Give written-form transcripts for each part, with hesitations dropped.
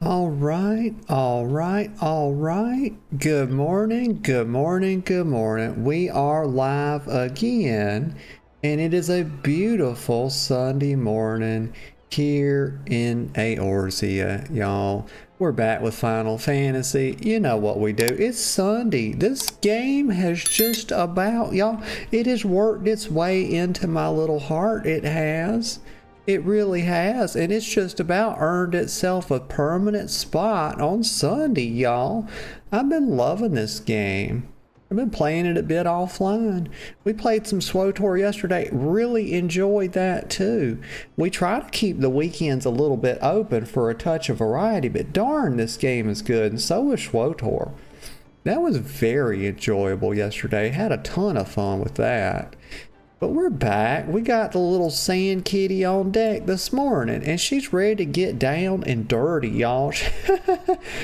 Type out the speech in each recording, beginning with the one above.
All right, all right, all right. Good morning, good morning, good morning. We are live again, and it is a beautiful Sunday morning here in Eorzea, y'all. We're back with Final Fantasy. You know what we do. It's Sunday. This game has just about, y'all, it has worked its way into my little heart. It has. It really has, and it's just about earned itself a permanent spot on Sunday, y'all. I've been loving this game. I've been playing it a bit offline. We played some SWTOR yesterday. Really enjoyed that too. We try to keep the weekends a little bit open for a touch of variety, but darn, this game is good, and so is SWTOR. That was very enjoyable yesterday. Had a ton of fun with that. But we're back. We got the little sand kitty on deck this morning, and she's ready to get down and dirty, y'all.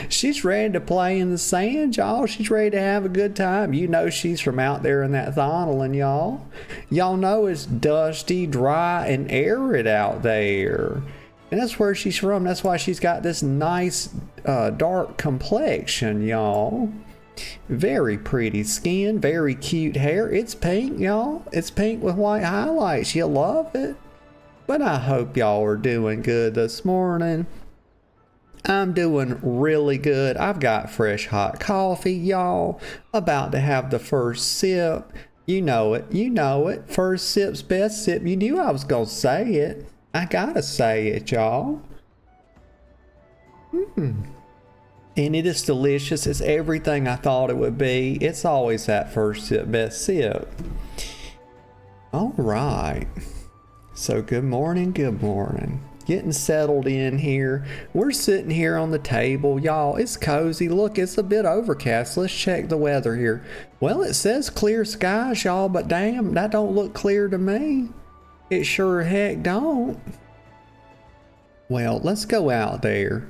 She's ready to play in the sand, y'all. She's ready to have a good time. You know she's from out there in that Thonolin, y'all. Y'all know it's dusty, dry, and arid out there. And that's where she's from. That's why she's got this nice dark complexion, y'all. Very pretty skin, very cute hair. It's pink, y'all. It's pink with white highlights. You'll love it. But I hope y'all are doing good this morning. I'm doing really good. I've got fresh hot coffee, y'all. About to have the first sip. You know it. You know it. First sip's best sip. You knew I was gonna say it. I gotta say it, y'all. And it is delicious. It's everything I thought it would be. It's always that first sip, best sip. All right. So good morning, good morning. Getting settled in here. We're sitting here on the table. Y'all, it's cozy. Look, it's a bit overcast. Let's check the weather here. Well, it says clear skies, y'all, but damn, that don't look clear to me. It sure heck don't. Well, let's go out there.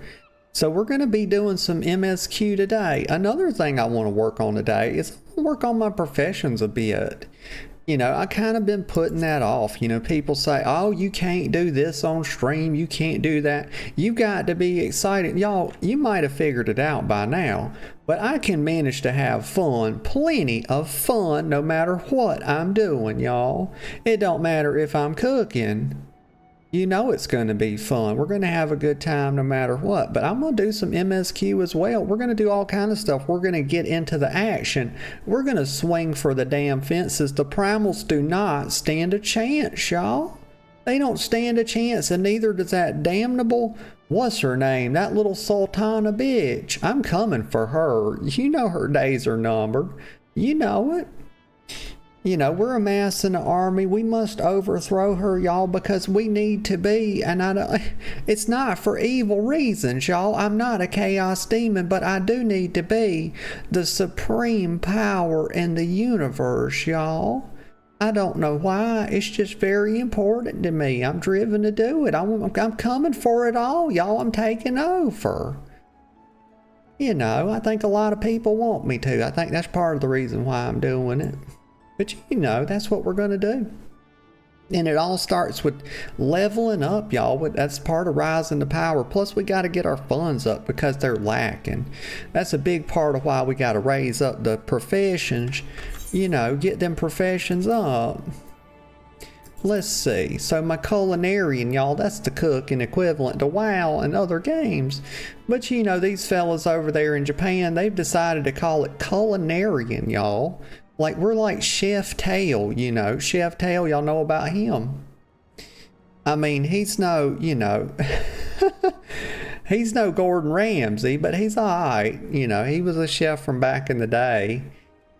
So we're going to be doing some MSQ today. Another thing I want to work on today is work on my professions a bit. You know, I kind of been putting that off. You know, people say, oh, you can't do this on stream. You can't do that. You got to be excited. Y'all, you might have figured it out by now, but I can manage to have fun, plenty of fun, no matter what I'm doing, y'all. It don't matter if I'm cooking. You know it's going to be fun. We're going to have a good time no matter what. But I'm going to do some MSQ as well. We're going to do all kind of stuff. We're going to get into the action. We're going to swing for the damn fences. The primals do not stand a chance, y'all. They don't stand a chance, and neither does that damnable, what's her name, that little Sultana bitch. I'm coming for her. You know her days are numbered. You know it. You know, we're amassing an army. We must overthrow her, y'all, because we need to be. And it's not for evil reasons, y'all. I'm not a chaos demon, but I do need to be the supreme power in the universe, y'all. I don't know why. It's just very important to me. I'm driven to do it. I'm coming for it all, y'all. I'm taking over. You know, I think a lot of people want me to. I think that's part of the reason why I'm doing it. But you know, that's what we're going to do. And it all starts with leveling up, y'all. That's part of rising to power. Plus, we got to get our funds up because they're lacking. That's a big part of why we got to raise up the professions. You know, get them professions up. Let's see. So my culinarian, y'all, that's the cooking equivalent to WoW and other games. But you know, these fellas over there in Japan, they've decided to call it culinarian, y'all. Like, we're like Chef Tail, you know. Chef Tail, y'all know about him. I mean, he's no, you know, he's no Gordon Ramsay, but he's alright. You know, he was a chef from back in the day.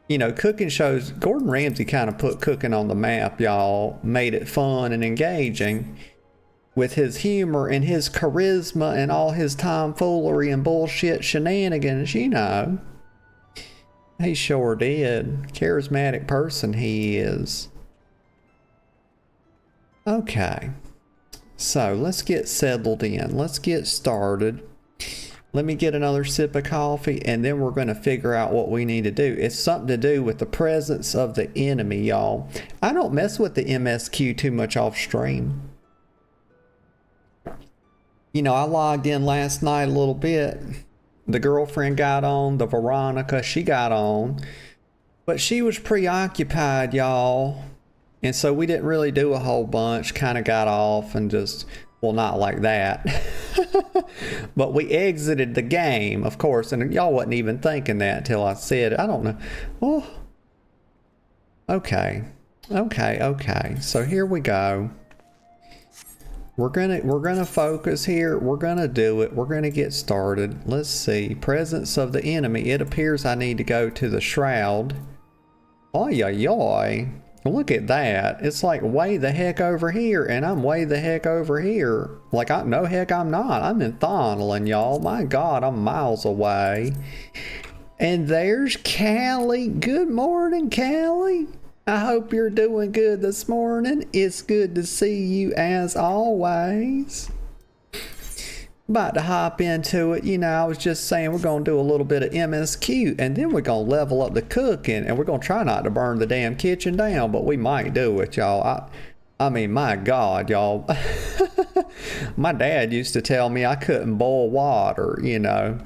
You know, cooking shows, Gordon Ramsay kind of put cooking on the map, y'all. Made it fun and engaging. With his humor and his charisma and all his tomfoolery and bullshit shenanigans, you know. He sure did. Charismatic person he is. Okay. So let's get settled in. Let's get started. Let me get another sip of coffee and then we're going to figure out what we need to do. It's something to do with the presence of the enemy, y'all. I don't mess with the MSQ too much off stream. You know, I logged in last night a little bit. The girlfriend got on, the Veronica, she got on. But she was preoccupied, y'all. And so we didn't really do a whole bunch. Kind of got off and just, well, not like that. But we exited the game, of course. And y'all wasn't even thinking that until I said it. I don't know. Oh. Okay. Okay. So here we go. We're gonna focus here. We're gonna do it. We're gonna get started. Let's see. Presence of the enemy. It appears I need to go to the shroud. Oy, oy, oy. Look at that. It's like way the heck over here, and I'm way the heck over here. Like, no heck I'm not. I'm in Thonlin, y'all. My God, I'm miles away. And there's Callie. Good morning, Callie. I hope you're doing good this morning. It's good to see you as always. About to hop into it. You know, I was just saying we're going to do a little bit of MSQ and then we're going to level up the cooking and we're going to try not to burn the damn kitchen down, but we might do it, y'all. I mean, my God, y'all. My dad used to tell me I couldn't boil water, you know.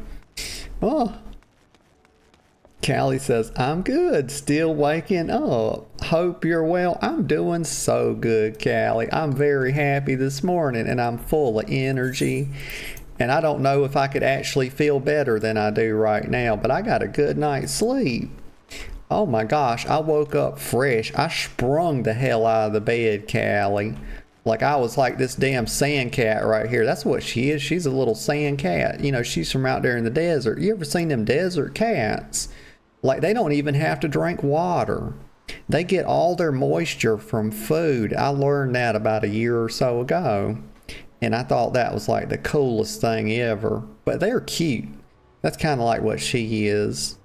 Oh. Callie says, I'm good, still waking up. Hope you're well. I'm doing so good, Callie. I'm very happy this morning and I'm full of energy. And I don't know if I could actually feel better than I do right now, but I got a good night's sleep. Oh my gosh, I woke up fresh. I sprung the hell out of the bed, Callie. Like I was like this damn sand cat right here. That's what she is. She's a little sand cat. You know, she's from out there in the desert. You ever seen them desert cats? Like, they don't even have to drink water. They get all their moisture from food. I learned that about a year or so ago. And I thought that was like the coolest thing ever. But they're cute. That's kind of like what she is.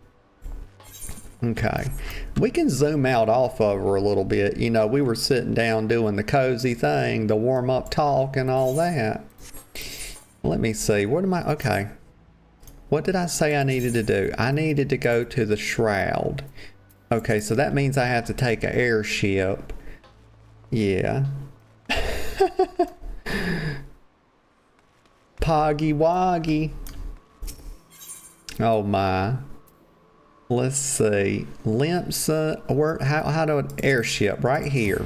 Okay. We can zoom out off of her a little bit. You know, we were sitting down doing the cozy thing, the warm-up talk and all that. Let me see. What am I? Okay. What did I say I needed to do? I needed to go to the shroud. Okay, so that means I have to take an airship. Yeah. Poggy Woggy. Oh my. Let's see. Limpsa, how do an airship right here?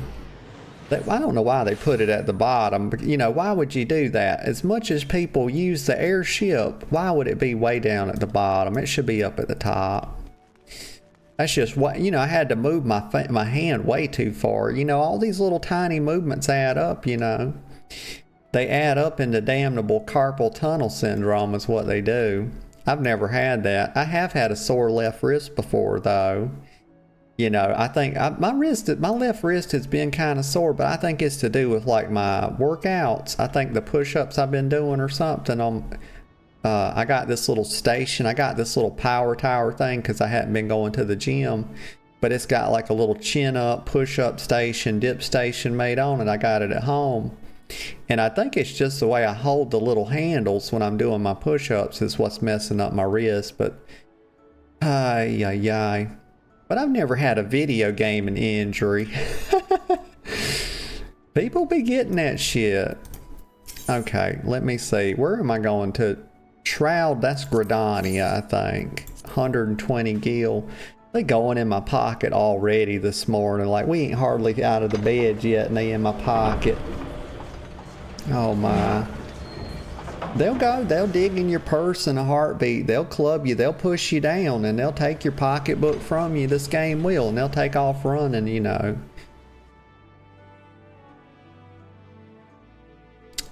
I don't know why they put it at the bottom, but you know, why would you do that? As much as people use the airship, why would it be way down at the bottom? It should be up at the top. That's just what, you know, I had to move my hand way too far. You know, all these little tiny movements add up, you know. They add up into damnable carpal tunnel syndrome is what they do. I've never had that. I have had a sore left wrist before though. You know, I think my left wrist has been kind of sore, but I think it's to do with like my workouts. I think the push-ups I've been doing or something. I got this little station. I got this little power tower thing because I hadn't been going to the gym, but it's got like a little chin-up, push-up station, dip station made on it. I got it at home. And I think it's just the way I hold the little handles when I'm doing my push-ups is what's messing up my wrist. But, ay. But I've never had a video gaming injury. People be getting that shit. Okay, let me see. Where am I going to? Shroud, that's Gradania, I think. 120 gil. They going in my pocket already this morning. Like, we ain't hardly out of the bed yet and they in my pocket. Oh my. They'll dig in your purse in a heartbeat. They'll club you, they'll push you down, and they'll take your pocketbook from you. This game will, and they'll take off running, you know.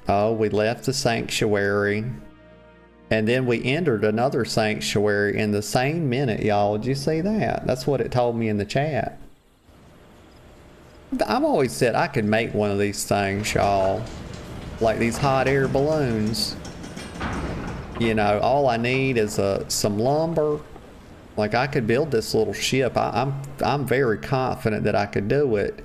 Oh, we left the sanctuary. And then we entered another sanctuary in the same minute, y'all. Did you see that? That's what it told me in the chat. I've always said I could make one of these things, y'all. Like these hot air balloons. You know, all I need is some lumber. Like I could build this little ship. I'm very confident that I could do it.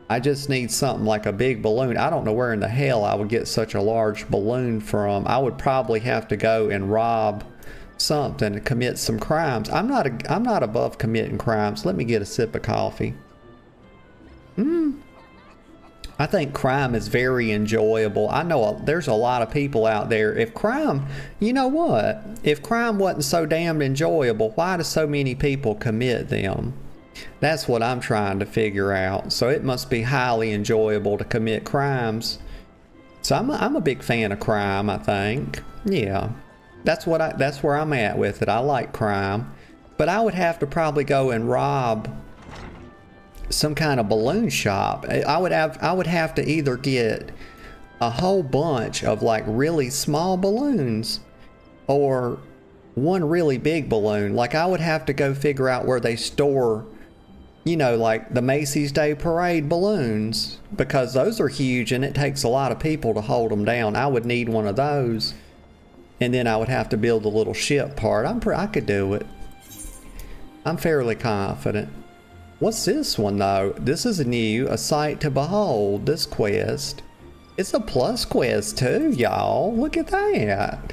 I just need something like a big balloon. I don't know where in the hell I would get such a large balloon from. I would probably have to go and rob something and commit some crimes. I'm not above committing crimes. Let me get a sip of coffee. I think crime is very enjoyable. I know there's a lot of people out there. If crime, you know what? If crime wasn't so damned enjoyable, why do so many people commit them? That's what I'm trying to figure out. So it must be highly enjoyable to commit crimes. So I'm a big fan of crime, I think. Yeah. That's where I'm at with it. I like crime. But I would have to probably go and rob some kind of balloon shop. I would have to either get a whole bunch of like really small balloons or one really big balloon. Like I would have to go figure out where they store, you know, like the Macy's Day Parade balloons, because those are huge and it takes a lot of people to hold them down. I would need one of those, and then I would have to build a little ship part. I could do it. I'm fairly confident. What's this one though? This is new, a sight to behold, this quest. It's a plus quest too, y'all. Look at that.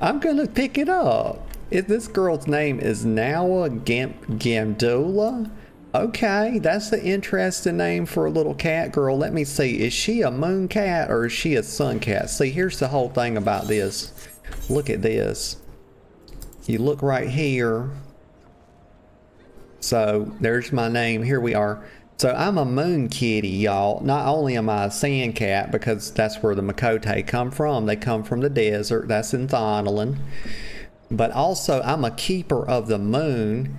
I'm gonna pick it up. This girl's name is Nawa Gamdula. Okay, that's an interesting name for a little cat girl. Let me see, is she a moon cat or is she a sun cat? See, here's the whole thing about this. Look at this. You look right here. So there's my name. Here we are. So I'm a moon kitty, y'all. Not only am I a sand cat, because that's where the Makote come from. They come from the desert. That's in Thonolin. But also I'm a keeper of the moon.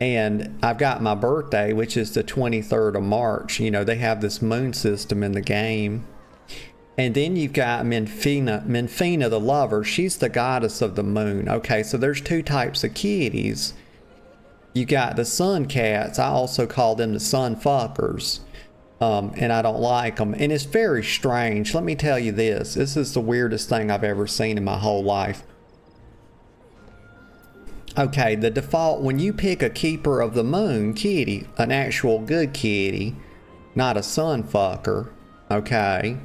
And I've got my birthday, which is the 23rd of March. You know, they have this moon system in the game. And then you've got Minfina the lover. She's the goddess of the moon. Okay, so there's two types of kitties. You got the sun cats. I also call them the sun fuckers. And I don't like them. And it's very strange. Let me tell you this. This is the weirdest thing I've ever seen in my whole life. Okay, the default, when you pick a keeper of the moon kitty, an actual good kitty, not a sun fucker, okay?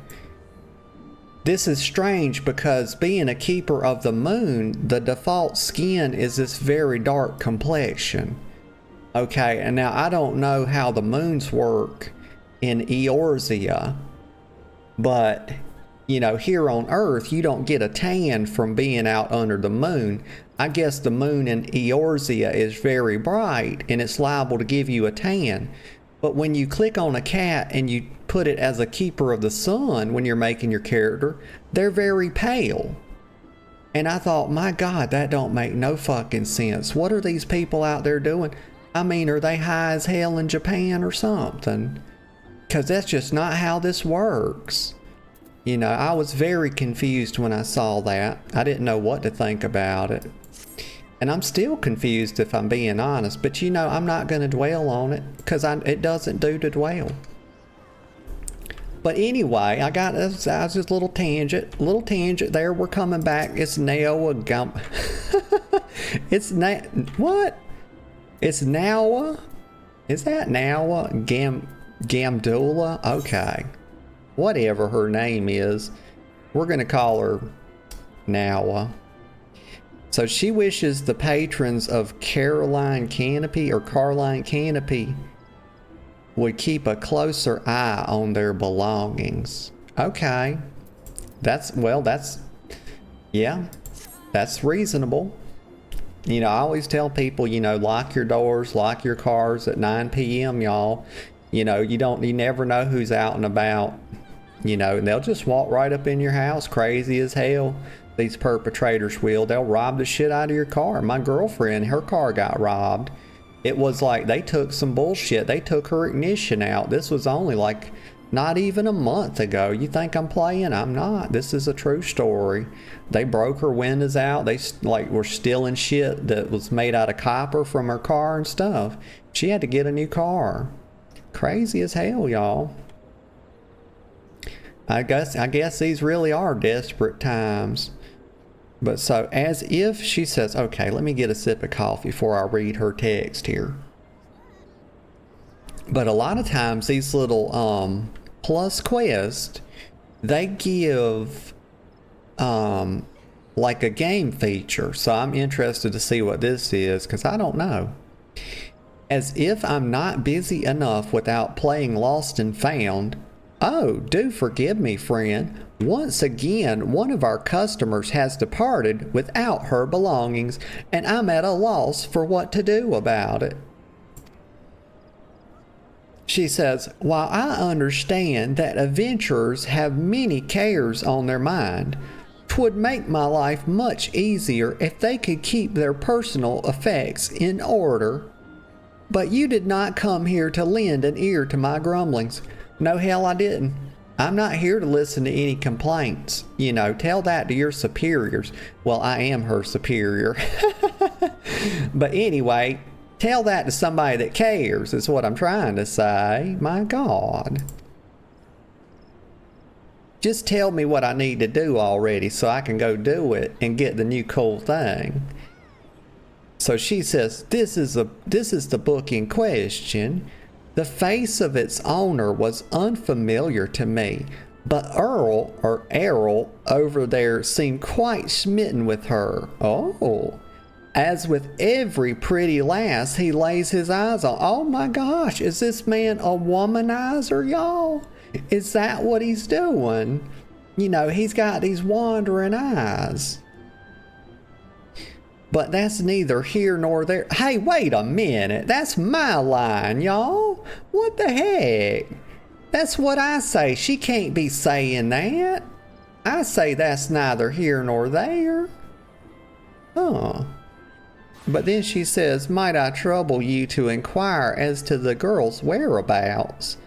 This is strange because being a keeper of the moon, the default skin is this very dark complexion. Okay, and now I don't know how the moons work in Eorzea, but, you know, here on Earth, you don't get a tan from being out under the moon. I guess the moon in Eorzea is very bright and it's liable to give you a tan. But when you click on a cat and you put it as a keeper of the sun when you're making your character, they're very pale. And I thought, my God, that don't make no fucking sense. What are these people out there doing? I mean, are they high as hell in Japan or something? Because that's just not how this works. You know, I was very confused when I saw that. I didn't know what to think about it. And I'm still confused if I'm being honest, but you know, I'm not going to dwell on it because it doesn't do to dwell. But anyway, I got this little tangent there. We're coming back. It's Nawa Gump. What? It's Nawa? Is that Nawa Gamdula? Okay. Whatever her name is, we're going to call her Nawa. So she wishes the patrons of Carline Canopy would keep a closer eye on their belongings. Okay. That's reasonable. You know, I always tell people, you know, lock your doors, lock your cars at 9 p.m., y'all. You know, you never know who's out and about, you know, and they'll just walk right up in your house crazy as hell. These perpetrators will. They'll rob the shit out of your car. My girlfriend, her car got robbed. It was like they took some bullshit. They took her ignition out. This was only like not even a month ago. You think I'm playing? I'm not. This is a true story. They broke her windows out. They like were stealing shit that was made out of copper from her car and stuff. She had to get a new car. Crazy as hell, y'all. I guess these really are desperate times. But so as if she says, okay, let me get a sip of coffee before I read her text here. But a lot of times these little plus quests, they give like a game feature. So I'm interested to see what this is because I don't know. As if I'm not busy enough without playing lost and found. Oh, do forgive me, friend. Once again, one of our customers has departed without her belongings, and I'm at a loss for what to do about it. She says, while I understand that adventurers have many cares on their mind, 'twould make my life much easier if they could keep their personal effects in order. But you did not come here to lend an ear to my grumblings. No, hell I didn't. I'm not here to listen to any complaints. You know, tell that to your superiors. Well, I am her superior. But anyway, tell that to somebody that cares, is what I'm trying to say. My God. Just tell me what I need to do already so I can go do it and get the new cool thing. So she says, this is the book in question. The face of its owner was unfamiliar to me, but Errol over there seemed quite smitten with her. Oh, as with every pretty lass he lays his eyes on. Oh my gosh, is this man a womanizer, y'all? Is that what he's doing? You know, he's got these wandering eyes. But that's neither here nor there. Hey, wait a minute. That's my line, y'all. What the heck? That's what I say. She can't be saying that. I say that's neither here nor there. Huh. But then she says, might I trouble you to inquire as to the girl's whereabouts?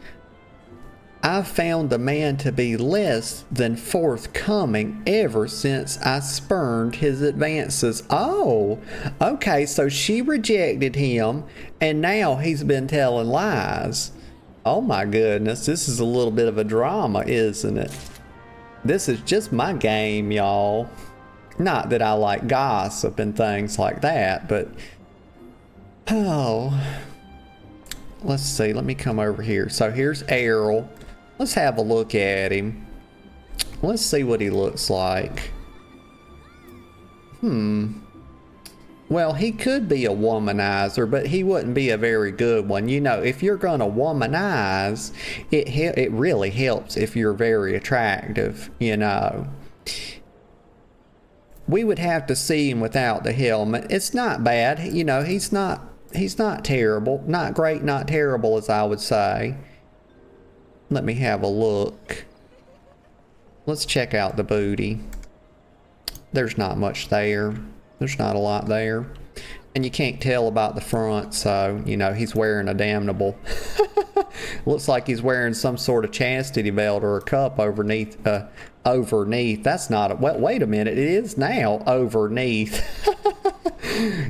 I've found the man to be less than forthcoming ever since I spurned his advances. Oh, okay, so she rejected him, and now he's been telling lies. Oh my goodness, this is a little bit of a drama, isn't it? This is just my game, y'all. Not that I like gossip and things like that, but... oh. Let's see, let me come over here. So here's Errol. Let's have a look at him. Let's see what he looks like. Well, he could be a womanizer, but he wouldn't be a very good one. You know, if you're gonna womanize, it really helps if you're very attractive, you know. We would have to see him without the helmet. It's not bad, you know, he's not terrible. Not great, not terrible, as I would say. Let me have a look. Let's check out the booty. There's not much there. There's not a lot there. And you can't tell about the front, so, you know, he's wearing a damnable. Looks like he's wearing some sort of chastity belt or a cup overneath. That's not a... well, wait a minute. It is now overneath.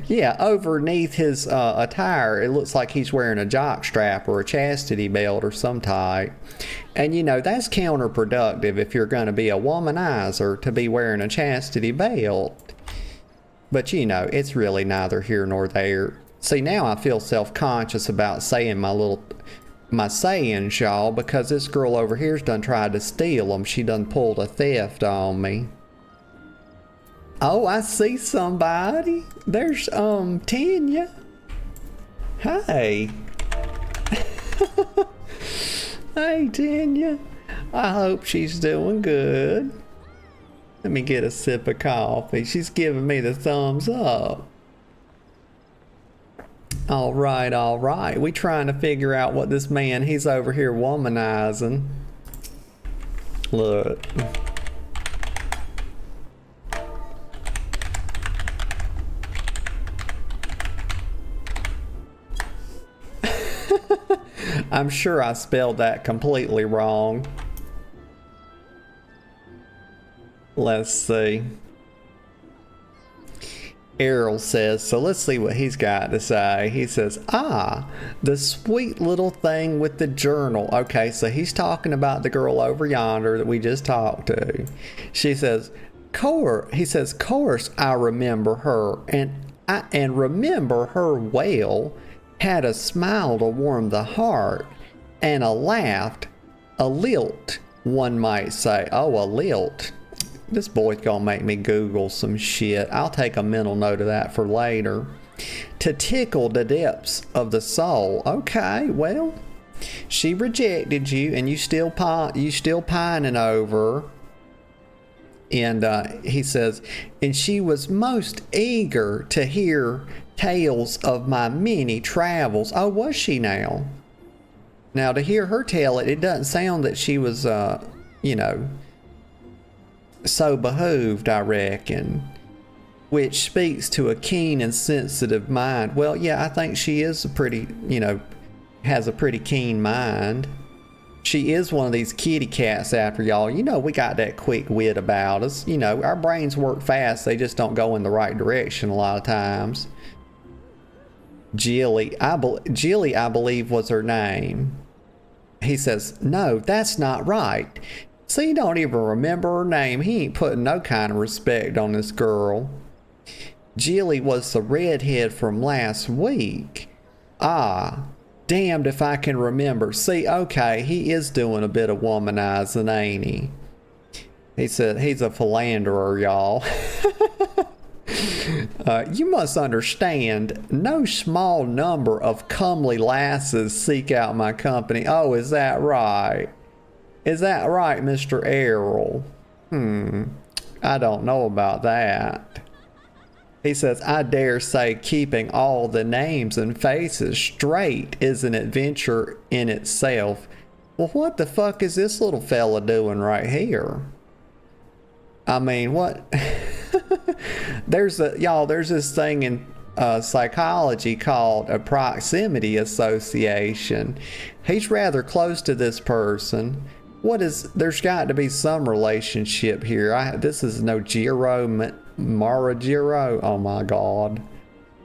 Yeah, overneath his attire, it looks like he's wearing a jock strap or a chastity belt or some type. And, you know, that's counterproductive if you're going to be a womanizer to be wearing a chastity belt. But, you know, it's really neither here nor there. See, now I feel self-conscious about saying my sayings, y'all, because this girl over here's done tried to steal them. She done pulled a theft on me. Oh, I see somebody. There's, Tanya. Hey. Hey, Tanya. I hope she's doing good. Let me get a sip of coffee. She's giving me the thumbs up. All right. We trying to figure out what this man, he's over here womanizing. Look. I'm sure I spelled that completely wrong. Let's see. Errol says, so let's see what he's got to say. He says, the sweet little thing with the journal. Okay, so he's talking about the girl over yonder that we just talked to. She says, course I remember her, and remember her well. Had a smile to warm the heart, and a lilt, one might say. Oh, a lilt. This boy's gonna make me Google some shit. I'll take a mental note of that for later. to tickle the depths of the soul. Okay, well, she rejected you, and you still pining over her. And he says, and she was most eager to hear tales of my many travels. Oh, was she now? Now, to hear her tell it, it doesn't sound that she was, you know, so behooved, I reckon, which speaks to a keen and sensitive mind. Well, yeah, I think she is a pretty, you know, has a pretty keen mind. She is one of these kitty cats after y'all. You know, we got that quick wit about us. You know, our brains work fast. They just don't go in the right direction a lot of times. Jilly, I believe was her name. He says, no, that's not right. See, you don't even remember her name. He ain't putting no kind of respect on this girl. Jilly was the redhead from last week. Ah, damned if I can remember. See, okay, he is doing a bit of womanizing, ain't he? He said he's a philanderer, y'all. You must understand, no small number of comely lasses seek out my company. Oh, is that right? Is that right, Mr. Errol? I don't know about that. He says, I dare say keeping all the names and faces straight is an adventure in itself. Well, what the fuck is this little fella doing right here? I mean, what? There's this thing in psychology called a proximity association. He's rather close to this person. There's got to be some relationship here. This is no Jiro Marajiro. Oh my God.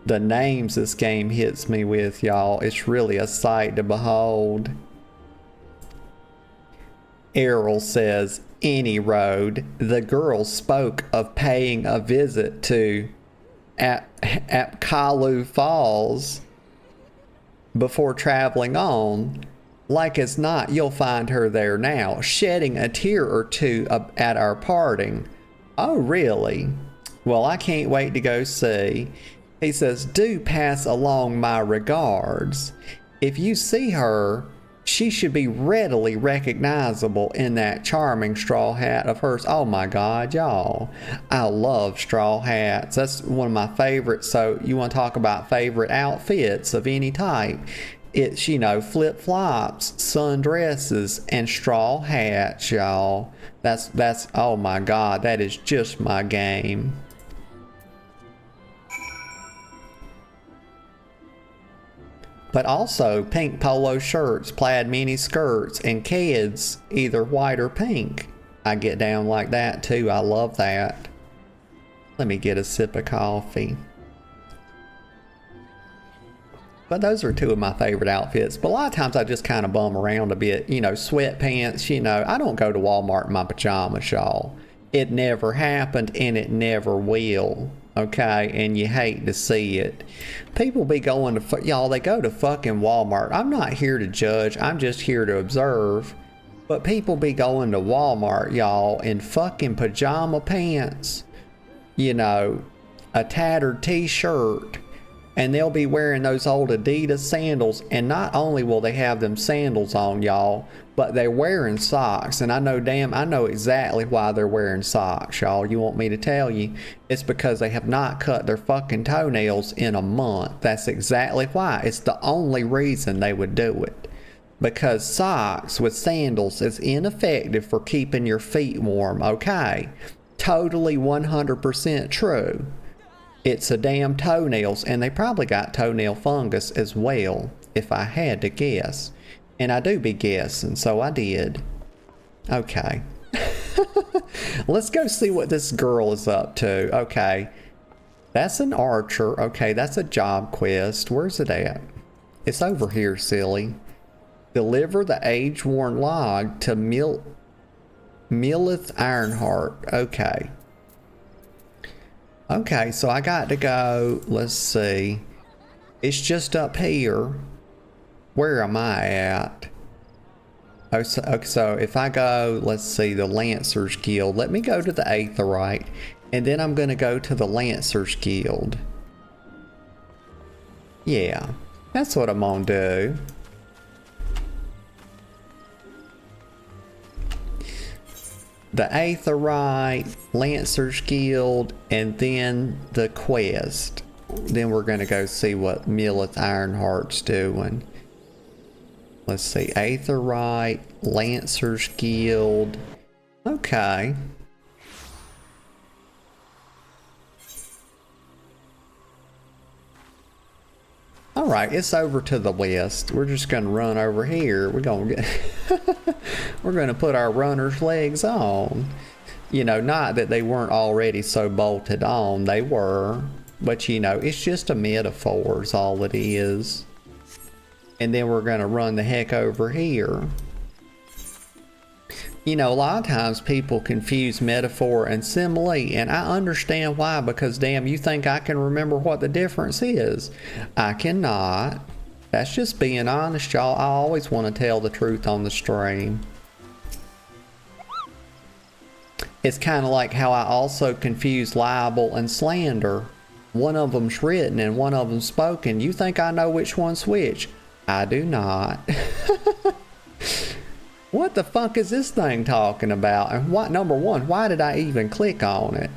The names this game hits me with, y'all. It's really a sight to behold. Errol says, any road. The girl spoke of paying a visit to Apkalu Falls before traveling on. Like as not, you'll find her there now, shedding a tear or two at our parting. Oh, really? Well, I can't wait to go see. He says, do pass along my regards. If you see her, she should be readily recognizable in that charming straw hat of hers. Oh my God, y'all. I love straw hats. That's one of my favorites. So you want to talk about favorite outfits of any type. It's, you know, flip-flops, sundresses, and straw hats, y'all. That's, oh my God, that is just my game. But also pink polo shirts, plaid mini skirts, and kids, either white or pink. I get down like that too. I love that. Let me get a sip of coffee. But those are two of my favorite outfits. But a lot of times I just kind of bum around a bit. You know, sweatpants, you know. I don't go to Walmart in my pajamas, y'all. It never happened and it never will. Okay, and you hate to see it. People be going to, y'all, they go to fucking Walmart. I'm not here to judge, I'm just here to observe. But people be going to Walmart, y'all, in fucking pajama pants, you know, a tattered t-shirt, and they'll be wearing those old Adidas sandals, and not only will they have them sandals on, y'all, but they're wearing socks. And I know exactly why they're wearing socks, y'all. You want me to tell you? It's because they have not cut their fucking toenails in a month. That's exactly why. It's the only reason they would do it. Because socks with sandals is ineffective for keeping your feet warm, okay? Totally 100% true. It's the damn toenails, and they probably got toenail fungus as well, if I had to guess. And I do be guessing, so I did. Okay. Let's go see what this girl is up to. Okay. That's an archer. Okay, that's a job quest. Where's it at? It's over here, silly. Deliver the age-worn log to Millith Ironheart. Okay. Okay, so I got to go, let's see. It's just up here. Where am I at? Oh, so if I go, let's see, the Lancers Guild. Let me go to the Aetheryte, and then I'm going to go to the Lancers Guild. Yeah, that's what I'm gonna do. The Aetherite, Lancer's Guild, and then the quest. Then we're gonna go see what Millith Ironheart's doing. Let's see, Aetherite, Lancer's Guild. Okay. Alright, it's over to the west. We're just gonna run over here. We're gonna get we're gonna put our runner's legs on. You know, not that they weren't already so bolted on, they were. But you know, it's just a metaphor is all it is. And then we're gonna run the heck over here. You know, a lot of times people confuse metaphor and simile, and I understand why, because damn, you think I can remember what the difference is? I cannot. That's just being honest, y'all. I always want to tell the truth on the stream. It's kind of like how I also confuse libel and slander. One of them's written and one of them's spoken. You think I know which one's which? I do not. What the fuck is this thing talking about? And what, number one, why did I even click on it?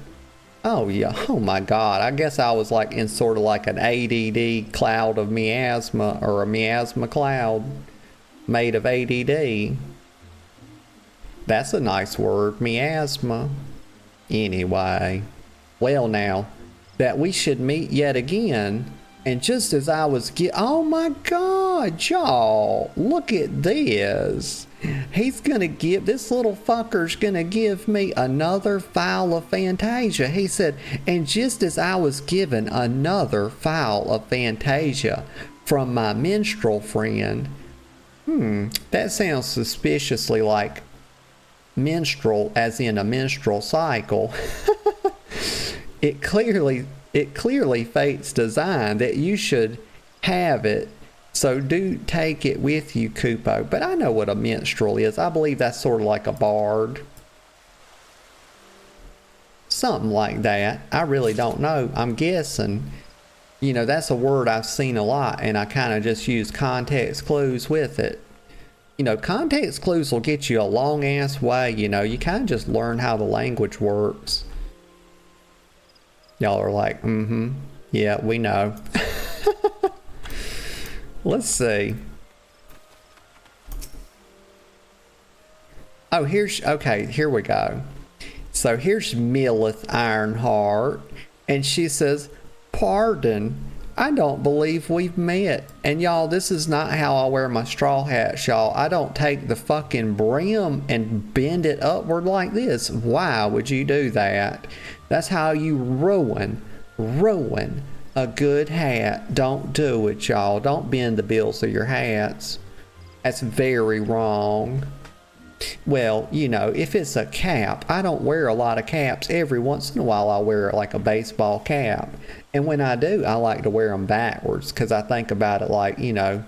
Oh yeah, oh my god, I guess I was like in sort of like an ADD cloud of miasma, or a miasma cloud made of ADD. That's a nice word, miasma. Anyway, well now, that we should meet yet again. And just as I was oh my god, y'all, look at this. He's gonna give, this little fucker's gonna give me another file of Fantasia. He said, and just as I was given another file of Fantasia from my minstrel friend. That sounds suspiciously like minstrel as in a minstrel cycle. It clearly fate's design that you should have it, so do take it with you, Kupo. But I know what a minstrel is. I believe that's sort of like a bard. Something like that. I really don't know. I'm guessing. You know, that's a word I've seen a lot, and I kind of just use context clues with it. You know, context clues will get you a long ass way. You know, you kind of just learn how the language works. Y'all are like, yeah, we know. Let's see. Oh, okay, here we go. So here's Millith Ironheart, and she says, pardon, I don't believe we've met. And y'all, this is not how I wear my straw hats, y'all. I don't take the fucking brim and bend it upward like this. Why would you do that? That's how you ruin a good hat. Don't do it, y'all. Don't bend the bills of your hats. That's very wrong. Well, you know, if it's a cap, I don't wear a lot of caps. Every once in a while I'll wear like a baseball cap. And when I do, I like to wear them backwards, because I think about it like, you know,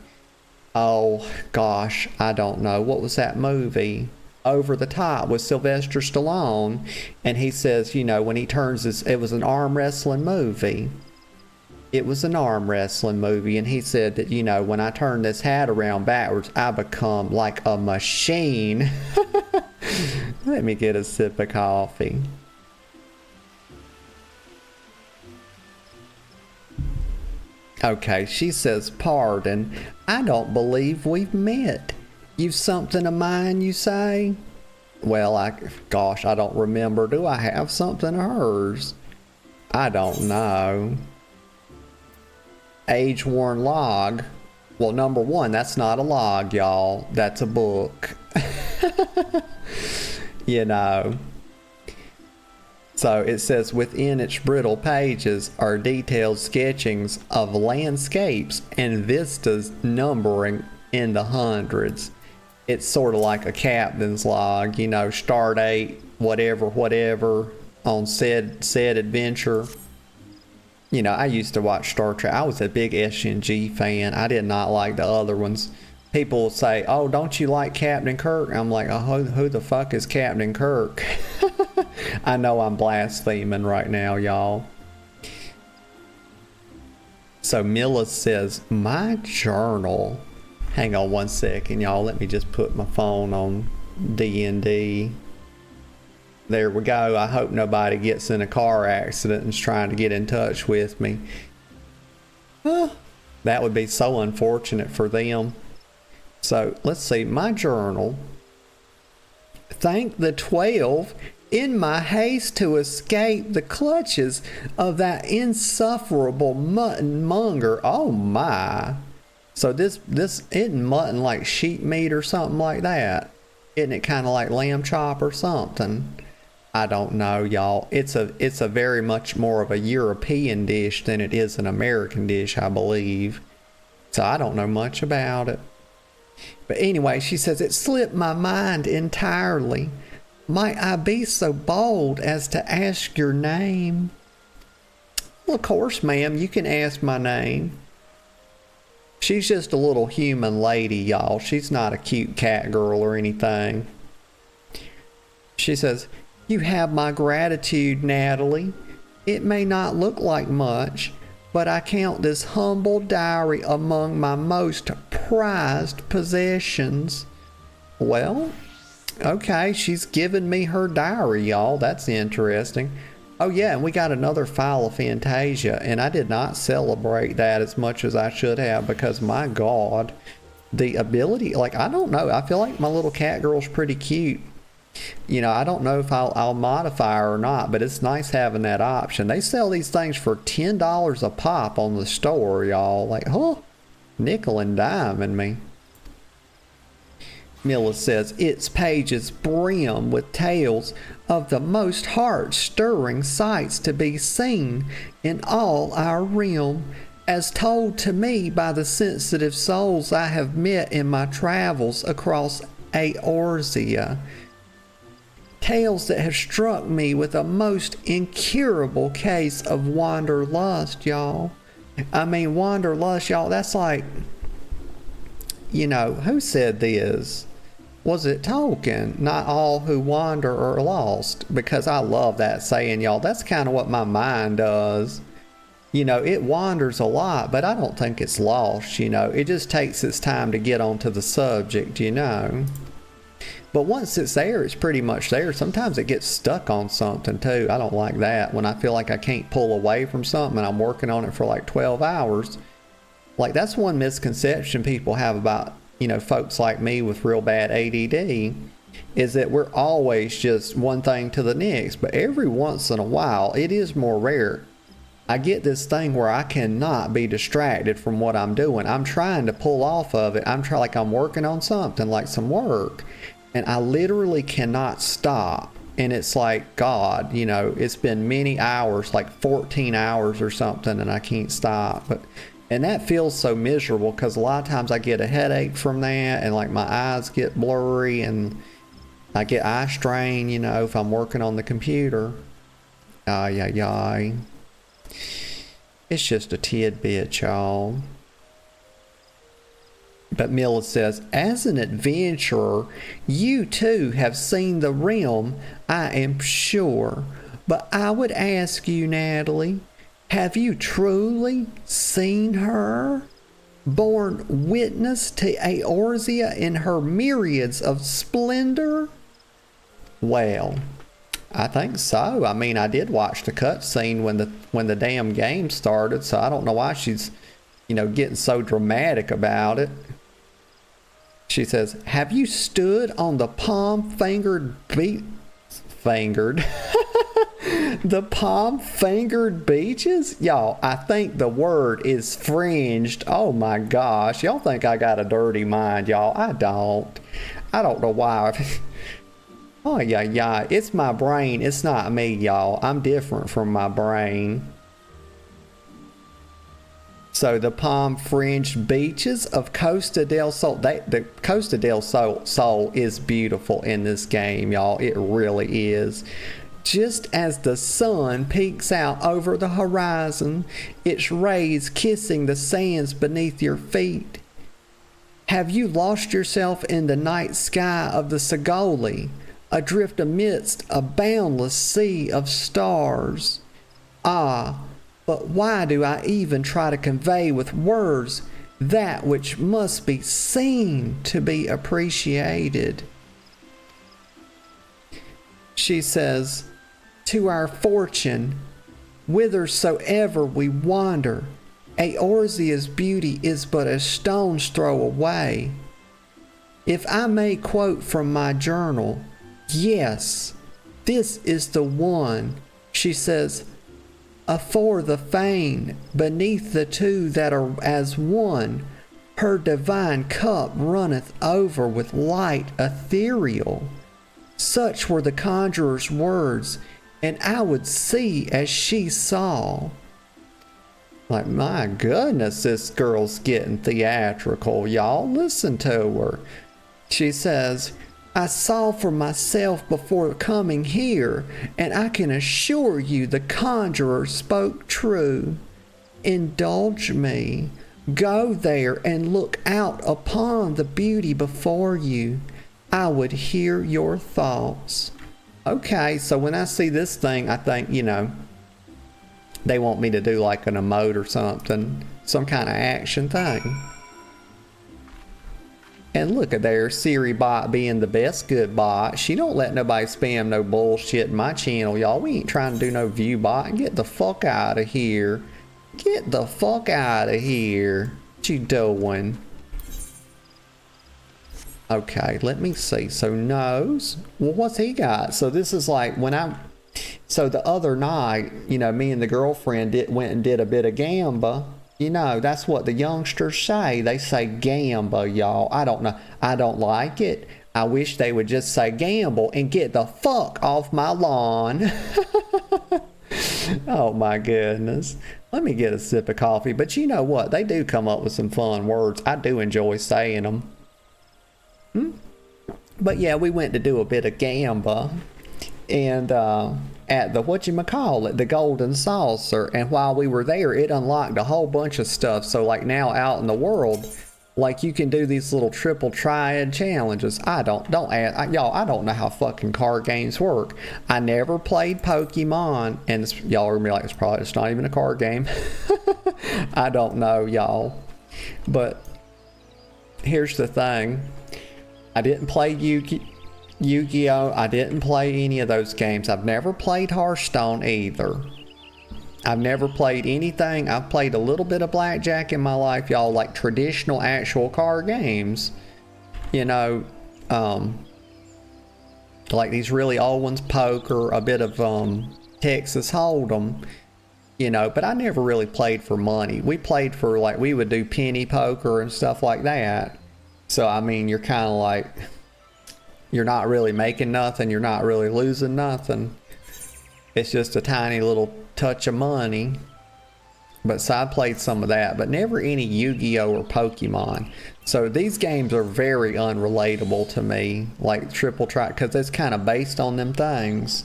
oh gosh, I don't know. What was that movie? Over the Top with Sylvester Stallone, and he says, you know, when he turns his, it was an arm wrestling movie. It was an arm wrestling movie, and he said that, you know, when I turn this hat around backwards, I become like a machine. Let me get a sip of coffee. Okay, she says, pardon, I don't believe we've met. You've something of mine, you say? Well, gosh, I don't remember. Do I have something of hers? I don't know. Age-worn log. Well, number one, that's not a log, y'all. That's a book. You know. So it says, within its brittle pages are detailed sketchings of landscapes and vistas numbering in the hundreds. It's sort of like a captain's log, you know, start date, whatever, on said adventure. You know, I used to watch Star Trek. I was a big SNG fan. I did not like the other ones. People will say, oh, don't you like Captain Kirk? I'm like, oh, who the fuck is Captain Kirk? I know I'm blaspheming right now, y'all. So Mila says, my journal. Hang on one second, y'all. Let me just put my phone on D&D. There we go. I hope nobody gets in a car accident and is trying to get in touch with me. That would be so unfortunate for them. So let's see. My journal. Thank the 12 in my haste to escape the clutches of that insufferable mutton monger. Oh my. So this isn't mutton like sheep meat or something like that? Isn't it kind of like lamb chop or something? I don't know, y'all. It's a very much more of a European dish than it is an American dish, I believe. So I don't know much about it. But anyway, she says, it slipped my mind entirely. Might I be so bold as to ask your name? Well, of course, ma'am, you can ask my name. She's just a little human lady, y'all. She's not a cute cat girl or anything. She says, you have my gratitude, Natalie. It may not look like much, but I count this humble diary among my most prized possessions. Well, okay, she's given me her diary, y'all. That's interesting. Oh yeah, and we got another file of Fantasia, and I did not celebrate that as much as I should have because, my God, the ability, like, I don't know. I feel like my little cat girl's pretty cute. You know, I don't know if I'll modify her or not, but it's nice having that option. They sell these things for $10 a pop on the store, y'all. Like, nickel and diming me. Mila says, its pages brim with tales of the most heart-stirring sights to be seen in all our realm, as told to me by the sensitive souls I have met in my travels across Eorzea. Tales that have struck me with a most incurable case of wanderlust, y'all. I mean, wanderlust, y'all, that's like, you know, who said this? Was it Tolkien? Not all who wander are lost. Because I love that saying, y'all. That's kind of what my mind does. You know, it wanders a lot, but I don't think it's lost, you know. It just takes its time to get onto the subject, you know. But once it's there, it's pretty much there. Sometimes it gets stuck on something too. I don't like that. When I feel like I can't pull away from something and I'm working on it for like 12 hours. Like, that's one misconception people have about, you know, folks like me with real bad ADD, is that we're always just one thing to the next. But every once in a while, it is more rare. I get this thing where I cannot be distracted from what I'm doing. I'm trying to pull off of it. Like I'm working on something, like some work. And I literally cannot stop. And it's like, God, you know, it's been many hours, like 14 hours or something, and I can't stop. And that feels so miserable because a lot of times I get a headache from that, and like my eyes get blurry and I get eye strain, you know, if I'm working on the computer. Ay, ay, ay. It's just a tidbit, y'all. But Mila says, as an adventurer, you too have seen the realm, I am sure. But I would ask you, Natalie, have you truly seen her? Borne witness to Eorzea in her myriads of splendor? Well, I think so. I mean, I did watch the cutscene when the damn game started, so I don't know why she's, you know, getting so dramatic about it. She says, have you stood on the palm-fingered the palm-fingered beaches? Y'all, I think the word is fringed. Oh my gosh. Y'all think I got a dirty mind, y'all. I don't know why. Oh, yeah. It's my brain. It's not me, y'all. I'm different from my brain. So the palm-fringed beaches of Costa del Sol. The Costa del Sol is beautiful in this game, y'all. It really is. Just as the sun peeks out over the horizon, its rays kissing the sands beneath your feet. Have you lost yourself in the night sky of the Segoli, adrift amidst a boundless sea of stars? Ah, But why do I even try to convey with words that which must be seen to be appreciated? She says, to our fortune, whithersoever we wander, Eorzea's beauty is but a stone's throw away. If I may quote from my journal, yes, this is the one, she says, afore the fane, beneath the two that are as one, her divine cup runneth over with light ethereal. Such were the conjurer's words, and I would see as she saw. Like, my goodness, this girl's getting theatrical, y'all. Listen to her. She says, I saw for myself before coming here, and I can assure you the conjurer spoke true. Indulge me. Go there and look out upon the beauty before you. I would hear your thoughts. Okay, so when I see this thing, I think, you know, they want me to do like an emote or something, some kind of action thing. And look at there, Siri bot being the best good bot. She don't let nobody spam no bullshit in my channel, y'all. We ain't trying to do no view bot. Get the fuck out of here. Get the fuck out of here. What you doing? Okay, let me see. So nose. Well, what's he got? So this is like when so the other night, you know, me and the girlfriend went and did a bit of gamba. You know, that's what the youngsters say. They say gamba, y'all. I don't know. I don't like it. I wish they would just say gamble and get the fuck off my lawn. Oh my goodness. Let me get a sip of coffee. But you know what? They do come up with some fun words. I do enjoy saying them. But yeah, we went to do a bit of gamba. And at the whatchamacallit, the Golden Saucer, and while we were there, it unlocked a whole bunch of stuff. So like now out in the world, like you can do these little triple triad challenges. Y'all, I don't know how fucking card games work. I never played Pokemon, and y'all are gonna be like, it's not even a card game. I don't know, y'all. But here's the thing. I didn't play Yu-Gi-Oh! I didn't play any of those games. I've never played Hearthstone either. I've never played anything. I've played a little bit of blackjack in my life, y'all, like traditional actual card games. You know, like these really old ones, poker, a bit of Texas Hold'em, you know, but I never really played for money. We played for, like, we would do penny poker and stuff like that. So, I mean, you're kind of like, you're not really making nothing. You're not really losing nothing. It's just a tiny little touch of money. But so I played some of that, but never any Yu-Gi-Oh! Or Pokemon. So these games are very unrelatable to me, like Triple Tri, because it's kind of based on them things.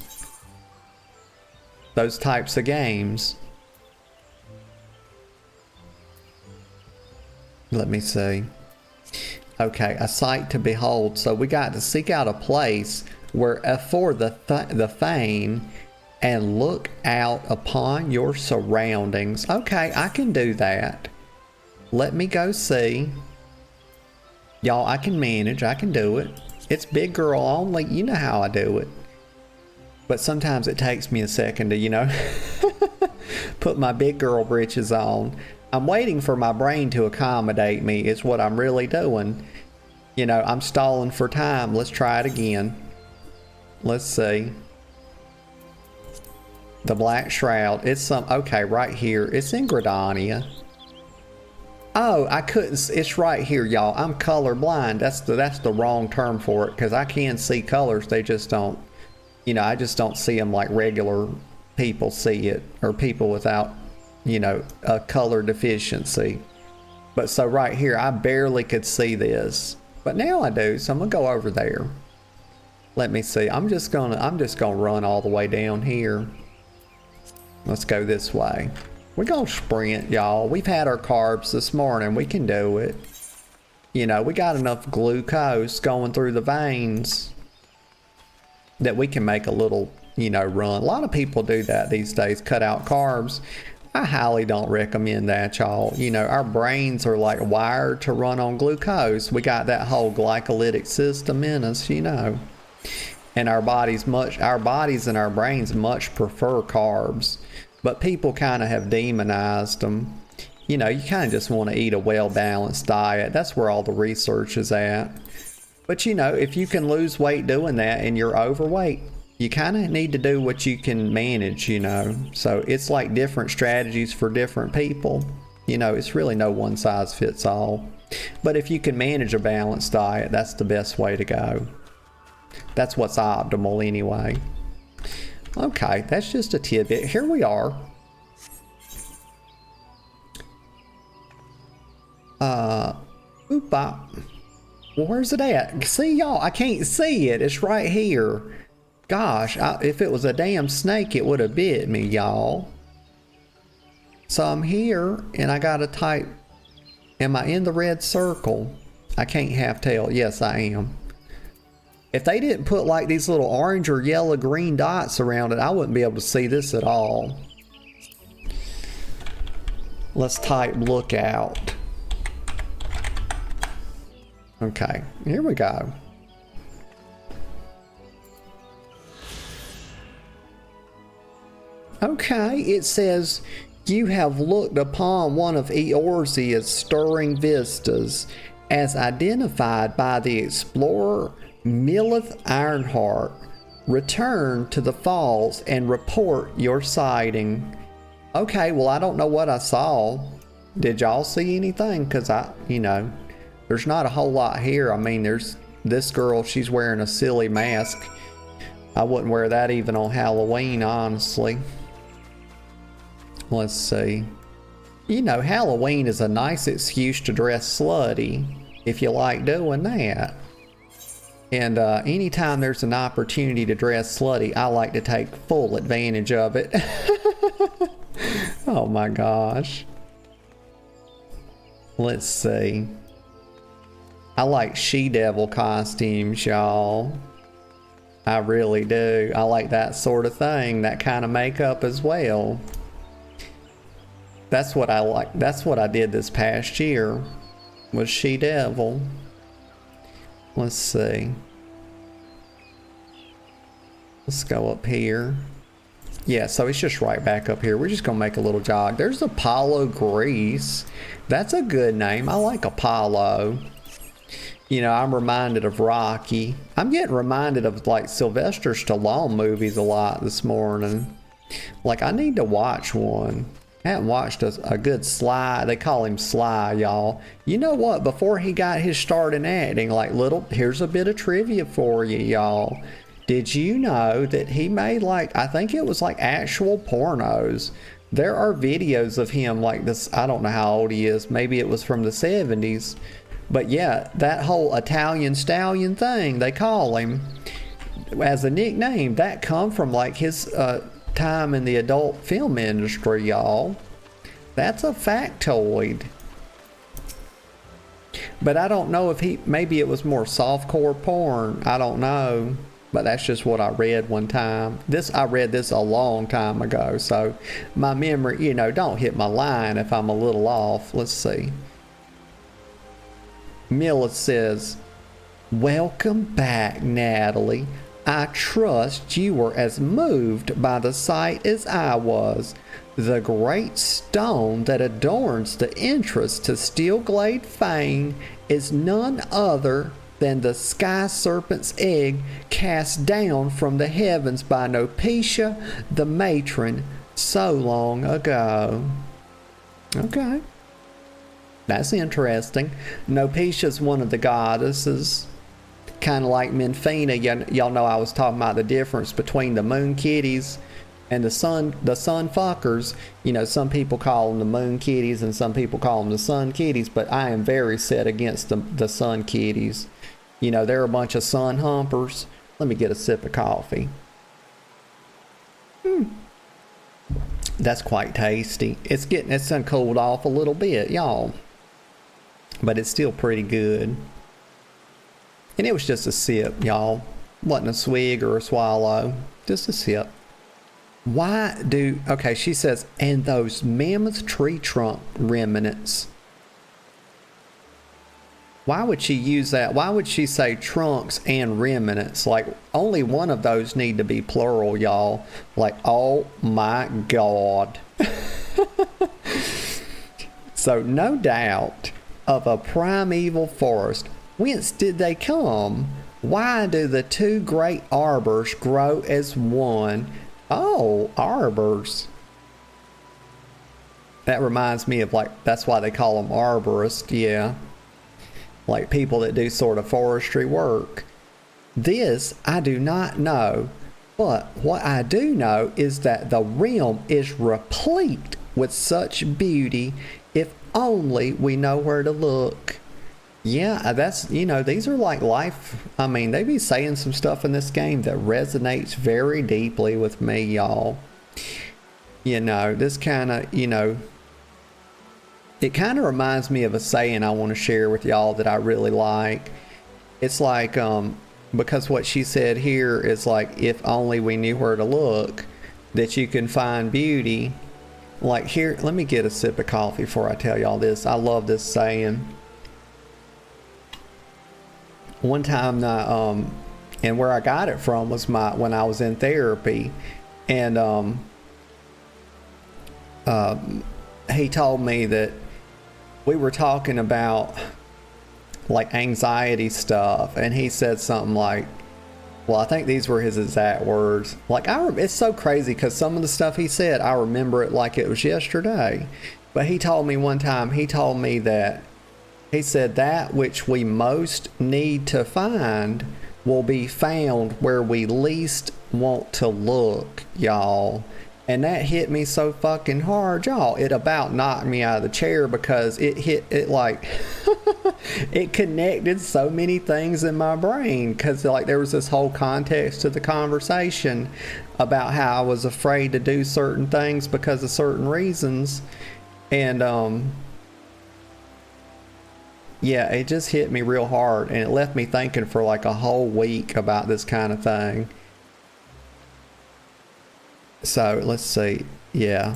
Those types of games. Let me see. Okay, a sight to behold. So we got to seek out a place where for the fane and look out upon your surroundings. Okay, I can do that. Let me go see. Y'all, I can manage. I can do it. It's big girl only. You know how I do it. But sometimes it takes me a second to, you know, put my big girl britches on. I'm waiting for my brain to accommodate me is what I'm really doing. You know, I'm stalling for time. Let's try it again. Let's see. The Black Shroud. It's okay, right here. It's in Gridania. Oh, I couldn't. It's right here, y'all. I'm colorblind. That's the wrong term for it, because I can see colors. They just don't, you know, I just don't see them like regular people see it, or people without, you know, a color deficiency. But so right here, I barely could see this, but now I do. So I'm gonna go over there. Let me see. I'm just gonna run all the way down here. Let's go this way. We're gonna sprint, y'all. We've had our carbs this morning. We can do it. You know, we got enough glucose going through the veins that we can make a little, you know, run. A lot of people do that these days, cut out carbs. I highly don't recommend that, y'all. You know, our brains are like wired to run on glucose. We got that whole glycolytic system in us, you know. And our bodies and our brains much prefer carbs. But people kind of have demonized them. You know, you kind of just want to eat a well-balanced diet. That's where all the research is at. But you know, if you can lose weight doing that and you're overweight, you kind of need to do what you can manage, you know. So it's like different strategies for different people. You know, it's really no one size fits all. But if you can manage a balanced diet, that's the best way to go. That's what's optimal anyway. Okay, that's just a tidbit. Here we are. Well, where's it at? See, y'all, I can't see it. It's right here. Gosh, if it was a damn snake, it would have bit me, y'all. So I'm here, and I gotta type, am I in the red circle? I can't half tell. Yes, I am. If they didn't put like these little orange or yellow green dots around it, I wouldn't be able to see this at all. Let's type lookout. Okay, here we go. Okay, it says, you have looked upon one of Eorzea's stirring vistas as identified by the explorer Millith Ironheart. Return to the falls and report your sighting. Okay, well, I don't know what I saw. Did y'all see anything? Because you know, there's not a whole lot here. I mean, there's this girl, she's wearing a silly mask. I wouldn't wear that even on Halloween, honestly. Let's see. You know, Halloween is a nice excuse to dress slutty if you like doing that. And anytime there's an opportunity to dress slutty, I like to take full advantage of it. Oh my gosh. Let's see. I like she-devil costumes, y'all. I really do. I like that sort of thing, that kind of makeup as well. That's what I like. That's what I did this past year, was she-devil. Let's see. Let's go up here. Yeah, so it's just right back up here. We're just gonna make a little jog. There's Apollo Grease. That's a good name. I like Apollo. You know, I'm reminded of Rocky. I'm getting reminded of like Sylvester Stallone movies a lot this morning. Like, I need to watch one. I haven't watched a good Sly. They call him Sly, y'all. You know what? Before he got his start in acting, like here's a bit of trivia for you, y'all. Did you know that he made like, I think it was like actual pornos. There are videos of him like this. I don't know how old he is. Maybe it was from the 70s. But yeah, that whole Italian stallion thing, they call him as a nickname, that come from like his time in the adult film industry, y'all. That's a factoid. But I don't know if maybe it was more softcore porn. I don't know. But that's just what I read one time. I read this a long time ago, so my memory, you know, don't hit my line if I'm a little off. Let's see. Milla says, welcome back, Natalie. I trust you were as moved by the sight as I was. The great stone that adorns the entrance to Steelglade Fane is none other than the sky serpent's egg cast down from the heavens by Nopetia the matron so long ago. Okay. That's interesting. Nopetia's one of the goddesses. Kind of like Menfina. Y'all know I was talking about the difference between the moon kitties and the sun fuckers. You know, some people call them the moon kitties and some people call them the sun kitties, but I am very set against the sun kitties. You know, they're a bunch of sun humpers. Let me get a sip of coffee. That's quite tasty. It's cooled off a little bit, y'all. But it's still pretty good. And it was just a sip, y'all. Wasn't a swig or a swallow. Just a sip. Okay, she says, and those mammoth tree trunk remnants. Why would she use that? Why would she say trunks and remnants? Like, only one of those need to be plural, y'all. Like, oh my God. So, no doubt of a primeval forest. Whence did they come? Why do the two great arbors grow as one? Oh, arbors. That reminds me of, like, that's why they call them arborists, yeah. Like people that do sort of forestry work. This I do not know, but what I do know is that the realm is replete with such beauty if only we know where to look. Yeah, that's, these are like life. I mean, they be saying some stuff in this game that resonates very deeply with me, y'all. This kind of, it kind of reminds me of a saying I want to share with y'all that I really like. It's like, because what she said here is like, if only we knew where to look, that you can find beauty. Like here, let me get a sip of coffee before I tell y'all this. I love this saying. One time, and where I got it from was when I was in therapy, and he told me that we were talking about like anxiety stuff, and he said something like, well, I think these were his exact words. Like, it's so crazy because some of the stuff he said, I remember it like it was yesterday. But he told me one time, he said that which we most need to find will be found where we least want to look, y'all. And that hit me so fucking hard, y'all. It about knocked me out of the chair because it like, it connected so many things in my brain. Because like there was this whole context to the conversation about how I was afraid to do certain things because of certain reasons. And yeah, it just hit me real hard. And it left me thinking for like a whole week about this kind of thing. So let's see. Yeah.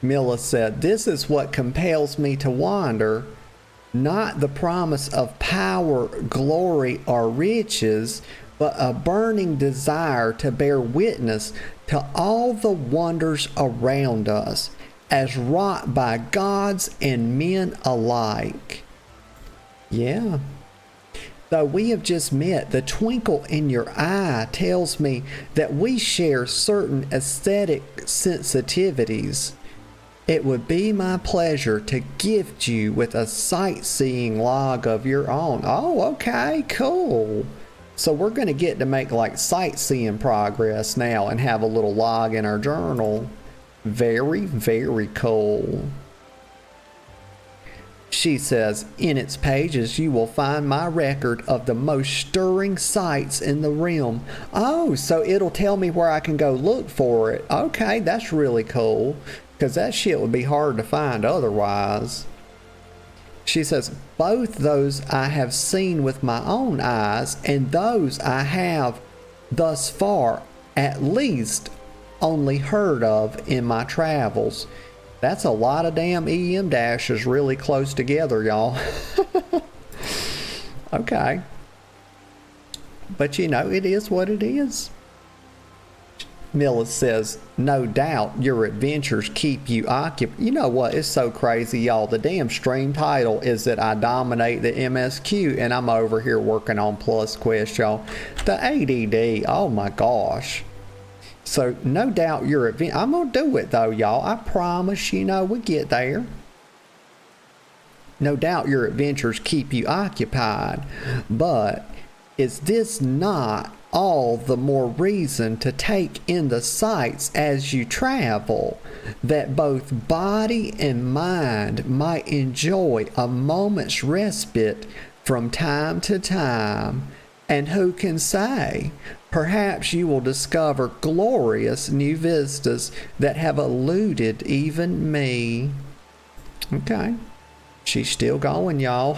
Milla said, this is what compels me to wander, not the promise of power, glory, or riches, but a burning desire to bear witness to all the wonders around us, as wrought by gods and men alike. Yeah. Though we have just met, the twinkle in your eye tells me that we share certain aesthetic sensitivities. It would be my pleasure to gift you with a sightseeing log of your own. Oh, okay, cool. So we're going to get to make like sightseeing progress now and have a little log in our journal. Very, very cool. She says, in its pages you will find my record of the most stirring sights in the realm. Oh, so it'll tell me where I can go look for it. Okay, that's really cool, because that shit would be hard to find otherwise. She says, both those I have seen with my own eyes and those I have thus far at least only heard of in my travels. That's a lot of damn EM dashes really close together, y'all. Okay. But it is what it is. Milla says, no doubt your adventures keep you occupied. You know what? It's so crazy, y'all. The damn stream title is that I dominate the MSQ, and I'm over here working on Plus Quest, y'all. The ADD, oh my gosh. So, no doubt your event. I'm going to do it, though, y'all. I promise, we get there. No doubt your adventures keep you occupied. But is this not all the more reason to take in the sights as you travel, that both body and mind might enjoy a moment's respite from time to time? And who can say? Perhaps you will discover glorious new vistas that have eluded even me. Okay. She's still going, y'all.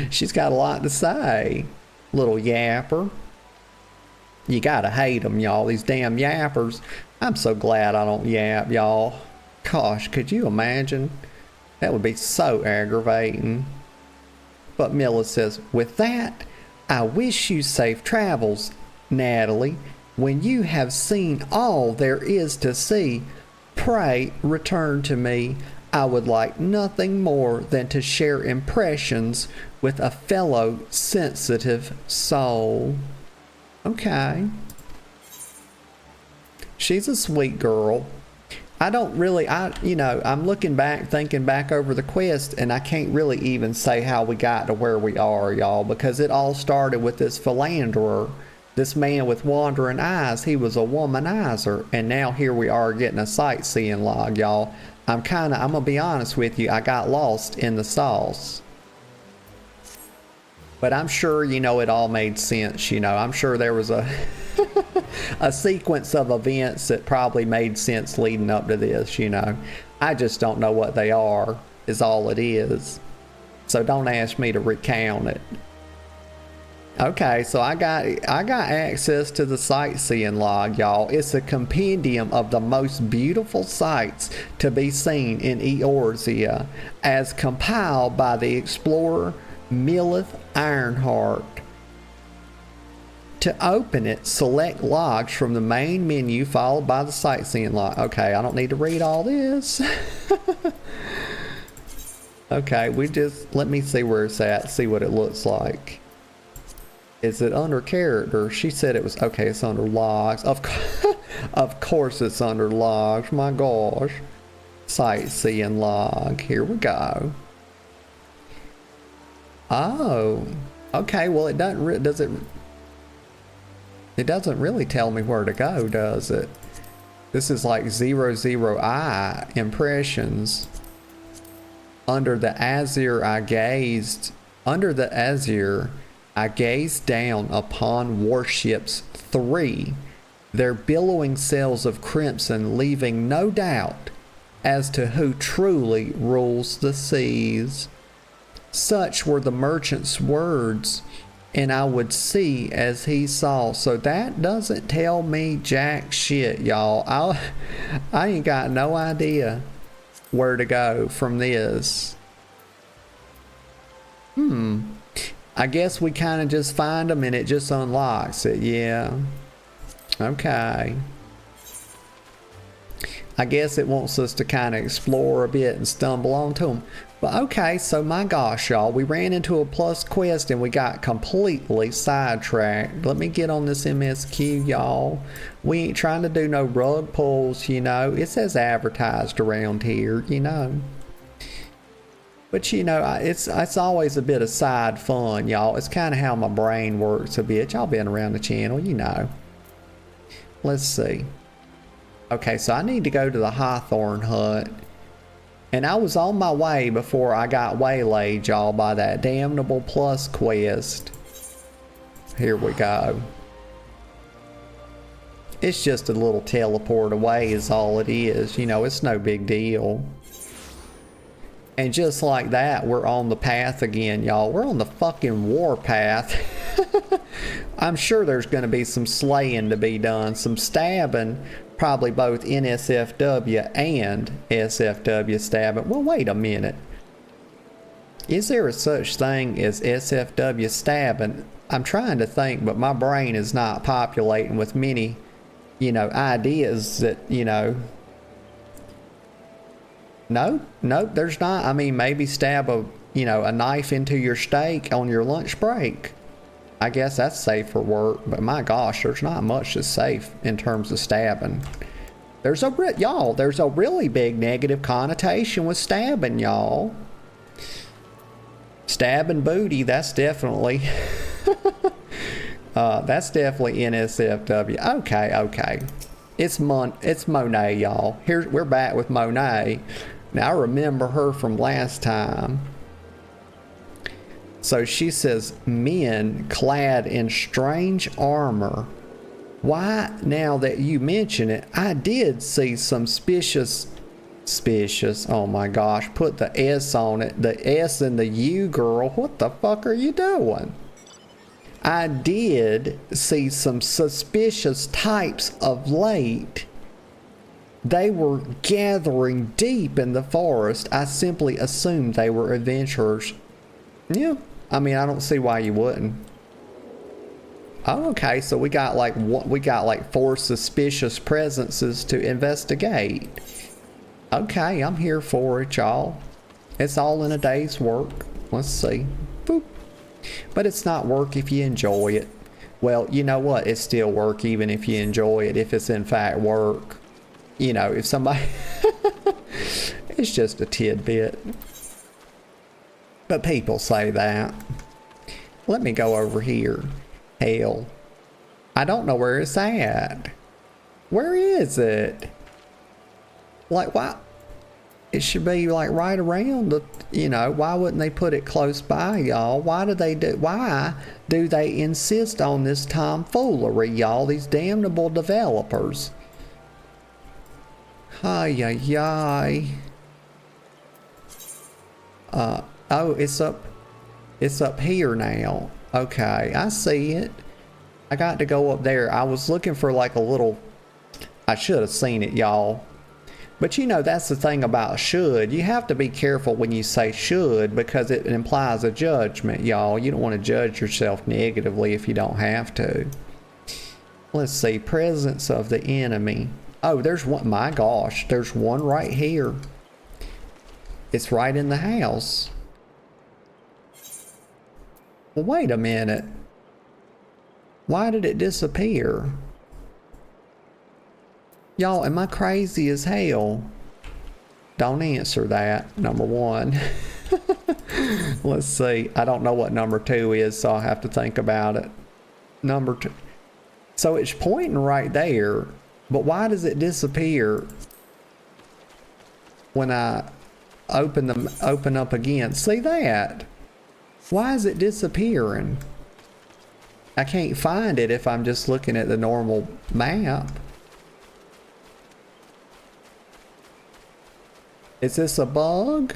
She's got a lot to say. Little yapper. You gotta hate them, y'all. These damn yappers. I'm so glad I don't yap, y'all. Gosh, could you imagine? That would be so aggravating. But Mila says, with that, I wish you safe travels, Natalie. When you have seen all there is to see, pray return to me. I would like nothing more than to share impressions with a fellow sensitive soul. Okay. She's a sweet girl. I don't really, I'm looking back, thinking back over the quest, and I can't really even say how we got to where we are, y'all, because it all started with this philanderer, this man with wandering eyes. He was a womanizer, and now here we are getting a sightseeing log, y'all. I'm gonna be honest with you, I got lost in the sauce. But I'm sure, it all made sense, I'm sure there was a a sequence of events that probably made sense leading up to this, I just don't know what they are, is all it is. So don't ask me to recount it. Okay, so I got access to the sightseeing log, y'all. It's a compendium of the most beautiful sights to be seen in Eorzea, as compiled by the explorer Millith Ironheart. To open it, select logs from the main menu, followed by the sightseeing log. Okay, I don't need to read all this. Okay, let me see where it's at, see what it looks like. Is it under character? She said it was, okay, it's under logs. Of course it's under logs, my gosh. Sightseeing log, here we go. Oh, okay, well it doesn't, it doesn't really tell me where to go, does it? This is like 00I impressions. Under the azure I gazed down upon warships 3, their billowing sails of crimson, leaving no doubt as to who truly rules the seas. Such were the merchant's words, and I would see as he saw. So that doesn't tell me jack shit, y'all. I ain't got no idea where to go from this. I guess we kind of just find them and it just unlocks it. Yeah. Okay. I guess it wants us to kind of explore a bit and stumble onto them. But okay, so my gosh, y'all, we ran into a plus quest and we got completely sidetracked. Let me get on this MSQ, y'all. We ain't trying to do no rug pulls, It says advertised around here, But it's always a bit of side fun, y'all. It's kind of how my brain works a bit. Y'all been around the channel, Let's see. Okay, so I need to go to the Hawthorne hut. And I was on my way before I got waylaid, y'all, by that damnable plus quest. Here we go. It's just a little teleport away is all it is. It's no big deal. And just like that, we're on the path again, y'all. We're on the fucking war path. I'm sure there's going to be some slaying to be done, some stabbing, probably both NSFW and SFW stabbing. Well, wait a minute. Is there a such thing as SFW stabbing? I'm trying to think, but my brain is not populating with many, ideas that, Nope, there's not. I mean, maybe stab a knife into your steak on your lunch break. I guess that's safe for work, but my gosh, there's not much that's safe in terms of stabbing. There's a really big negative connotation with stabbing, y'all. Stabbing booty, that's definitely NSFW. Okay. It's Monet, y'all. We're back with Monet. Now I remember her from last time. So she says, men clad in strange armor. Why, now that you mention it, I did see some suspicious, oh my gosh, put the S on it, the S and the U, girl. What the fuck are you doing? I did see some suspicious types of late. They were gathering deep in the forest. I simply assumed they were adventurers. Yeah, I mean, I don't see why you wouldn't. Oh, okay, so we got like 4 suspicious presences to investigate. Okay, I'm here for it, y'all. It's all in a day's work. Let's see. Boop. But it's not work if you enjoy it. Well, you know what? It's still work even if you enjoy it, if it's in fact work. You know, if somebody... It's just a tidbit. But people say that. Let me go over here. Hell. I don't know where it's at. Where is it? Like, why? It should be like right around the, you know, why wouldn't they put it close by, y'all? Why do they insist on this tomfoolery, y'all? These damnable developers. Ay, ay, ay. Oh, it's up here now. Okay, I see it. I got to go up there. I was looking for like a little, I should have seen it, y'all. But you know, that's the thing about should. You have to be careful when you say should, because it implies a judgment, y'all. You don't want to judge yourself negatively if you don't have to. Let's see, presence of the enemy. Oh, there's one. My gosh, there's one right here. It's right in the house. Well, wait a minute. Why did it disappear? Y'all, am I crazy as hell? Don't answer that, number one. Let's see. I don't know what number 2 is, so I'll have to think about it. Number 2. So it's pointing right there, but why does it disappear when I open up again? See that? Why is it disappearing? I can't find it if I'm just looking at the normal map. Is this a bug?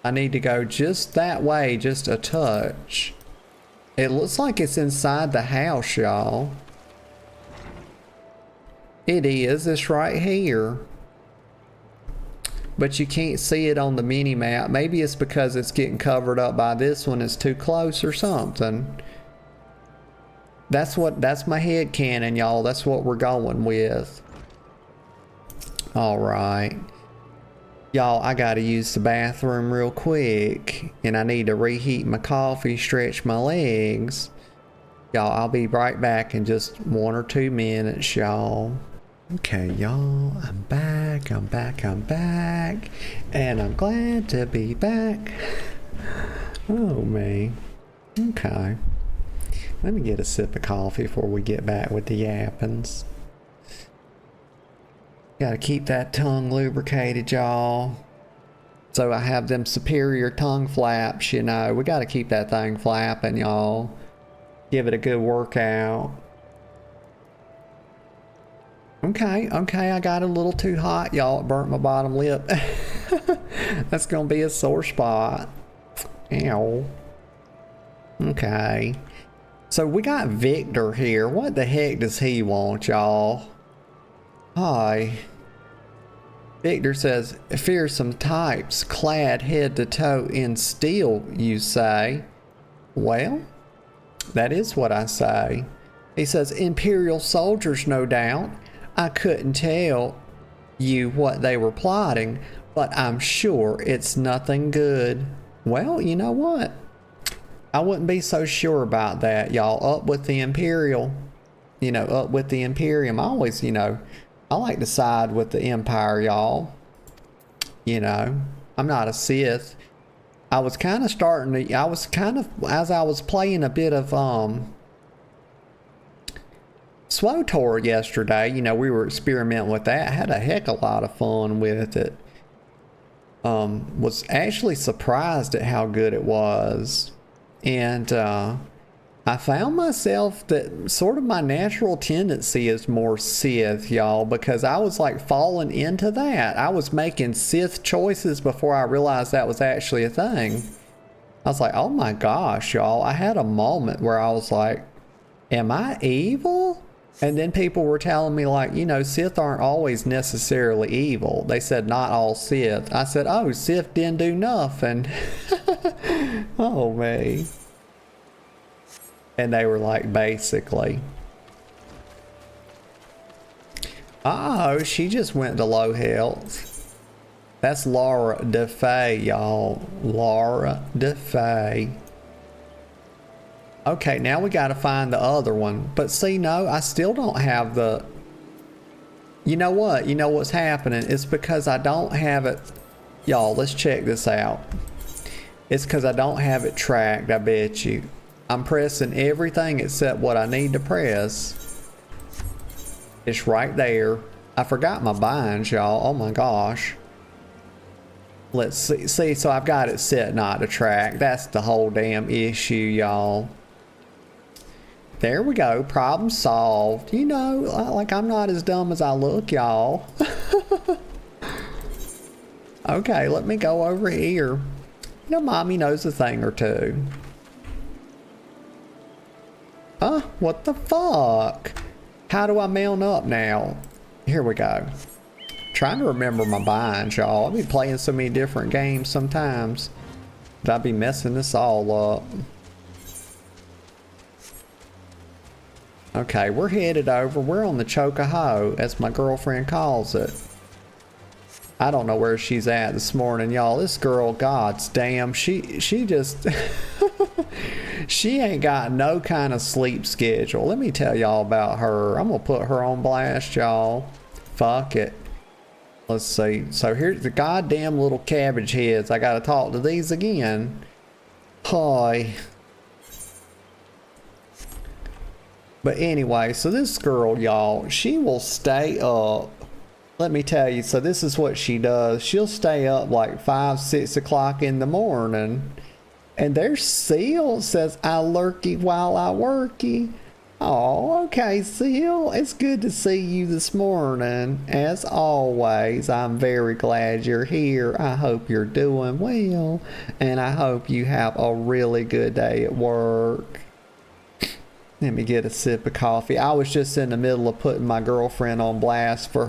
I need to go just that way, just a touch. It looks like it's inside the house, y'all. It is. It's right here. But you can't see it on the mini map. Maybe it's because it's getting covered up by this one. It's too close or something. That's my head canon, y'all. That's what we're going with. All right. Y'all, I gotta use the bathroom real quick. And I need to reheat my coffee, stretch my legs. Y'all, I'll be right back in just 1 or 2 minutes, y'all. Okay, y'all, I'm back. And I'm glad to be back. Oh, me. Okay. Let me get a sip of coffee before we get back with the yappins. Gotta keep that tongue lubricated, y'all. So I have them superior tongue flaps, you know. We gotta keep that thing flapping, y'all. Give it a good workout. Okay, I got a little too hot, y'all. It burnt my bottom lip. That's gonna be a sore spot. Ow. Okay. So we got Victor here. What the heck does he want, y'all? Hi. Victor says, fearsome types clad head to toe in steel, you say? Well, that is what I say. He says, Imperial soldiers, no doubt. I couldn't tell you what they were plotting, but I'm sure it's nothing good. Well, you know what? I wouldn't be so sure about that, y'all. Up with the Imperial. You know, up with the Imperium. I always, you know, I like to side with the Empire, y'all. You know, I'm not a Sith. I was kind of as I was playing a bit of, SWTOR yesterday, you know, we were experimenting with that. I had a heck of a lot of fun with it. Was actually surprised at how good it was. And I I found myself that sort of my natural tendency is more Sith, y'all, because I was like falling into that. I was making Sith choices before I realized that was actually a thing. I was like, oh my gosh, y'all. I had a moment where I was like, am I evil? And then people were telling me, like, you know, Sith aren't always necessarily evil. They said not all Sith. I said, oh, Sith didn't do nothing. Oh, me. And they were like, basically. Oh, she just went to low health. That's Laura DeFay, y'all. Laura DeFay. Okay, now we got to find the other one. But see, no, I still don't have the... You know what? You know what's happening? It's because I don't have it... Y'all, let's check this out. It's because I don't have it tracked, I bet you. I'm pressing everything except what I need to press. It's right there. I forgot my binds, y'all. Oh my gosh. Let's see. See, so I've got it set not to track. That's the whole damn issue, y'all. There we go. Problem solved. You know, like I'm not as dumb as I look, y'all. Okay, let me go over here. You know, mommy knows a thing or two. Huh? What the fuck? How do I mount up now? Here we go. Trying to remember my binds, y'all. I'll be playing so many different games sometimes that I'll be messing this all up. Okay, we're headed over. We're on the Chocaho, as my girlfriend calls it. I don't know where she's at this morning, y'all. This girl, gods damn, she just... She ain't got no kind of sleep schedule. Let me tell y'all about her. I'm gonna put her on blast, y'all. Fuck it. Let's see. So here's the goddamn little cabbage heads. I gotta talk to these again. Hi. But anyway, so this girl, y'all, she will stay up. Let me tell you, so this is what she does. She'll stay up like 5, 6 o'clock in the morning. And there's Seal says, I lurky while I worky. Oh, okay, Seal. It's good to see you this morning. As always, I'm very glad you're here. I hope you're doing well. And I hope you have a really good day at work. Let me get a sip of coffee. I was just in the middle of putting my girlfriend on blast for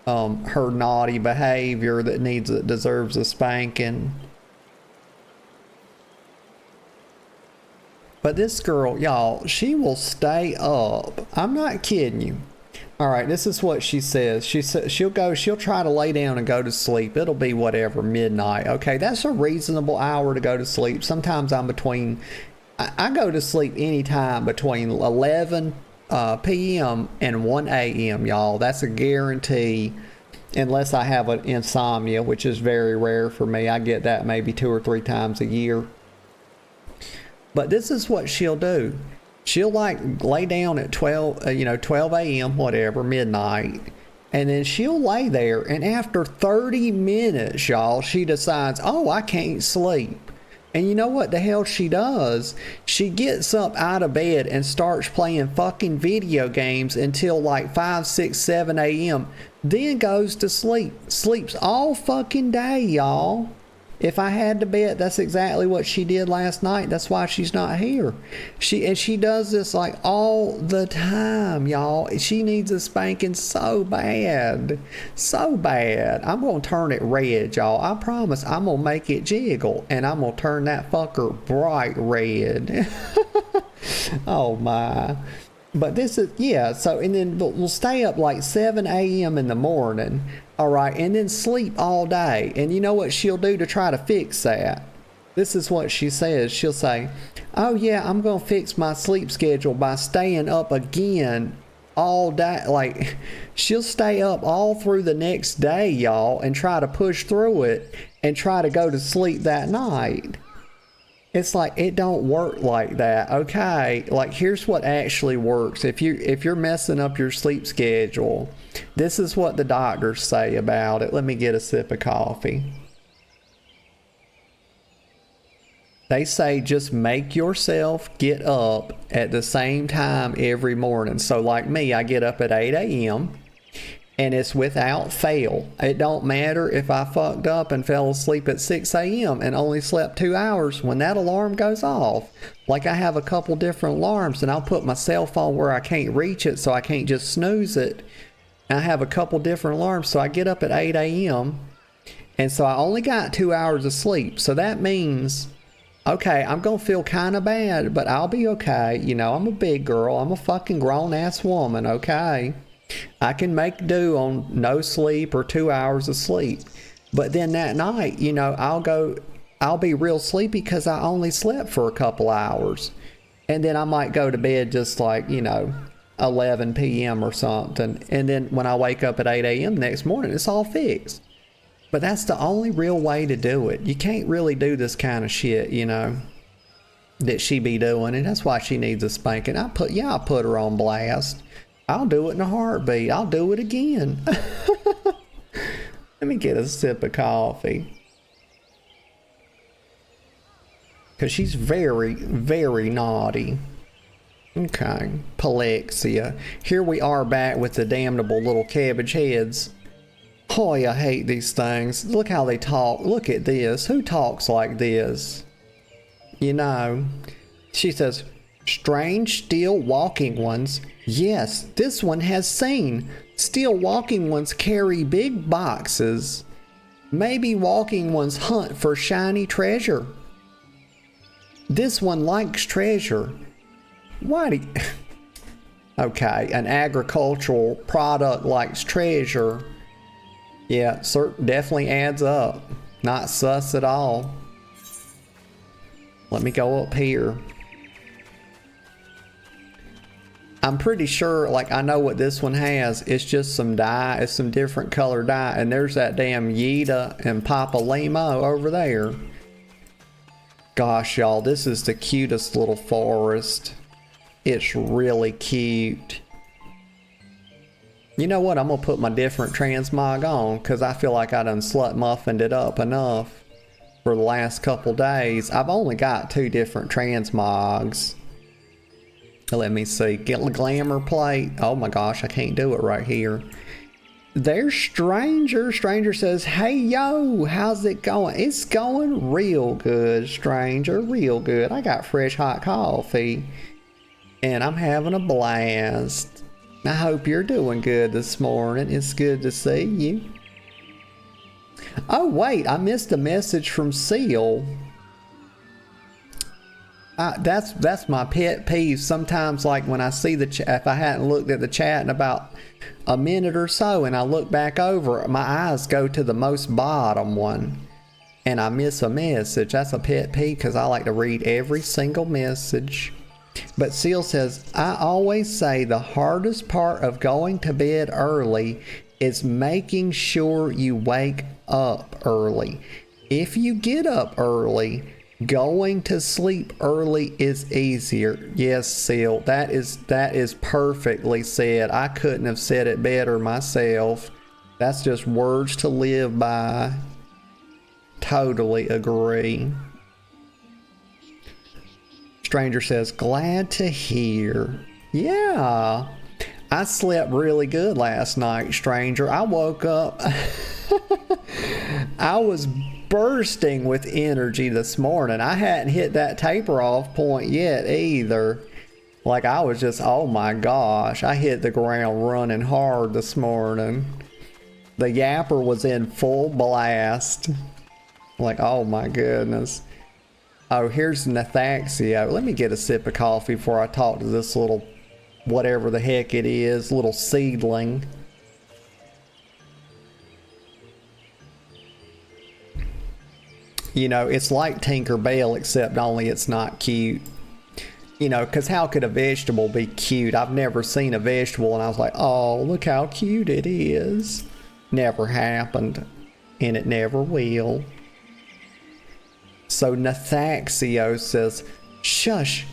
her naughty behavior that deserves a spanking. But this girl, y'all, she will stay up. I'm not kidding you. All right, this is what she says. She'll try to lay down and go to sleep. It'll be whatever, midnight. Okay, that's a reasonable hour to go to sleep. Sometimes I go to sleep anytime between 11 p.m. and 1 a.m., y'all. That's a guarantee. Unless I have an insomnia, which is very rare for me. I get that maybe 2 or 3 times a year. But this is what she'll do. She'll like lay down at 12 a.m., whatever, midnight. And then she'll lay there. And after 30 minutes, y'all, she decides, oh, I can't sleep. And you know what the hell she does? She gets up out of bed and starts playing fucking video games until like 5, 6, 7 a.m. Then goes to sleep. Sleeps all fucking day, y'all. If I had to bet, that's exactly what she did last night. That's why she's not here. She does this like all the time, y'all. She needs a spanking so bad. So bad. I'm going to turn it red, y'all. I promise I'm going to make it jiggle. And I'm going to turn that fucker bright red. Oh my. But this is, yeah, so, and then we'll stay up like 7 a.m. in the morning, all right, and then sleep all day. And you know what she'll do to try to fix that? This is what she says. She'll say, oh yeah, I'm going to fix my sleep schedule by staying up again all day. Like, she'll stay up all through the next day, y'all, and try to push through it and try to go to sleep that night. It's like, it don't work like that, okay? Like, here's what actually works. If you're messing up your sleep schedule, this is what the doctors say about it. Let me get a sip of coffee. They say just make yourself get up at the same time every morning. So like me, I get up at 8 a.m. and it's without fail. It don't matter if I fucked up and fell asleep at 6 a.m. and only slept 2 hours. When that alarm goes off, like I have a couple different alarms, and I'll put my cell phone where I can't reach it so I can't just snooze it. I have a couple different alarms, so I get up at 8 a.m. and so I only got 2 hours of sleep. So that means, okay, I'm gonna feel kind of bad, but I'll be okay. You know, I'm a big girl. I'm a fucking grown-ass woman, okay? I can make do on no sleep or 2 hours of sleep. But then that night, you know, I'll be real sleepy because I only slept for a couple hours. And then I might go to bed just like, you know, 11 p.m. or something. And then when I wake up at 8 a.m. next morning, it's all fixed. But that's the only real way to do it. You can't really do this kind of shit, you know, that she be doing. And that's why she needs a spanking. I put her on blast. I'll do it in a heartbeat. I'll do it again. Let me get a sip of coffee. Because she's very, very naughty. Okay. Palexia. Here we are back with the damnable little cabbage heads. Boy, I hate these things. Look how they talk. Look at this. Who talks like this? You know. She says, strange still walking ones. Yes, this one has seen. Still walking ones carry big boxes. Maybe walking ones hunt for shiny treasure. This one likes treasure. Why do you... Okay, an agricultural product likes treasure. Yeah, definitely adds up. Not sus at all. Let me go up here. I'm pretty sure, like, I know what this one has. It's just some dye. It's some different color dye. And there's that damn Yeta and Papa Limo over there. Gosh, y'all, this is the cutest little forest. It's really cute. You know what? I'm going to put my different transmog on because I feel like I done slut muffined it up enough for the last couple days. I've only got 2 different transmogs. Let me see. Get the glamour plate. Oh my gosh, I can't do it right here. There's Stranger. Stranger says, hey yo, how's it going? It's going real good, Stranger. Real good. I got fresh hot coffee. And I'm having a blast. I hope you're doing good this morning. It's good to see you. Oh wait, I missed a message from Seal. That's my pet peeve. Sometimes, like when I see the chat, if I hadn't looked at the chat in about a minute or so and I look back over, my eyes go to the most bottom one and I miss a message. That's a pet peeve because I like to read every single message. But Seal says, I always say the hardest part of going to bed early is making sure you wake up early. If you get up early, going to sleep early is easier. Yes, Seal, that is perfectly said. I couldn't have said it better myself. That's just words to live by. Totally agree. Stranger says, glad to hear. Yeah, I slept really good last night, Stranger. I woke up. I was bursting with energy this morning. I hadn't hit that taper off point yet either. Like I was just, oh my gosh, I hit the ground running hard this morning. The yapper was in full blast. Like, oh my goodness. Oh, here's Nathaxia. Let me get a sip of coffee before I talk to this little, whatever the heck it is, little seedling. You know, it's like Tinker Bell, except only it's not cute. You know, because how could a vegetable be cute? I've never seen a vegetable and I was like, oh, look how cute it is. Never happened, and it never will. So Nathaxio says, shush,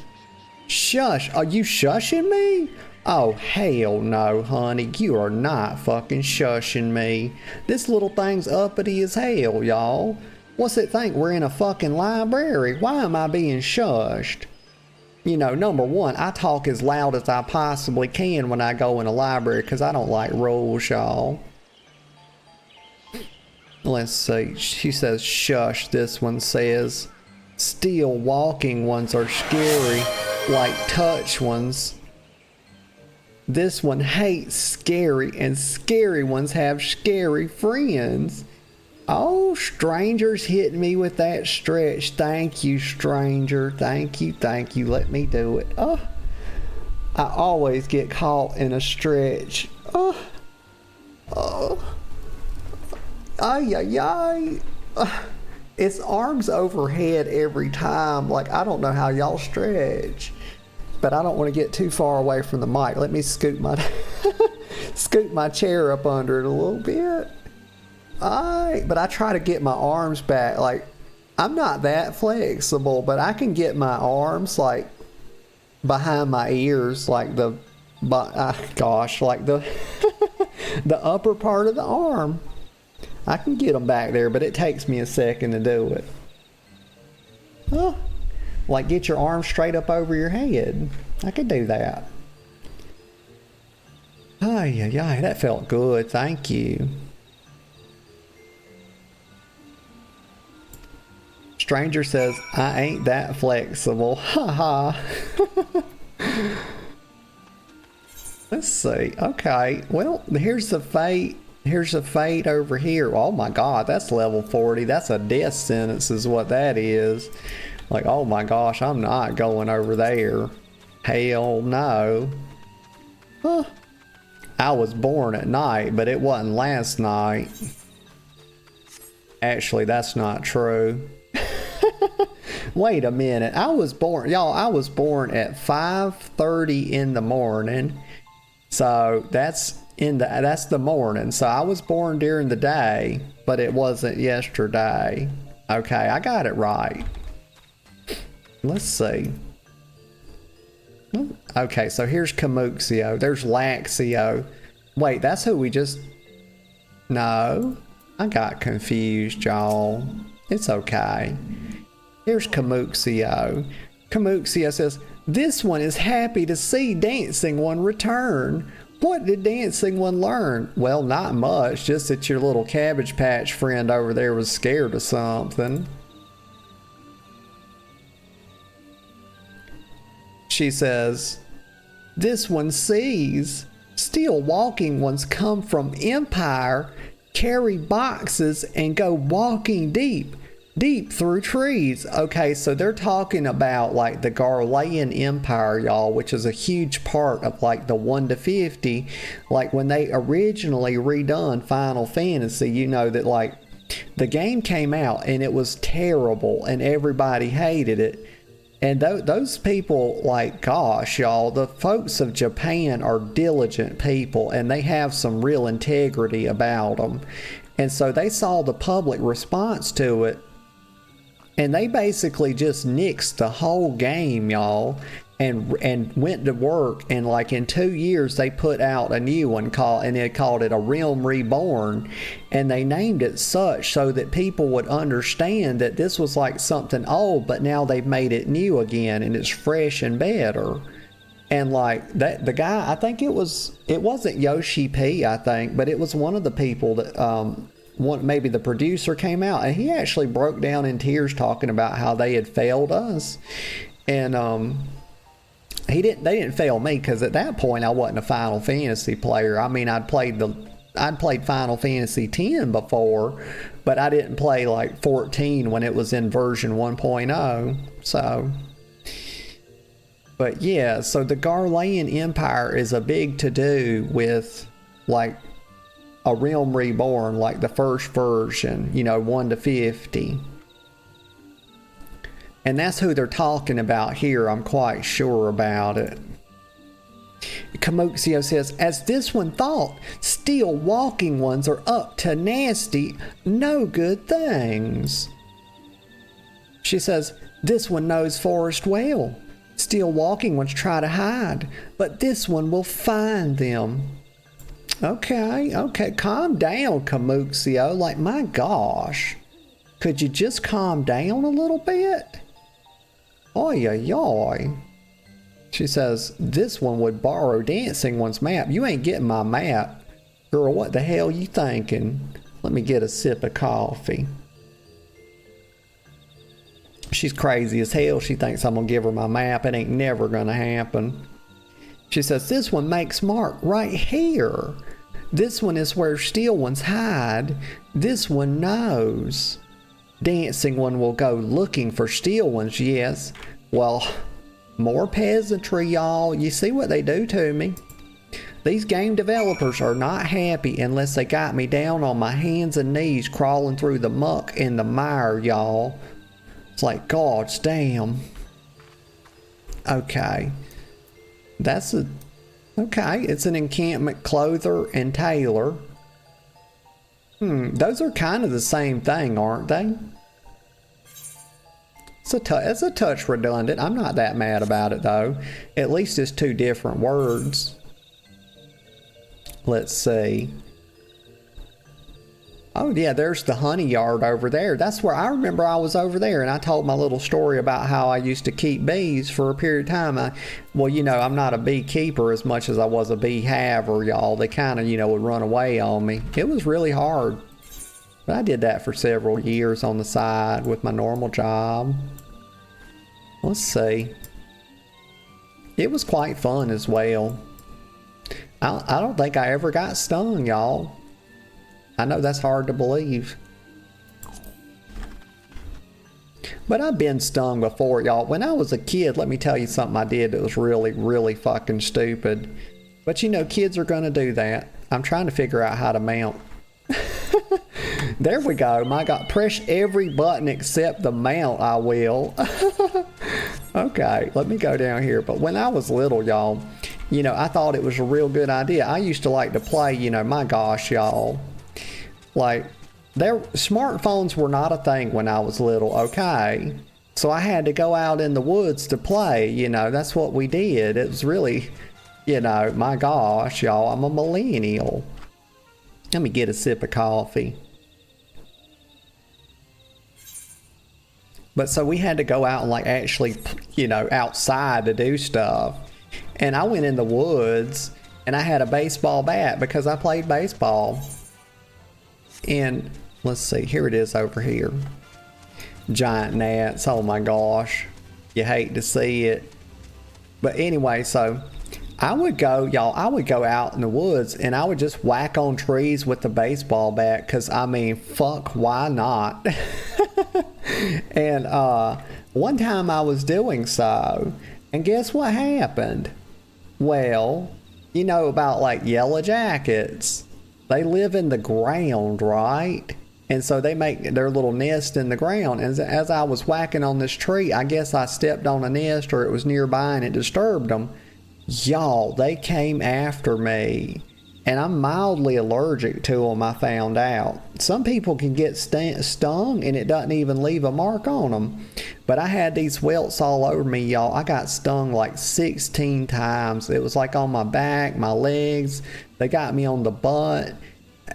shush, are you shushing me? Oh, hell no, honey, you are not fucking shushing me. This little thing's uppity as hell, y'all. What's it think we're in a fucking library? Why am I being shushed? You know, number one, I talk as loud as I possibly can when I go in a library because I don't like rules, y'all. Let's see. She says, shush. This one says, still walking ones are scary, like touch ones. This one hates scary, and scary ones have scary friends. Oh, stranger's hitting me with that stretch. Thank you, stranger. Thank you, thank you. Let me do it. Oh, I always get caught in a stretch. Oh, oh, ay, ay, ay. It's arms overhead every time. Like, I don't know how y'all stretch, but I don't want to get too far away from the mic. Let me scoot my scoot my chair up under it a little bit. But I try to get my arms back. Like, I'm not that flexible, but I can get my arms like behind my ears, like the the upper part of the arm. I can get them back there, but it takes me a second to do it. Huh? Like, get your arms straight up over your head. I could do that. Ay, ay, ay, that felt good. Thank you. Stranger says, I ain't that flexible. Ha ha. Let's see. Okay. Well, here's the fate. Here's the fate over here. Oh my God, that's level 40. That's a death sentence is what that is. Like, oh my gosh, I'm not going over there. Hell no. Huh. I was born at night, but it wasn't last night. Actually, that's not true. Wait a minute. I was born, y'all, I was born at 5:30 in the morning. So that's the morning. So I was born during the day, but it wasn't yesterday. Okay, I got it right. Let's see. Okay, so here's Camuxio. There's Laxio. Wait, that's who we just... No, I got confused, y'all. It's okay. Here's Camuxio. Camuxio says, this one is happy to see Dancing One return. What did Dancing One learn? Well, not much, just that your little Cabbage Patch friend over there was scared of something. She says, this one sees. Still walking ones come from Empire, carry boxes, and go walking deep through trees. Okay, so they're talking about like the Garlean Empire, y'all, which is a huge part of like the 1 to 50. Like when they originally redone Final Fantasy, you know that like the game came out and it was terrible and everybody hated it. And those people, like, gosh, y'all, the folks of Japan are diligent people and they have some real integrity about them. And so they saw the public response to it and they basically just nixed the whole game, y'all, and went to work. And like in 2 years, they put out a new one they called it A Realm Reborn. And they named it such so that people would understand that this was like something old, but now they've made it new again and it's fresh and better. And like that, the guy, I think it wasn't Yoshi P, I think, but it was one of the people that, maybe the producer came out and he actually broke down in tears talking about how they had failed us. And, they didn't fail me because at that point I wasn't a Final Fantasy player. I mean, I'd played Final Fantasy X before, but I didn't play like 14 when it was in version 1.0. So, but yeah, so the Garlean Empire is a big to-do with like A Realm Reborn, like the first version, 1 to 50. And that's who they're talking about here. I'm quite sure about it. Camuxio says, as this one thought, still walking ones are up to nasty, no good things. She says, this one knows forest well. Still walking ones try to hide, but this one will find them. Okay, calm down, Camuxio. Like, my gosh. Could you just calm down a little bit? Oy, oy, oy. She says, this one would borrow dancing one's map. You ain't getting my map. Girl, what the hell you thinking? Let me get a sip of coffee. She's crazy as hell. She thinks I'm gonna give her my map. It ain't never gonna happen. She says, this one makes mark right here. This one is where steel ones hide. This one knows. Dancing one will go looking for steel ones, yes. Well, more peasantry, y'all. You see what they do to me? These game developers are not happy unless they got me down on my hands and knees crawling through the muck and the mire, y'all. It's like, gosh damn. Okay. Okay, it's an encampment clother and tailor. Those are kind of the same thing, aren't they? It's a touch redundant. I'm not that mad about it, though. At least it's two different words. Let's see. Oh, yeah, there's the honey yard over there. That's where I remember I was over there, and I told my little story about how I used to keep bees for a period of time. Well, you know, I'm not a beekeeper as much as I was a bee haver, y'all. They kind of, you know, would run away on me. It was really hard. But I did that for several years on the side with my normal job. Let's see. It was quite fun as well. I don't think I ever got stung, y'all. I know that's hard to believe. But I've been stung before, y'all. When I was a kid, let me tell you something I did that was really, really fucking stupid. But you know, kids are gonna do that. I'm trying to figure out how to mount. There we go. My God, press every button except the mount, I will. Okay, let me go down here. But when I was little, y'all, you know, I thought it was a real good idea. I used to like to play, you know, my gosh, y'all. Like, smartphones were not a thing when I was little, okay? So I had to go out in the woods to play, you know, that's what we did. It was really, you know, my gosh, y'all, I'm a millennial. Let me get a sip of coffee. But so we had to go out and like actually, you know, outside to do stuff. And I went in the woods and I had a baseball bat because I played baseball. And let's see, here it is over here. Giant gnats, oh my gosh. You hate to see it. But anyway, so I would go, y'all, I would go out in the woods and I would just whack on trees with the baseball bat because, I mean, fuck, why not? And one time I was doing so, and guess what happened? Well, you know about like yellow jackets. They live in the ground, right? And so they make their little nest in the ground. And as I was whacking on this tree, I guess I stepped on a nest or it was nearby and it disturbed them. Y'all, they came after me. And I'm mildly allergic to them, I found out. Some people can get stung and it doesn't even leave a mark on them. But I had these welts all over me, y'all. I got stung like 16 times. It was like on my back, my legs. They got me on the butt,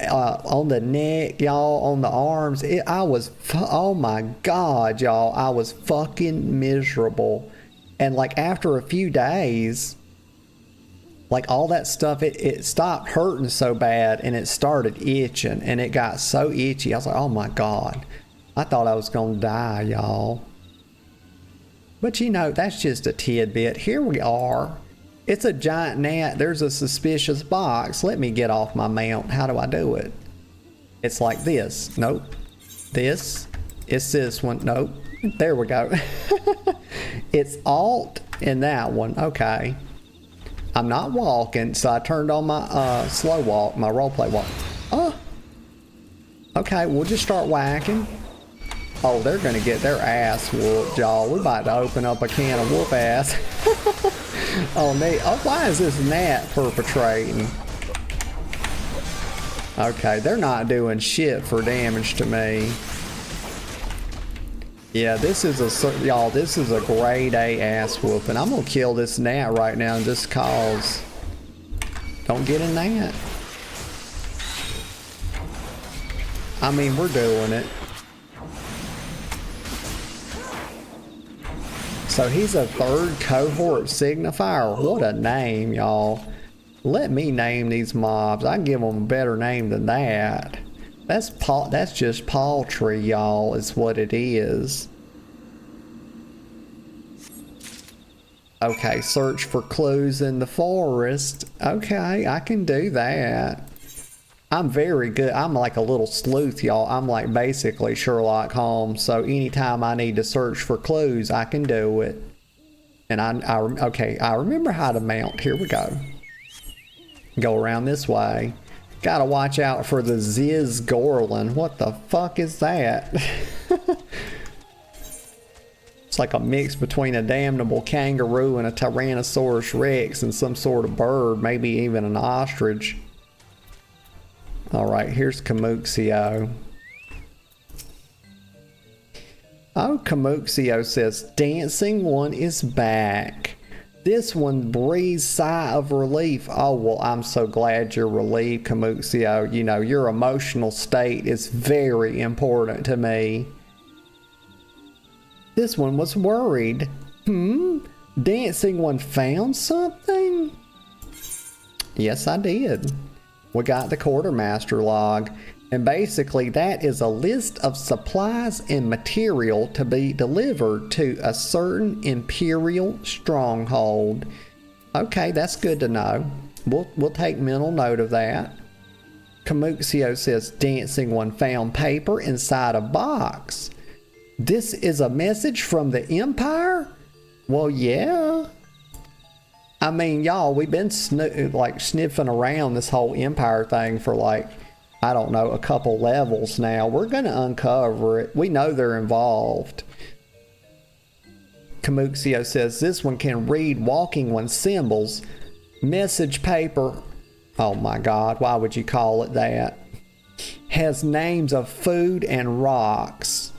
on the neck, y'all, on the arms. Oh my God, y'all. I was fucking miserable. And like after a few days, like all that stuff, it stopped hurting so bad and it started itching and it got so itchy. I was like, oh my God, I thought I was gonna die, y'all. But you know, that's just a tidbit. Here we are. It's a giant gnat. There's a suspicious box. Let me get off my mount. How do I do it? It's like this. Nope. This. It's this one. Nope. There we go. It's Alt in that one. Okay. I'm not walking, so I turned on my slow walk, my roleplay walk. Oh. Okay, we'll just start whacking. Oh, they're gonna get their ass whooped, y'all. We're about to open up a can of whoop ass. Oh, me. Oh, why is this gnat perpetrating? Okay, they're not doing shit for damage to me. Yeah, this is y'all, this is a grade A ass whooping. I'm gonna kill this gnat right now just cause. Don't get a gnat. I mean, we're doing it. So he's a third cohort signifier. What a name, y'all. Let me name these mobs. I can give them a better name than that. That's just paltry, y'all, is what it is. Okay, search for clues in the forest. Okay, I can do that. I'm very good. I'm like a little sleuth, y'all. I'm like basically Sherlock Holmes. So anytime I need to search for clues, I can do it. And okay, I remember how to mount. Here we go. Go around this way. Gotta watch out for the Ziz Gorlin. What the fuck is that? It's like a mix between a damnable kangaroo and a Tyrannosaurus Rex and some sort of bird, maybe even an ostrich. Alright, here's Camuxio. Oh, Camuxio says, dancing one is back. This one breathes sigh of relief. Oh, well, I'm so glad you're relieved, Camuxio. You know, your emotional state is very important to me. This one was worried. Dancing one found something? Yes, I did. We got the quartermaster log. And basically that is a list of supplies and material to be delivered to a certain imperial stronghold. Okay, that's good to know. We'll take mental note of that. Camuxio says dancing one found paper inside a box. This is a message from the Empire? Well, yeah. I mean, y'all, we've been sniffing around this whole Empire thing for like, I don't know, a couple levels now. We're going to uncover it. We know they're involved. Camuxio says this one can read walking one symbols. Message paper. Oh my God, why would you call it that? Has names of food and rocks.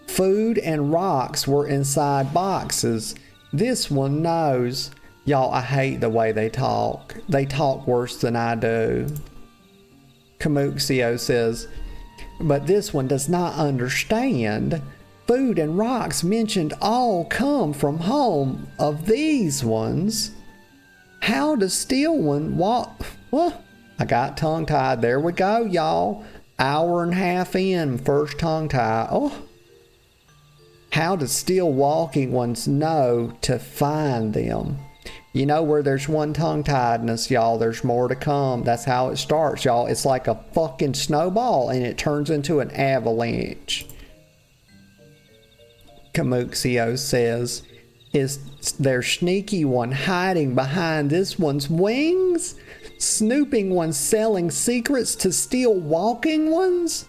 Food and rocks were inside boxes. This one knows. Y'all, I hate the way they talk. They talk worse than I do. Camuxio says, but this one does not understand. Food and rocks mentioned all come from home of these ones. How does steal one walk? Well, I got tongue-tied. There we go, y'all. Hour and a half in, first tongue-tie. Oh. How does still walking ones know to find them? You know, where there's one tongue-tiedness, y'all, there's more to come. That's how it starts, y'all. It's like a fucking snowball, and it turns into an avalanche. Camuxio says, is there sneaky one hiding behind this one's wings? Snooping one selling secrets to steal walking ones?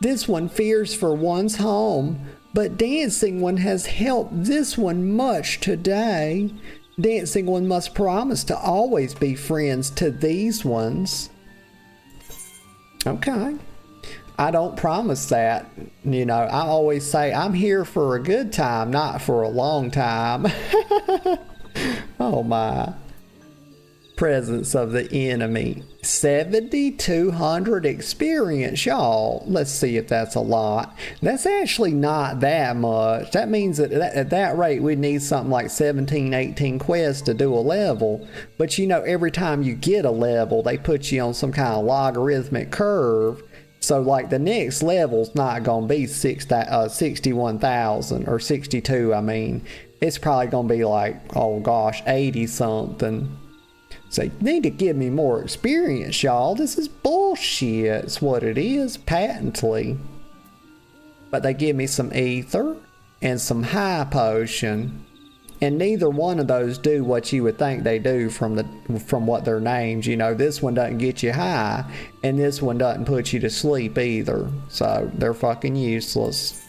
This one fears for one's home. But dancing one has helped this one much today. Dancing one must promise to always be friends to these ones. Okay. I don't promise that. You know, I always say I'm here for a good time, not for a long time. Oh my. Presence of the enemy. 7,200 experience, y'all. Let's see if that's a lot. That's actually not that much. That means that at that rate we need something like 17, 18 quests to do a level. But you know, every time you get a level, they put you on some kind of logarithmic curve. So like the next level's not going to be 61,000 or 62, I mean. It's probably going to be like, oh gosh, 80 something. So you need to give me more experience, y'all. This is bullshit. It's what it is, patently. But they give me some ether and some high potion. And neither one of those do what you would think they do from what they're named. You know, this one doesn't get you high, and this one doesn't put you to sleep either. So they're fucking useless.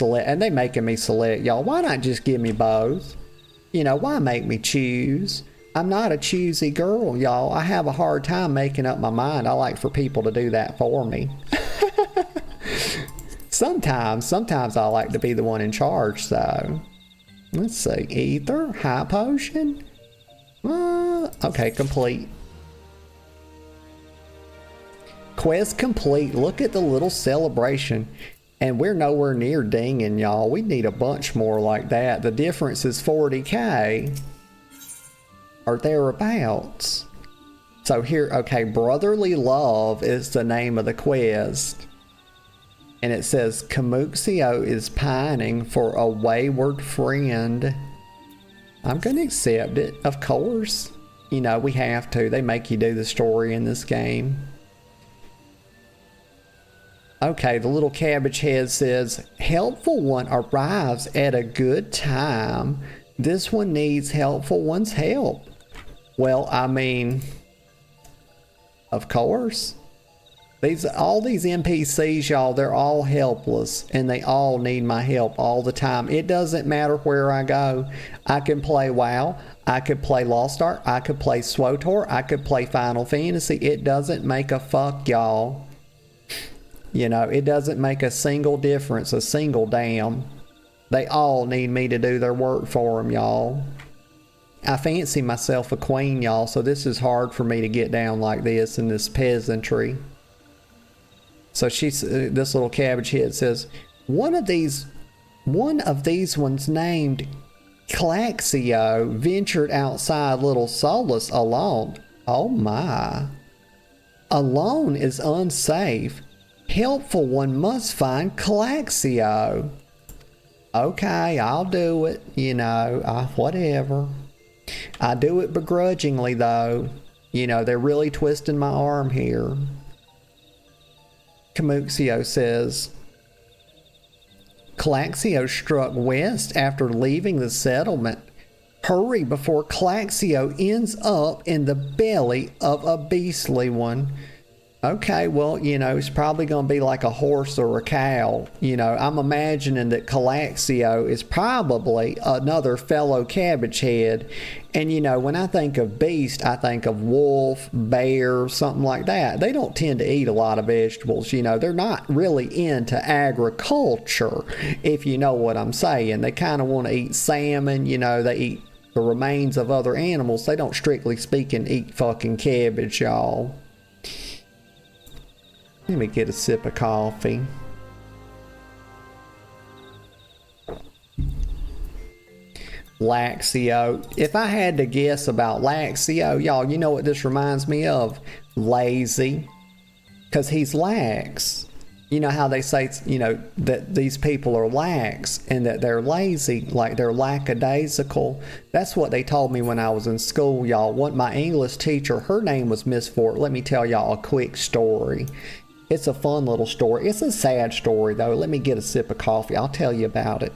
And they making me select, y'all. Why not just give me both? You know, why make me choose? I'm not a choosy girl, y'all. I have a hard time making up my mind. I like for people to do that for me. Sometimes I like to be the one in charge, though. Let's see. Ether, high potion. Okay, complete. Quest complete. Look at the little celebration. And we're nowhere near dinging, y'all. We need a bunch more like that. The difference is 40K or thereabouts. So here, okay, Brotherly Love is the name of the quest. And it says, Kamuxio is pining for a wayward friend. I'm going to accept it, of course. You know, we have to. They make you do the story in this game. Okay, the little cabbage head says, Helpful One arrives at a good time. This one needs Helpful One's help. Well, I mean, of course. All these NPCs, y'all, they're all helpless, and they all need my help all the time. It doesn't matter where I go. I can play WoW, I could play Lost Ark, I could play SWTOR, I could play Final Fantasy. It doesn't make a fuck, y'all. You know, it doesn't make a single difference, a single damn. They all need me to do their work for them, y'all. I fancy myself a queen, y'all, so this is hard for me to get down like this in this peasantry. So this little cabbage head says, one of these ones named Claxio ventured outside Little Solus alone. Oh my. Alone is unsafe. Helpful One must find Claxio. Okay, I'll do it. You know, whatever. I do it begrudgingly though. You know, they're really twisting my arm here. Kamuxio says, Claxio struck west after leaving the settlement. Hurry before Claxio ends up in the belly of a beastly one. Okay, well, you know, it's probably going to be like a horse or a cow. You know, I'm imagining that Claxio is probably another fellow cabbage head. And, you know, when I think of beast, I think of wolf, bear, something like that. They don't tend to eat a lot of vegetables. You know, they're not really into agriculture, if you know what I'm saying. They kind of want to eat salmon. You know, they eat the remains of other animals. They don't, strictly speaking, eat fucking cabbage, y'all. Let me get a sip of coffee. Laxio. If I had to guess about Laxio, y'all, you know what this reminds me of? Lazy. Because he's lax. You know how they say, you know, that these people are lax and that they're lazy, like they're lackadaisical. That's what they told me when I was in school, y'all. My English teacher, her name was Miss Fort. Let me tell y'all a quick story. It's a fun little story. It's a sad story, though. Let me get a sip of coffee. I'll tell you about it.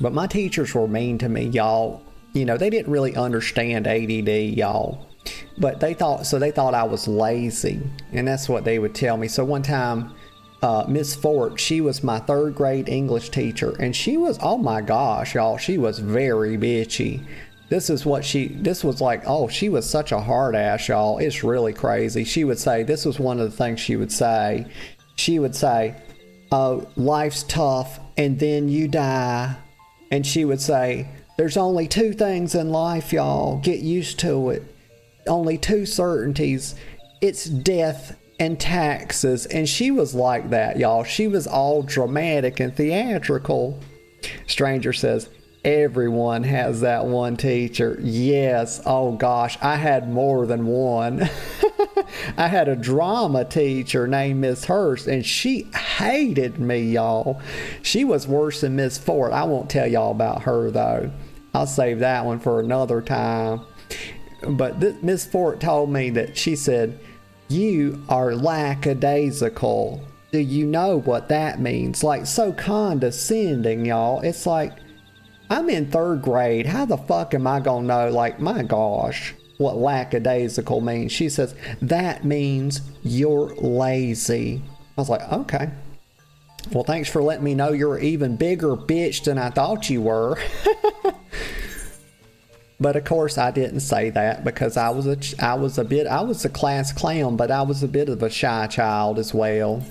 But my teachers were mean to me, y'all. You know, they didn't really understand ADD, y'all. But they thought I was lazy. And that's what they would tell me. So one time, Miss Fort, she was my 3rd grade English teacher. And she was, oh my gosh, y'all, she was very bitchy. This was like, oh, she was such a hard ass, y'all. It's really crazy. She would say, this was one of the things she would say. She would say, oh, life's tough and then you die. And she would say, there's only 2 things in life, y'all. Get used to it. Only 2 certainties. It's death and taxes. And she was like that, y'all. She was all dramatic and theatrical. Stranger says, everyone has that one teacher. Yes. Oh gosh, I had more than one. I had a drama teacher named Miss Hurst, and she hated me, y'all. She was worse than Miss Ford. I won't tell y'all about her though. I'll save that one for another time. But Miss Ford told me that she said, you are lackadaisical. Do you know what that means? Like, so condescending, y'all. It's like, I'm in 3rd grade. How the fuck am I gonna know, like, my gosh, what lackadaisical means? She says, that means you're lazy. I was like, okay. Well, thanks for letting me know you're an even bigger bitch than I thought you were. But of course I didn't say that because I was a class clown, but I was a bit of a shy child as well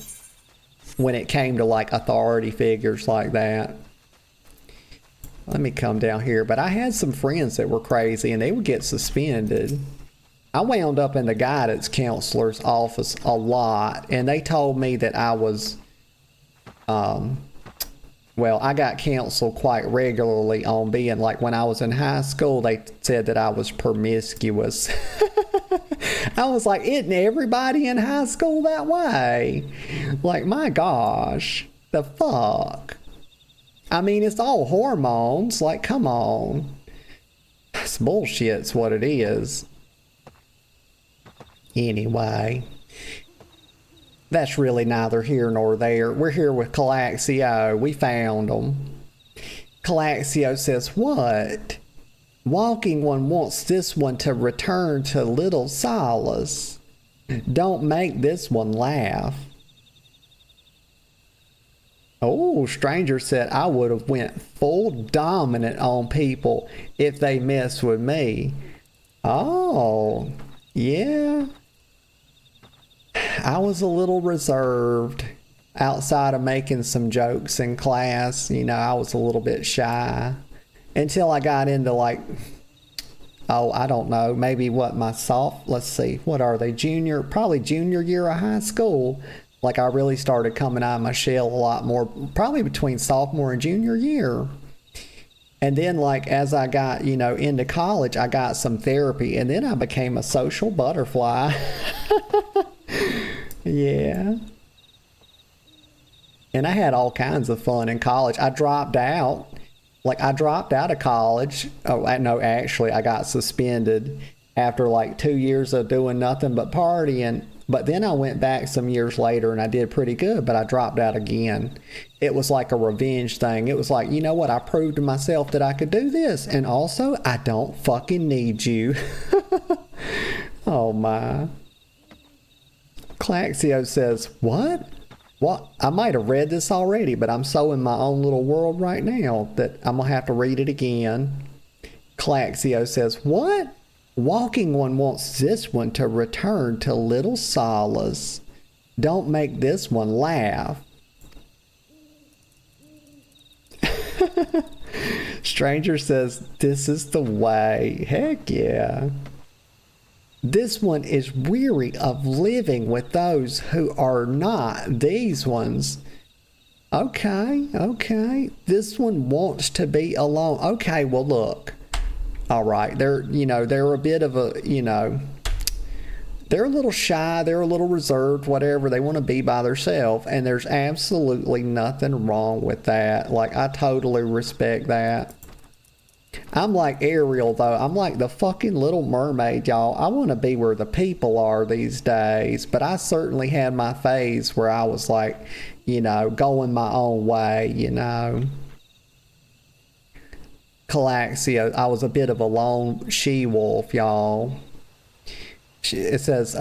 when it came to like authority figures like that. Let me come down here. But I had some friends that were crazy and they would get suspended. I wound up in the guidance counselor's office a lot, and they told me that I was, well, I got counseled quite regularly on being, like, when I was in high school, they said that I was promiscuous. I was like, isn't everybody in high school that way? Like, my gosh, the fuck? I mean, it's all hormones. Like, come on. It's bullshit's what it is. Anyway, that's really neither here nor there. We're here with Calaxio. We found them. Calaxio says, what? Walking One wants this one to return to little Silas. Don't make this one laugh. Oh, Stranger said I would have went full dominant on people if they messed with me. Oh, yeah. I was a little reserved outside of making some jokes in class. You know, I was a little bit shy until I got into, like, oh, I don't know, maybe what let's see, what are they, probably junior year of high school. Like, I really started coming out of my shell a lot more, probably between sophomore and junior year. And then, like, as I got, you know, into college, I got some therapy, and then I became a social butterfly. Yeah. And I had all kinds of fun in college. I dropped out. Like, I dropped out of college. Oh, no, actually, I got suspended after, like, 2 years of doing nothing but partying. But then I went back some years later and I did pretty good, but I dropped out again. It was like a revenge thing. It was like, you know what? I proved to myself that I could do this. And also, I don't fucking need you. Oh, my. Claxio says, what? What? I might have read this already, but I'm so in my own little world right now that I'm going to have to read it again. Claxio says, what? Walking One wants this one to return to little Silas. Don't make this one laugh. Stranger says, this is the way. Heck yeah. This one is weary of living with those who are not these ones. Okay, okay. This one wants to be alone. Okay, well, look. All right, they're a bit of a, they're a little shy, they're a little reserved, whatever. They want to be by themselves, and there's absolutely nothing wrong with that. Like, I totally respect that. I'm like Ariel, though. I'm like the fucking Little Mermaid, y'all. I want to be where the people are these days, but I certainly had my phase where I was like, going my own way, Calaxio, I was a bit of a lone she-wolf, y'all. It says,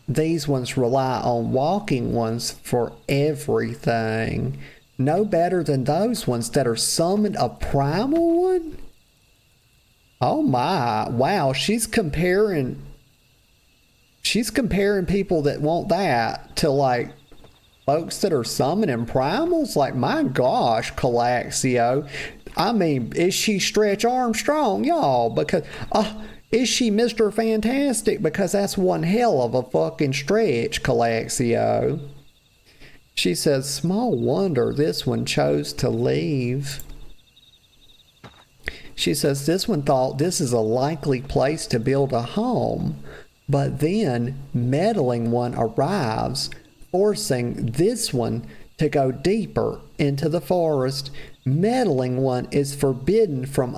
these ones rely on walking ones for everything. No better than those ones that are summoned a primal one? Oh my, wow, she's comparing people that want that to, like, folks that are summoning primals. Like, my gosh, Calaxio. I mean, is she Stretch Armstrong, y'all? Because, is she Mr. Fantastic? Because that's one hell of a fucking stretch, Calaxio. She says, small wonder this one chose to leave. She says, this one thought this is a likely place to build a home. But then, meddling one arrives, forcing this one to go deeper into the forest. Meddling one is forbidden from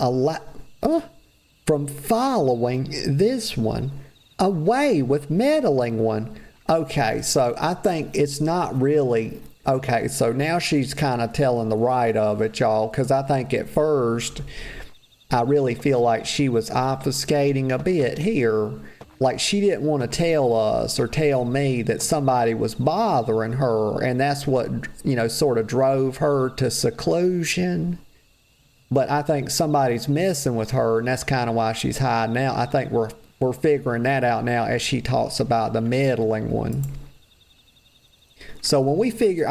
following this one. Away with meddling one. Okay, so I think it's not really... Okay, so now she's kind of telling the right of it, y'all, because I think at first I really feel like she was obfuscating a bit here. Like, she didn't want to tell us or tell me that somebody was bothering her, and that's what, sort of drove her to seclusion. But I think somebody's messing with her, and that's kind of why she's hiding out. I think we're figuring that out now as she talks about the meddling one. So I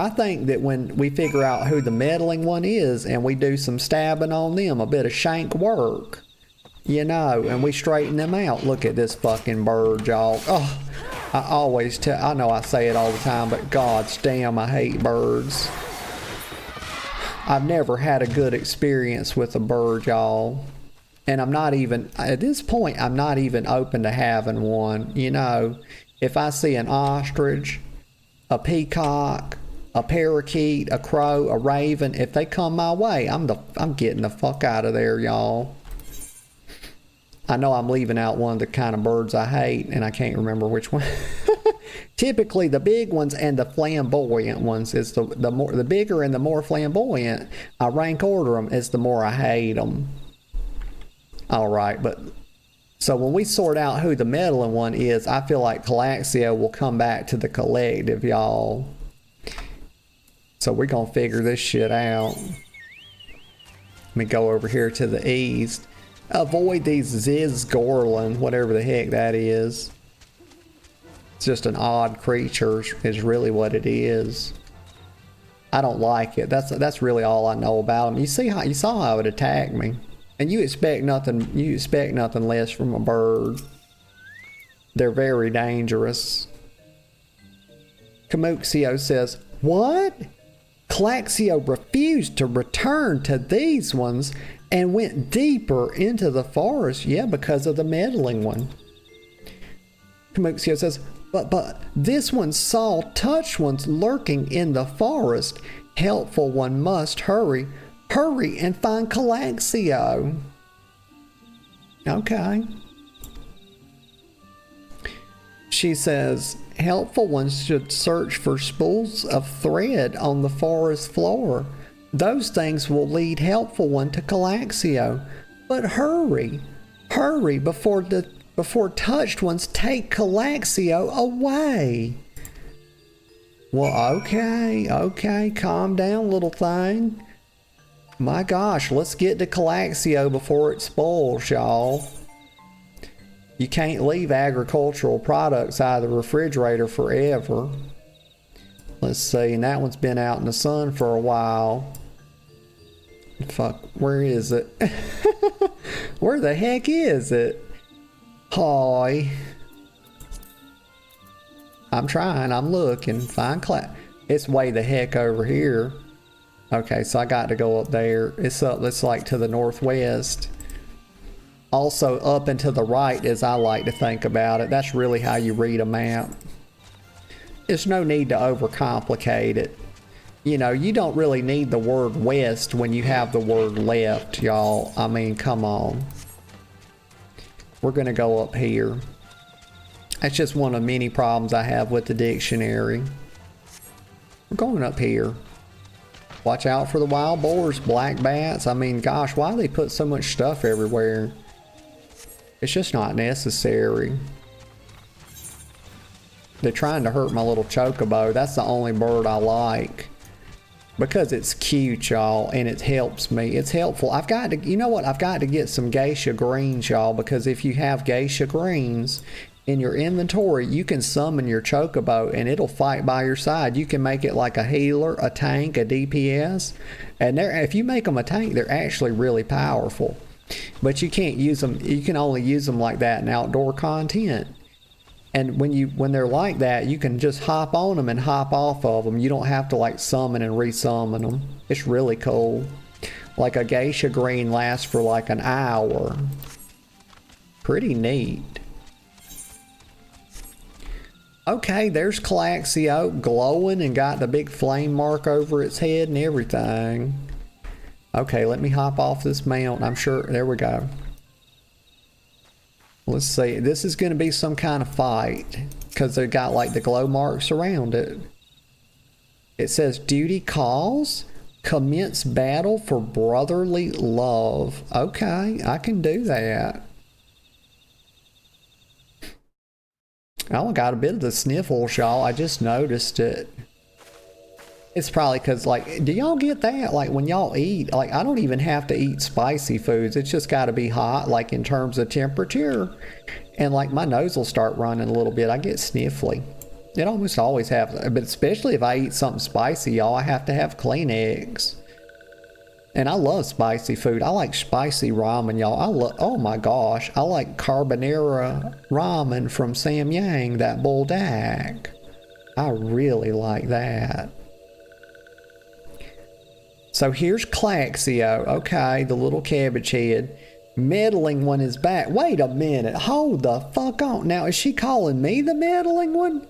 think that when we figure out who the meddling one is and we do some stabbing on them, a bit of shank work, You know, and we straighten them out. Look at this fucking bird, y'all. Oh, I know I say it all the time, but gods damn, I hate birds. I've never had a good experience with a bird, y'all. And I'm not even, at this point, I'm not even open to having one. You know, if I see an ostrich, a peacock, a parakeet, a crow, a raven, if they come my way, I'm getting the fuck out of there, y'all. I know I'm leaving out one of the kind of birds I hate, and I can't remember which one. Typically, the big ones and the flamboyant ones is the bigger and the more flamboyant I rank order them, is the more I hate them. All right, but so when we sort out who the meddling one is, I feel like Calaxio will come back to the collective, y'all. So we're gonna figure this shit out. Let me go over here to the east. Avoid these Zizgorlin, whatever the heck that is. It's just an odd creature is really what it is. I don't like it. That's really all I know about him. You saw how it attacked me. And you expect nothing less from a bird. They're very dangerous. Camuxio says, "What? Calaxio refused to return to these ones and went deeper into the forest." Yeah, because of the meddling one. Camuxio says, but this one saw touched ones lurking in the forest. Helpful one must hurry and find Calaxio. Okay. She says, helpful ones should search for spools of thread on the forest floor. Those things will lead helpful one to Calaxio. But hurry before touched ones take Calaxio away. Well, okay, calm down, little thing. My gosh, let's get to Calaxio before it spoils, y'all. You can't leave agricultural products out of the refrigerator forever. Let's see, and that one's been out in the sun for a while. Fuck, where is it? Where the heck is it? Hi. I'm trying, I'm looking. Find it's way the heck over here. Okay, so I got to go up there. It's like to the northwest. Also up and to the right, as I like to think about it. That's really how you read a map. There's no need to overcomplicate it. You know, you don't really need the word west when you have the word left, y'all. I mean, come on. We're gonna go up here. That's just one of many problems I have with the dictionary. We're going up here. Watch out for the wild boars, black bats. I mean, gosh, why do they put so much stuff everywhere? It's just not necessary. They're trying to hurt my little chocobo. That's the only bird I like. Because it's cute, y'all, and it helps me. It's helpful. I've got to, you know what? I've got to get some geisha greens, y'all, because if you have geisha greens in your inventory, you can summon your chocobo and it'll fight by your side. You can make it like a healer, a tank, a DPS. And if you make them a tank, they're actually really powerful. But you can't use them, you can only use them like that in outdoor content. And when they're like that, you can just hop on them and hop off of them. You don't have to like summon and resummon them. It's really cool. Like a geisha green lasts for like an hour. Pretty neat. Okay, there's Calaxio glowing and got the big flame mark over its head and everything. Okay, let me hop off this mount. I'm sure, there we go. Let's see, this is going to be some kind of fight because they've got like the glow marks around it. It says duty calls, commence battle for brotherly love. Okay, I can do that. Oh, I got a bit of the sniffles, y'all. I just noticed it. It's probably because, like, do y'all get that? Like, when y'all eat, like, I don't even have to eat spicy foods. It's just got to be hot, like, in terms of temperature. And, like, my nose will start running a little bit. I get sniffly. It almost always happens. But especially if I eat something spicy, y'all, I have to have Kleenex. And I love spicy food. I like spicy ramen, y'all. Oh my gosh. I like carbonara ramen from Sam Yang, that buldak. I really like that. So here's Claxio. Okay, the little cabbage head. Meddling one is back. Wait a minute. Hold the fuck on. Now, is she calling me the meddling one?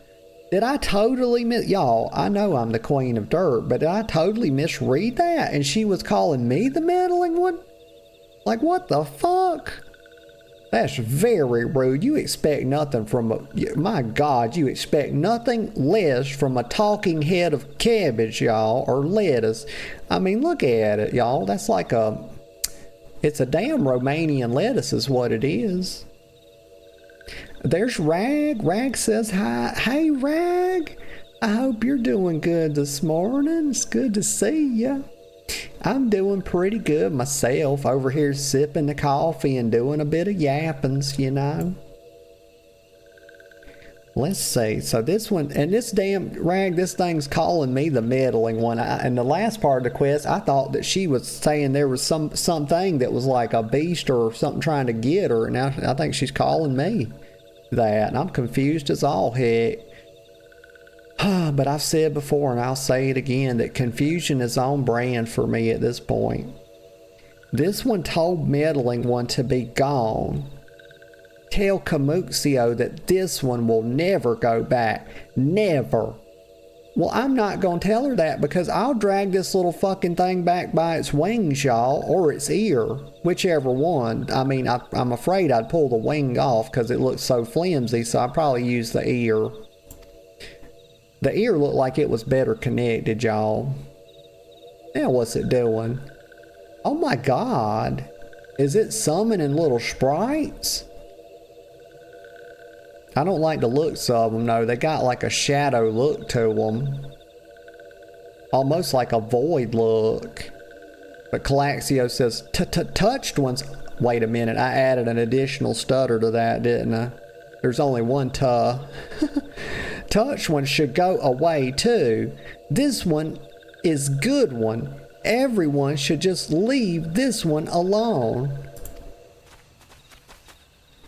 Did I totally y'all, I know I'm the queen of dirt, but did I totally misread that? And she was calling me the meddling one? Like, what the fuck? That's very rude. You expect nothing from my God, you expect nothing less from a talking head of cabbage, y'all, or lettuce. I mean, look at it, y'all. That's like it's a damn Romanian lettuce is what it is. There's Rag. Rag says hi. Hey, Rag. I hope you're doing good this morning. It's good to see ya. I'm doing pretty good myself. Over here sipping the coffee and doing a bit of yappings, you know. Let's see. So this one, and this damn Rag, this thing's calling me the meddling one. And the last part of the quest, I thought that she was saying there was something that was like a beast or something trying to get her. Now I think she's calling me that, and I'm confused as all heck. But I've said before, and I'll say it again, that confusion is on brand for me at this point. This one told meddling one to be gone. Tell Camuxio that this one will never go back. Never. Well, I'm not going to tell her that, because I'll drag this little fucking thing back by its wings, y'all, or its ear, whichever one. I mean, I'm afraid I'd pull the wing off because it looks so flimsy, so I'd probably use the ear. The ear looked like it was better connected, y'all. Now what's it doing? Oh my God. Is it summoning little sprites? I don't like the looks of them, though. They got like a shadow look to them. Almost like a void look. But Calaxio says, touched ones. Wait a minute, I added an additional stutter to that, didn't I? There's only one tuh. Touched one should go away too. This one is good one. Everyone should just leave this one alone.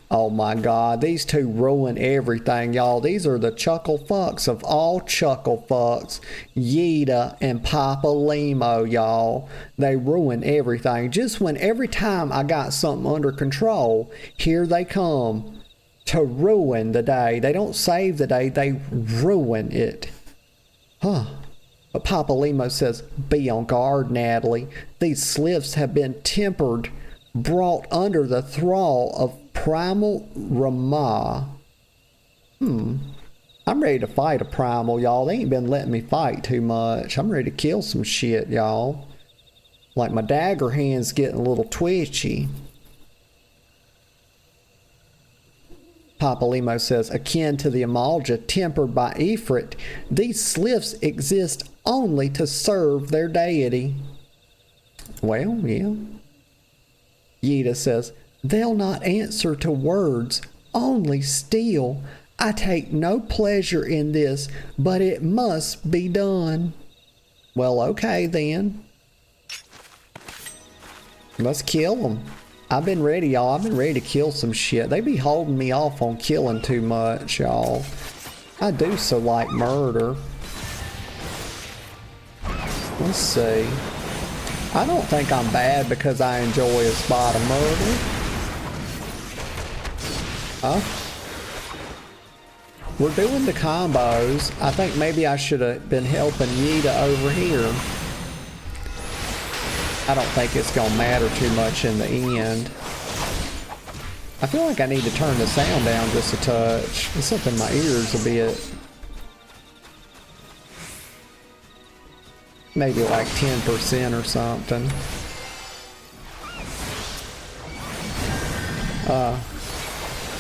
Oh my God, these two ruin everything, y'all. These are the chuckle fucks of all chuckle fucks. Yida and Papa Limo, y'all. They ruin everything. Just when every time I got something under control, here they come to ruin the day. They don't save the day, they ruin it. Huh. But Papa Limo says, be on guard, Natalie. These slips have been tempered, brought under the thrall of Primal Ramah. I'm ready to fight a primal, y'all. They ain't been letting me fight too much. I'm ready to kill some shit, y'all. Like my dagger hand's getting a little twitchy. Papa Limo says, akin to the Amalja tempered by Ifrit, these slips exist only to serve their deity. Well, yeah. Yida says, they'll not answer to words, only steal. I take no pleasure in this, but it must be done. Well, okay then. Let's kill them. I've been ready, y'all. I've been ready to kill some shit. They be holding me off on killing too much, y'all. I do so like murder. Let's see. I don't think I'm bad because I enjoy a spot of murder. Huh? We're doing the combos. I think maybe I should have been helping Yida over here. I don't think it's gonna matter too much in the end. I feel like I need to turn the sound down just a touch. It's up in my ears a bit. Maybe like 10% or something.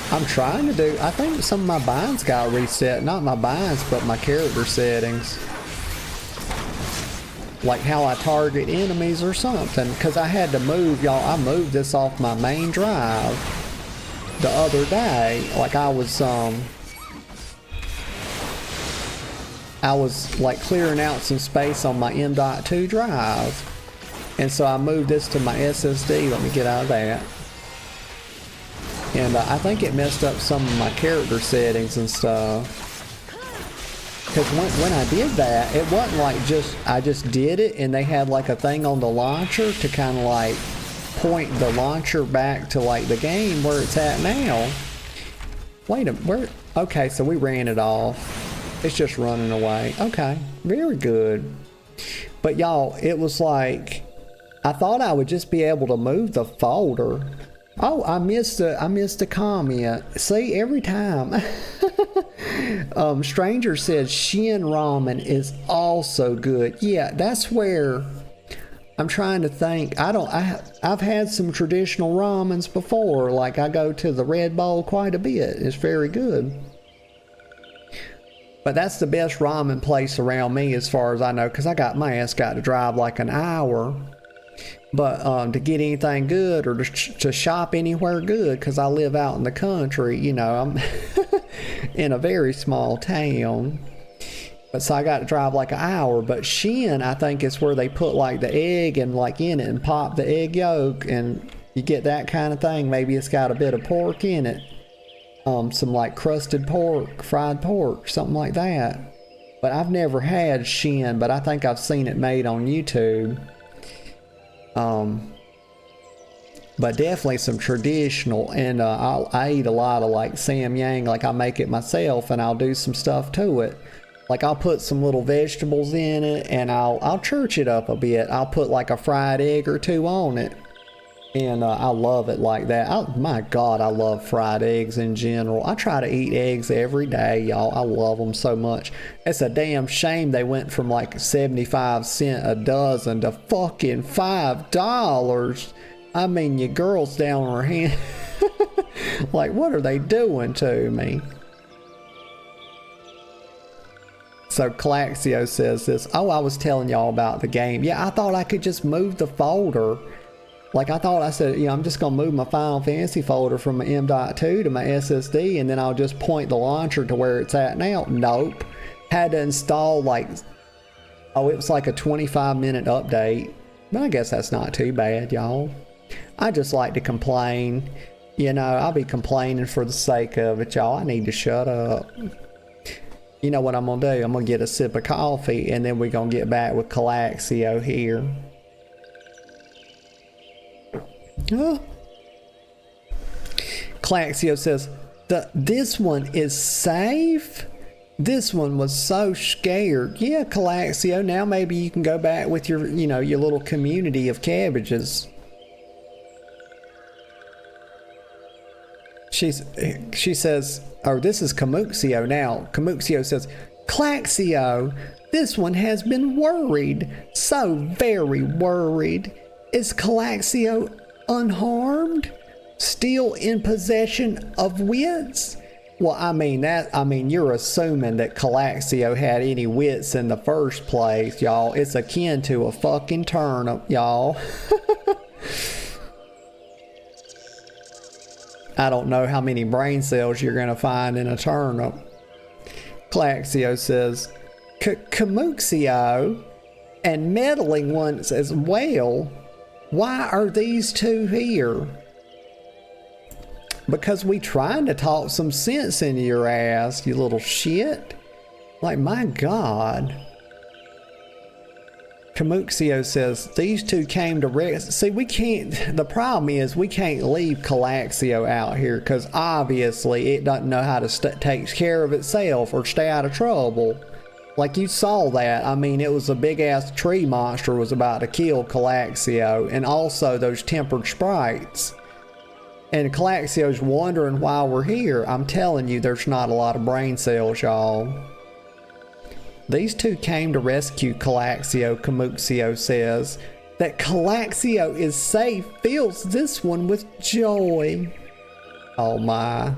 I'm trying to do, I think some of my binds got reset. Not my binds, but my character settings. Like how I target enemies or something. Because I had to move, y'all. I moved this off my main drive the other day. Like I was like clearing out some space on my M.2 drive. And so I moved this to my SSD. Let me get out of that. And I think it messed up some of my character settings and stuff. Because when I did that, it wasn't like I just did it and they had like a thing on the launcher to kind of like point the launcher back to like the game where it's at now. Wait a minute, okay, so we ran it off. It's just running away. Okay, very good. But y'all, it was like, I thought I would just be able to move the folder. Oh, I missed a comment. See, every time. Stranger said Shin Ramen is also good. Yeah, that's where I'm trying to think. I've had some traditional ramens before. Like I go to the Red Bowl quite a bit. It's very good. But that's the best ramen place around me as far as I know, because I got my ass got to drive like an hour. But to get anything good or to shop anywhere good, because I live out in the country, you know, I'm in a very small town. But so I got to drive like an hour. But Shin, I think, is where they put like the egg and like in it and pop the egg yolk and you get that kind of thing. Maybe it's got a bit of pork in it. Some like crusted pork, fried pork, something like that. But I've never had Shin, but I think I've seen it made on YouTube. But definitely some traditional, and I eat a lot of like samyang. Like I make it myself and I'll do some stuff to it. Like I'll put some little vegetables in it and I'll church it up a bit. I'll put like a fried egg or two on it. And I love it like that. My God, I love fried eggs in general. I try to eat eggs every day, y'all. I love them so much. It's a damn shame they went from like 75 cents a dozen to fucking $5. I mean, your girl's down on her hand. Like, what are they doing to me? So Claxio says this. Oh, I was telling y'all about the game. Yeah, I thought I could just move the folder. Like I said, you know, I'm just going to move my Final Fantasy folder from my M.2 to my SSD and then I'll just point the launcher to where it's at now. Nope. Had to install like, it was like a 25-minute update. But I guess that's not too bad, y'all. I just like to complain. You know, I'll be complaining for the sake of it, y'all. I need to shut up. You know what I'm going to do? I'm going to get a sip of coffee and then we're going to get back with Calaxio here. Claxio says, this one is safe? This one was so scared. Yeah, Calaxio, now maybe you can go back with your, you know, your little community of cabbages. She says, oh, this is Camuxio now. Camuxio says, Claxio, this one has been worried. So very worried. Is Calaxio unharmed? Still in possession of wits? Well, I mean, you're assuming that Calaxio had any wits in the first place, y'all. It's akin to a fucking turnip, y'all. I don't know how many brain cells you're gonna find in a turnip. Claxio says, Camuxio and meddling ones as well. Why are these two here? Because we trying to talk some sense into your ass, you little shit. Like, my God. Camuxio says, these two came to rest. See, we can't, the problem is we can't leave Calaxio out here because obviously it doesn't know how to take care of itself or stay out of trouble. Like you saw that. I mean, it was a big ass tree monster was about to kill Calaxio and also those tempered sprites. And Calaxio's wondering why we're here. I'm telling you, there's not a lot of brain cells, y'all. These two came to rescue Calaxio, Camuxio says. That Calaxio is safe fills this one with joy. Oh my.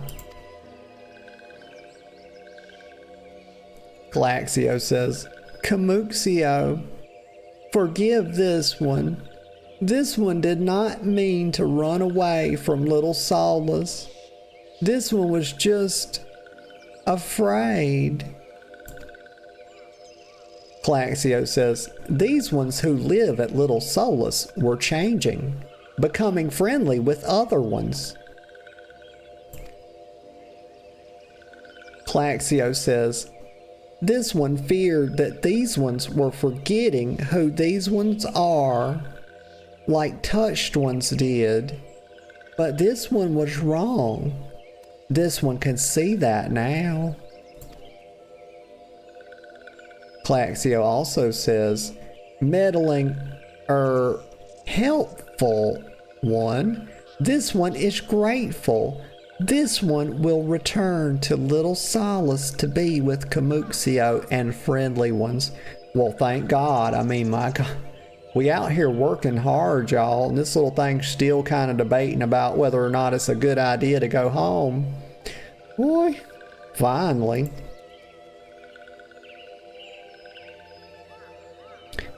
Calaxio says, Camuxio, forgive this one. This one did not mean to run away from little Solace. This one was just afraid. Claxio says, these ones who live at Little Solus were changing, becoming friendly with other ones. Claxio says, this one feared that these ones were forgetting who these ones are, like touched ones did. But this one was wrong. This one can see that now. Claxio also says, meddling helpful one. This one is grateful. This one will return to Little Solus to be with Camuxio and friendly ones. Well, thank God. I mean, my God. We out here working hard, y'all, and this little thing's still kind of debating about whether or not it's a good idea to go home. Boy, finally.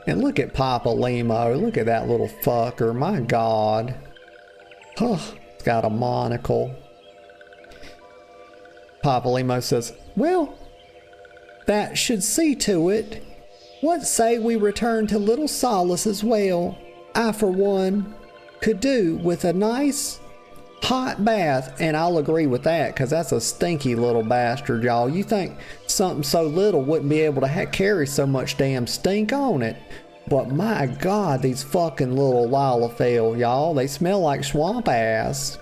And look at Papa Limo. Look at that little fucker. My God. Oh, it's got a monocle. Papa Limo says, well, that should see to it. What say we return to Little Solus as well? I, for one, could do with a nice hot bath. And I'll agree with that, because that's a stinky little bastard, y'all. You think something so little wouldn't be able to carry so much damn stink on it. But my God, these fucking little Lalafell, y'all. They smell like swamp ass.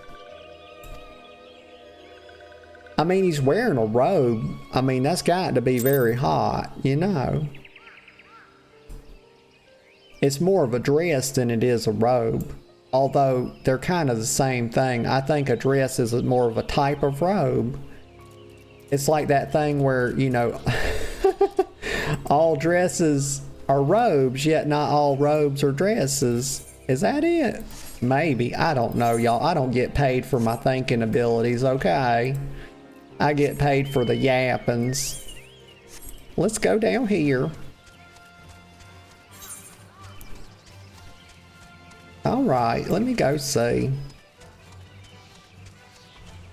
I mean, he's wearing a robe. I mean, that's got to be very hot, you know. It's more of a dress than it is a robe. Although they're kind of the same thing. I think a dress is more of a type of robe. It's like that thing where, you know, all dresses are robes, yet not all robes are dresses. Is that it? Maybe. I don't know, y'all. I don't get paid for my thinking abilities, okay? I get paid for the yappings. Let's go down here. Alright, let me go see.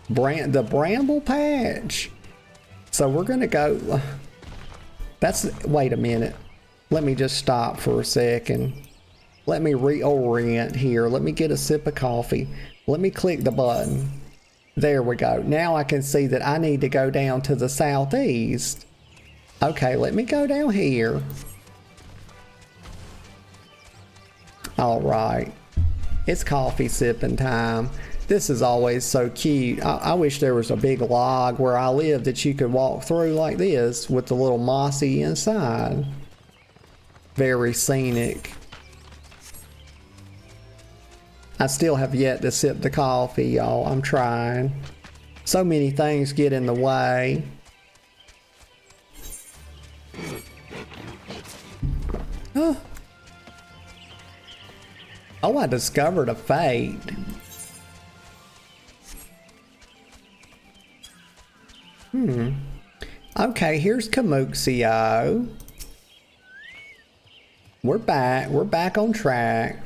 The Bramble Patch. So we're gonna go. Wait a minute. Let me just stop for a second. Let me reorient here. Let me get a sip of coffee. Let me click the button. There we go. Now I can see that I need to go down to the southeast. Okay, let me go down here. Alright. It's coffee sipping time. This is always so cute. I wish there was a big log where I live that you could walk through like this with the little mossy inside. Very scenic. I still have yet to sip the coffee, y'all. I'm trying. So many things get in the way. Oh, I discovered a fate. Okay, here's Camuxio. We're back on track.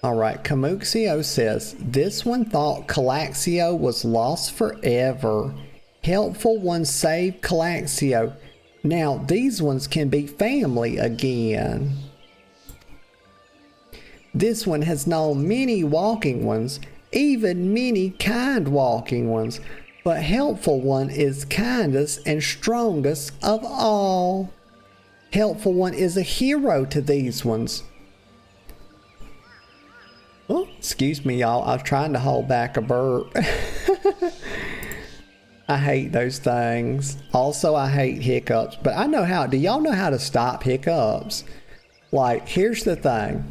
Alright, Camuxio says, this one thought Calaxio was lost forever. Helpful ones saved Calaxio. Now these ones can be family again. This one has known many walking ones, even many kind walking ones, but helpful one is kindest and strongest of all. Helpful one is a hero to these ones. Oh, excuse me, y'all. I was trying to hold back a burp. I hate those things. Also, I hate hiccups, but I know how. Do y'all know how to stop hiccups? Like, here's the thing.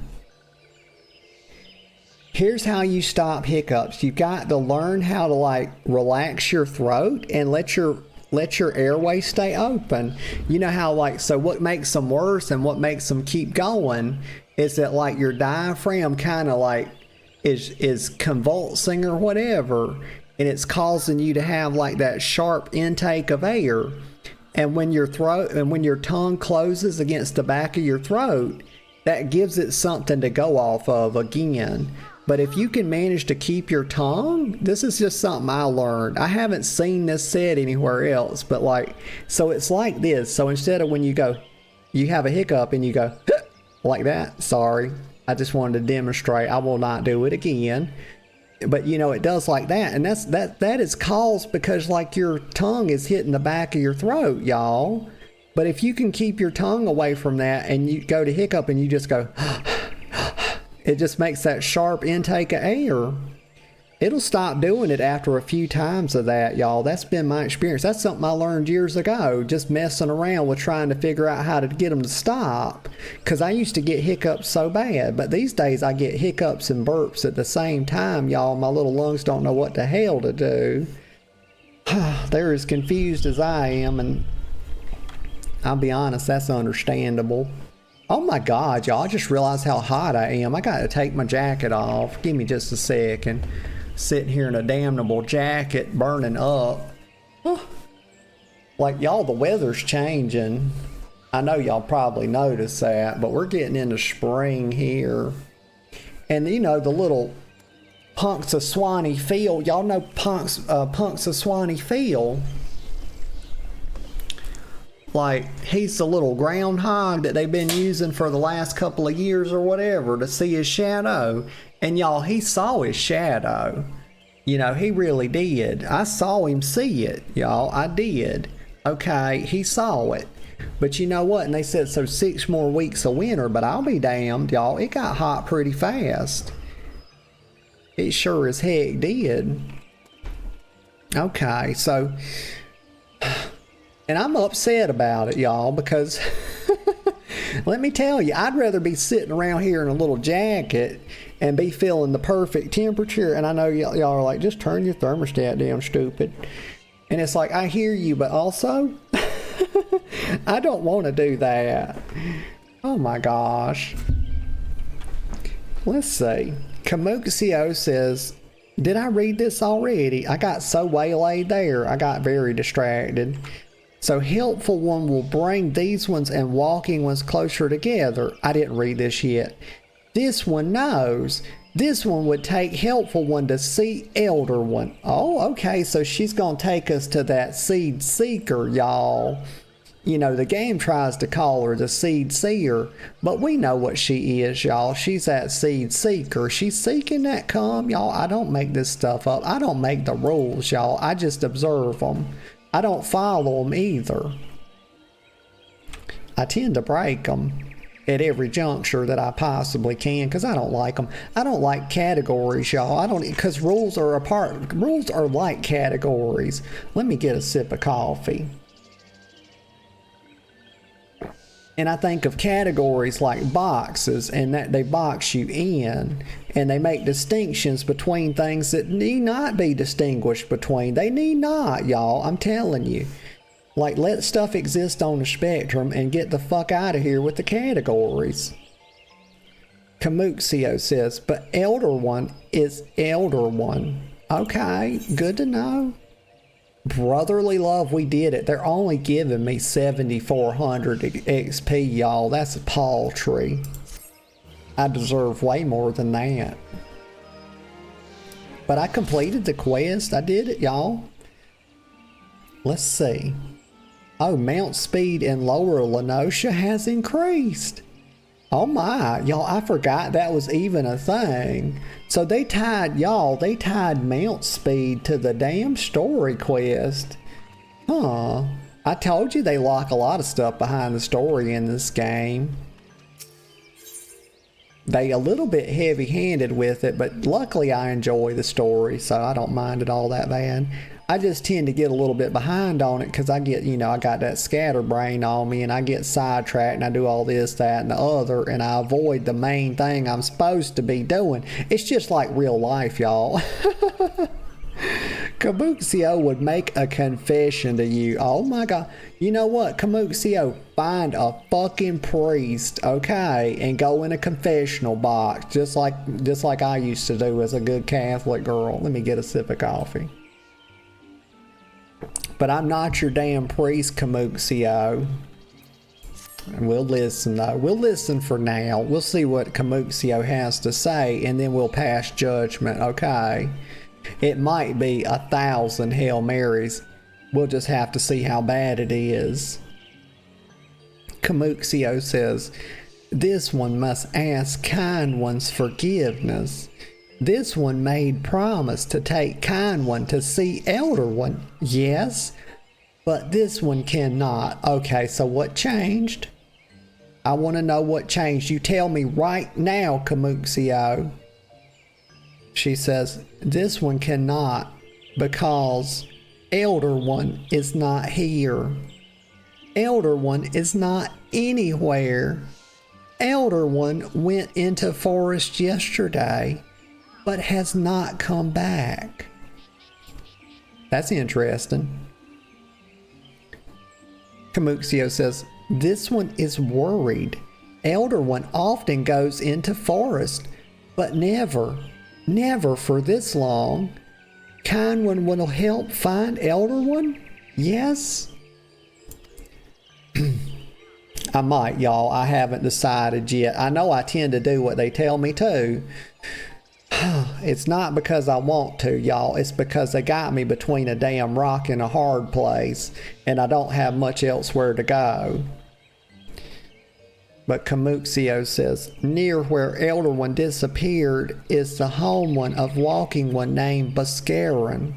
Here's how you stop hiccups. You've got to learn how to, like, relax your throat and let your airway stay open. You know how, like, so what makes them worse and what makes them keep going is that, like, your diaphragm kind of like is convulsing or whatever, and it's causing you to have like that sharp intake of air. And when your tongue closes against the back of your throat, that gives it something to go off of again. But if you can manage to keep your tongue, this is just something I learned. I haven't seen this said anywhere else, but like, so it's like this. So instead of when you go, you have a hiccup and you go, like that, sorry, I just wanted to demonstrate, I will not do it again. But you know, it does like that. And that is caused because like your tongue is hitting the back of your throat, y'all. But if you can keep your tongue away from that and you go to hiccup and you just go, it just makes that sharp intake of air. It'll stop doing it after a few times of that, y'all. That's been my experience. That's something I learned years ago, just messing around with trying to figure out how to get them to stop. Because I used to get hiccups so bad, but these days I get hiccups and burps at the same time, y'all. My little lungs don't know what the hell to do. They're as confused as I am, and I'll be honest, that's understandable. Oh my God, y'all, I just realized how hot I am. I gotta take my jacket off. Give me just a second. Sitting here in a damnable jacket, burning up. Like, y'all, the weather's changing. I know y'all probably noticed that, but we're getting into spring here. And you know, the little punks of Swanee Field, y'all know punks of Swanee Field? Like, he's the little groundhog that they've been using for the last couple of years or whatever to see his shadow. And y'all, he saw his shadow. You know, he really did. I saw him see it, y'all. I did. Okay, he saw it. But you know what? And they said, so 6 more weeks of winter, but I'll be damned, y'all. It got hot pretty fast. It sure as heck did. Okay, so... And I'm upset about it, y'all, because let me tell you, I'd rather be sitting around here in a little jacket and be feeling the perfect temperature. And I know y'all are like, just turn your thermostat down, stupid. And it's like, I hear you, but also, I don't want to do that. Oh my gosh. Let's see. Kamuxio says, did I read this already? I got so waylaid there. I got very distracted. So helpful one will bring these ones and walking ones closer together. I didn't read this yet. This one knows. This one would take helpful one to see elder one. Oh, okay. So she's going to take us to that seed seeker, y'all. You know, the game tries to call her the seed seer, but we know what she is, y'all. She's that seed seeker. She's seeking that come, y'all. I don't make this stuff up. I don't make the rules, y'all. I just observe them. I don't follow them either. I tend to break them at every juncture that I possibly can because I don't like them. I don't like categories, y'all. I don't, because rules are like categories. Let me get a sip of coffee. And I think of categories like boxes, and that they box you in, and they make distinctions between things that need not be distinguished between. They need not, y'all. I'm telling you. Like, let stuff exist on the spectrum and get the fuck out of here with the categories. Kamuxio says, but elder one is elder one. Okay, good to know. Brotherly love, we did it. They're only giving me 7,400 XP, y'all. That's paltry. I deserve way more than that. But I completed the quest. I did it, y'all. Let's see. Oh, mount speed in Lower Lenosha has increased. Oh my, y'all, I forgot that was even a thing. So they tied, y'all, they tied mount speed to the damn story quest. Huh. I told you they lock a lot of stuff behind the story in this game. They a little bit heavy-handed with it, but luckily I enjoy the story, so I don't mind it all that bad. I just tend to get a little bit behind on it because I get, you know, I got that scatterbrain on me and I get sidetracked and I do all this, that, and the other, and I avoid the main thing I'm supposed to be doing. It's just like real life, y'all. Kamuxio would make a confession to you. Oh my God. You know what, Kamuxio? Find a fucking priest, okay, and go in a confessional box, just like I used to do as a good Catholic girl. Let me get a sip of coffee. But I'm not your damn priest, Kamuxio. We'll listen, though. We'll listen for now. We'll see what Camuxio has to say, and then we'll pass judgment, okay? It might be 1,000 Hail Marys. We'll just have to see how bad it is. Camuxio says, this one must ask kind one's forgiveness. This one made promise to take kind one to see elder one. Yes, but this one cannot. Okay, so what changed? I want to know what changed. You tell me right now, Camuxio. She says, this one cannot because elder one is not here. Elder one is not anywhere. Elder one went into forest yesterday, but has not come back. That's interesting. Camuxio says, this one is worried. Elder one often goes into forest, but never for this long. Kind one will help find elder one? Yes? I might, y'all. I haven't decided yet. I know I tend to do what they tell me to. It's not because I want to, y'all. It's because they got me between a damn rock and a hard place, and I don't have much elsewhere to go. But Camuxio says, near where Elder One disappeared is the home one of walking one named Buscarin.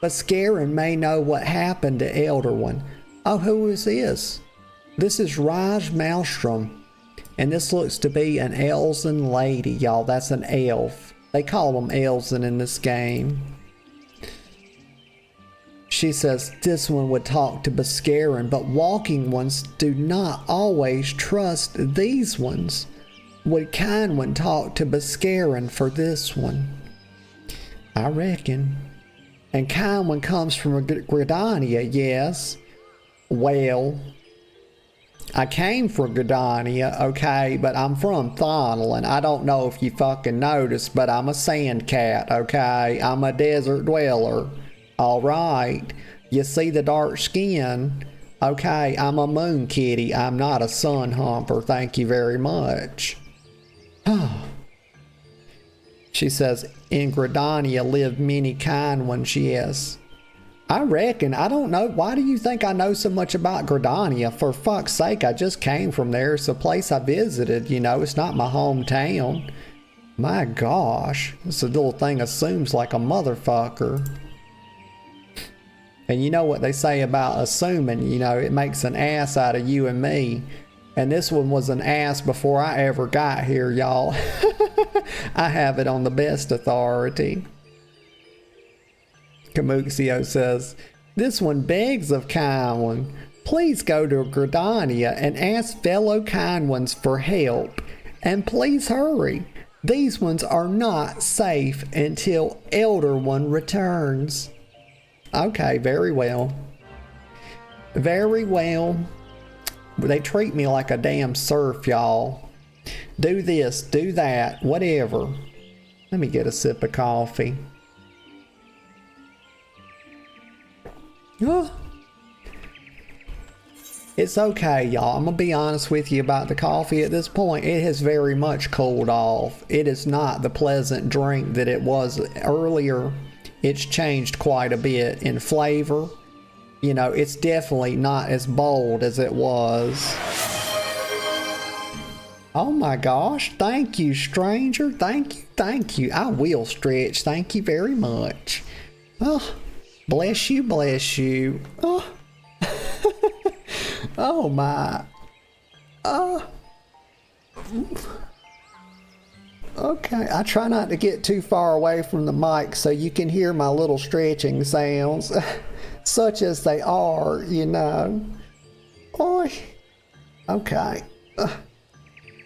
Buscarin may know what happened to Elder One. Oh, who is this? This is Raj Maelstrom. And this looks to be an Elzen lady, y'all. That's an elf. They call them Elzen in this game. She says this one would talk to Buscarin, but walking ones do not always trust these ones. Would kind one talk to Buscarin for this one? I reckon. And kind one comes from Gridania, yes. Well, I came from Gridania, okay, but I'm from Thonlin. I don't know if you fucking noticed, but I'm a sand cat, okay? I'm a desert dweller. Alright, you see the dark skin? Okay, I'm a moon kitty. I'm not a sun humper. Thank you very much. She says, in Gridania live many kind ones, yes. I reckon. I don't know. Why do you think I know so much about Gridania? For fuck's sake, I just came from there. It's a place I visited, you know. It's not my hometown. My gosh. This little thing assumes like a motherfucker. And you know what they say about assuming, you know, it makes an ass out of you and me. And this one was an ass before I ever got here, y'all. I have it on the best authority. Camuxio says, this one begs of kind one, please go to Gridania and ask fellow kind ones for help. And please hurry. These ones are not safe until Elder One returns. Okay, very well. Very well. They treat me like a damn serf, y'all. Do this, do that, whatever. Let me get a sip of coffee. Oh. It's okay, y'all. I'm gonna be honest with you about the coffee at this point. It has very much cooled off. It is not the pleasant drink that it was earlier. It's changed quite a bit in flavor. You know, it's definitely not as bold as it was. Oh my gosh, thank you, stranger. Thank you, thank you. I will stretch. Thank you very much. Oh, bless you, bless you. Oh, oh my. Oh. Okay, I try not to get too far away from the mic so you can hear my little stretching sounds, such as they are, you know. Oh, okay.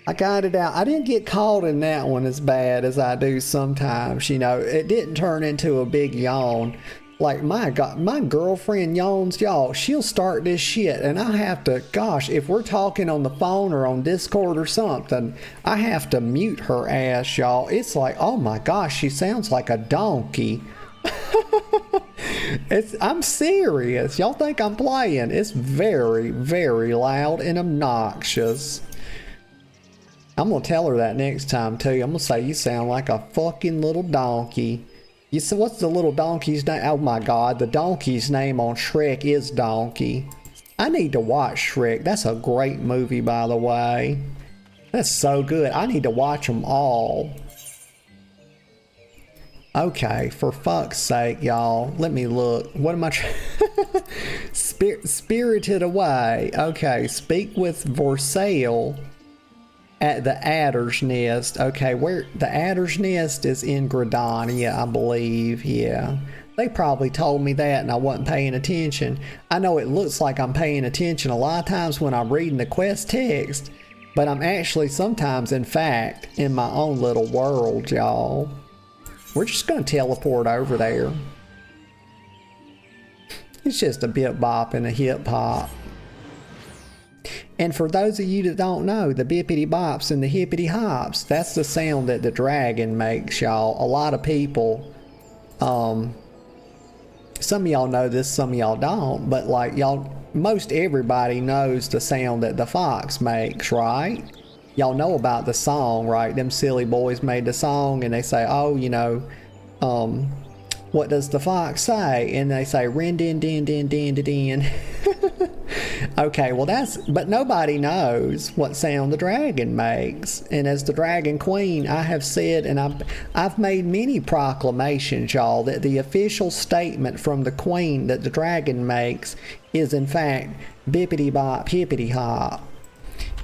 I got it out. I didn't get caught in that one as bad as I do sometimes, you know. It didn't turn into a big yawn. Like, my God, my girlfriend yawns, y'all. She'll start this shit, and I have to, gosh, if we're talking on the phone or on Discord or something, I have to mute her ass, y'all. It's like, oh my gosh, she sounds like a donkey. I'm serious. Y'all think I'm playing. It's very, very loud and obnoxious. I'm gonna tell her that next time too. I'm gonna say you sound like a fucking little donkey. You said, what's the little donkey's name? Oh my god, the donkey's name on Shrek is Donkey. I need to watch Shrek. That's a great movie, by the way. That's so good. I need to watch them all. Okay, for fuck's sake, y'all. Let me look. What am I Spirited Away. Okay, speak with Vorsale at the Adder's Nest. Okay, where the Adder's Nest is in Gridania, I believe. Yeah. They probably told me that and I wasn't paying attention. I know it looks like I'm paying attention a lot of times when I'm reading the quest text, but I'm actually sometimes, in fact, in my own little world, y'all. We're just going to teleport over there. It's just a bip bop and a hip hop. And for those of you that don't know, the bippity bops and the hippity hops, that's the sound that the dragon makes, y'all. A lot of people, some of y'all know this, some of y'all don't, but like y'all, most everybody knows the sound that the fox makes, right? Y'all know about the song, right? Them silly boys made the song and they say, oh, you know, what does the fox say? And they say, rin din din din din din din. Okay, well but nobody knows what sound the dragon makes. And as the Dragon Queen, I have said, and I've made many proclamations, y'all, that the official statement from the Queen that the dragon makes is in fact bippity bop hippity hop.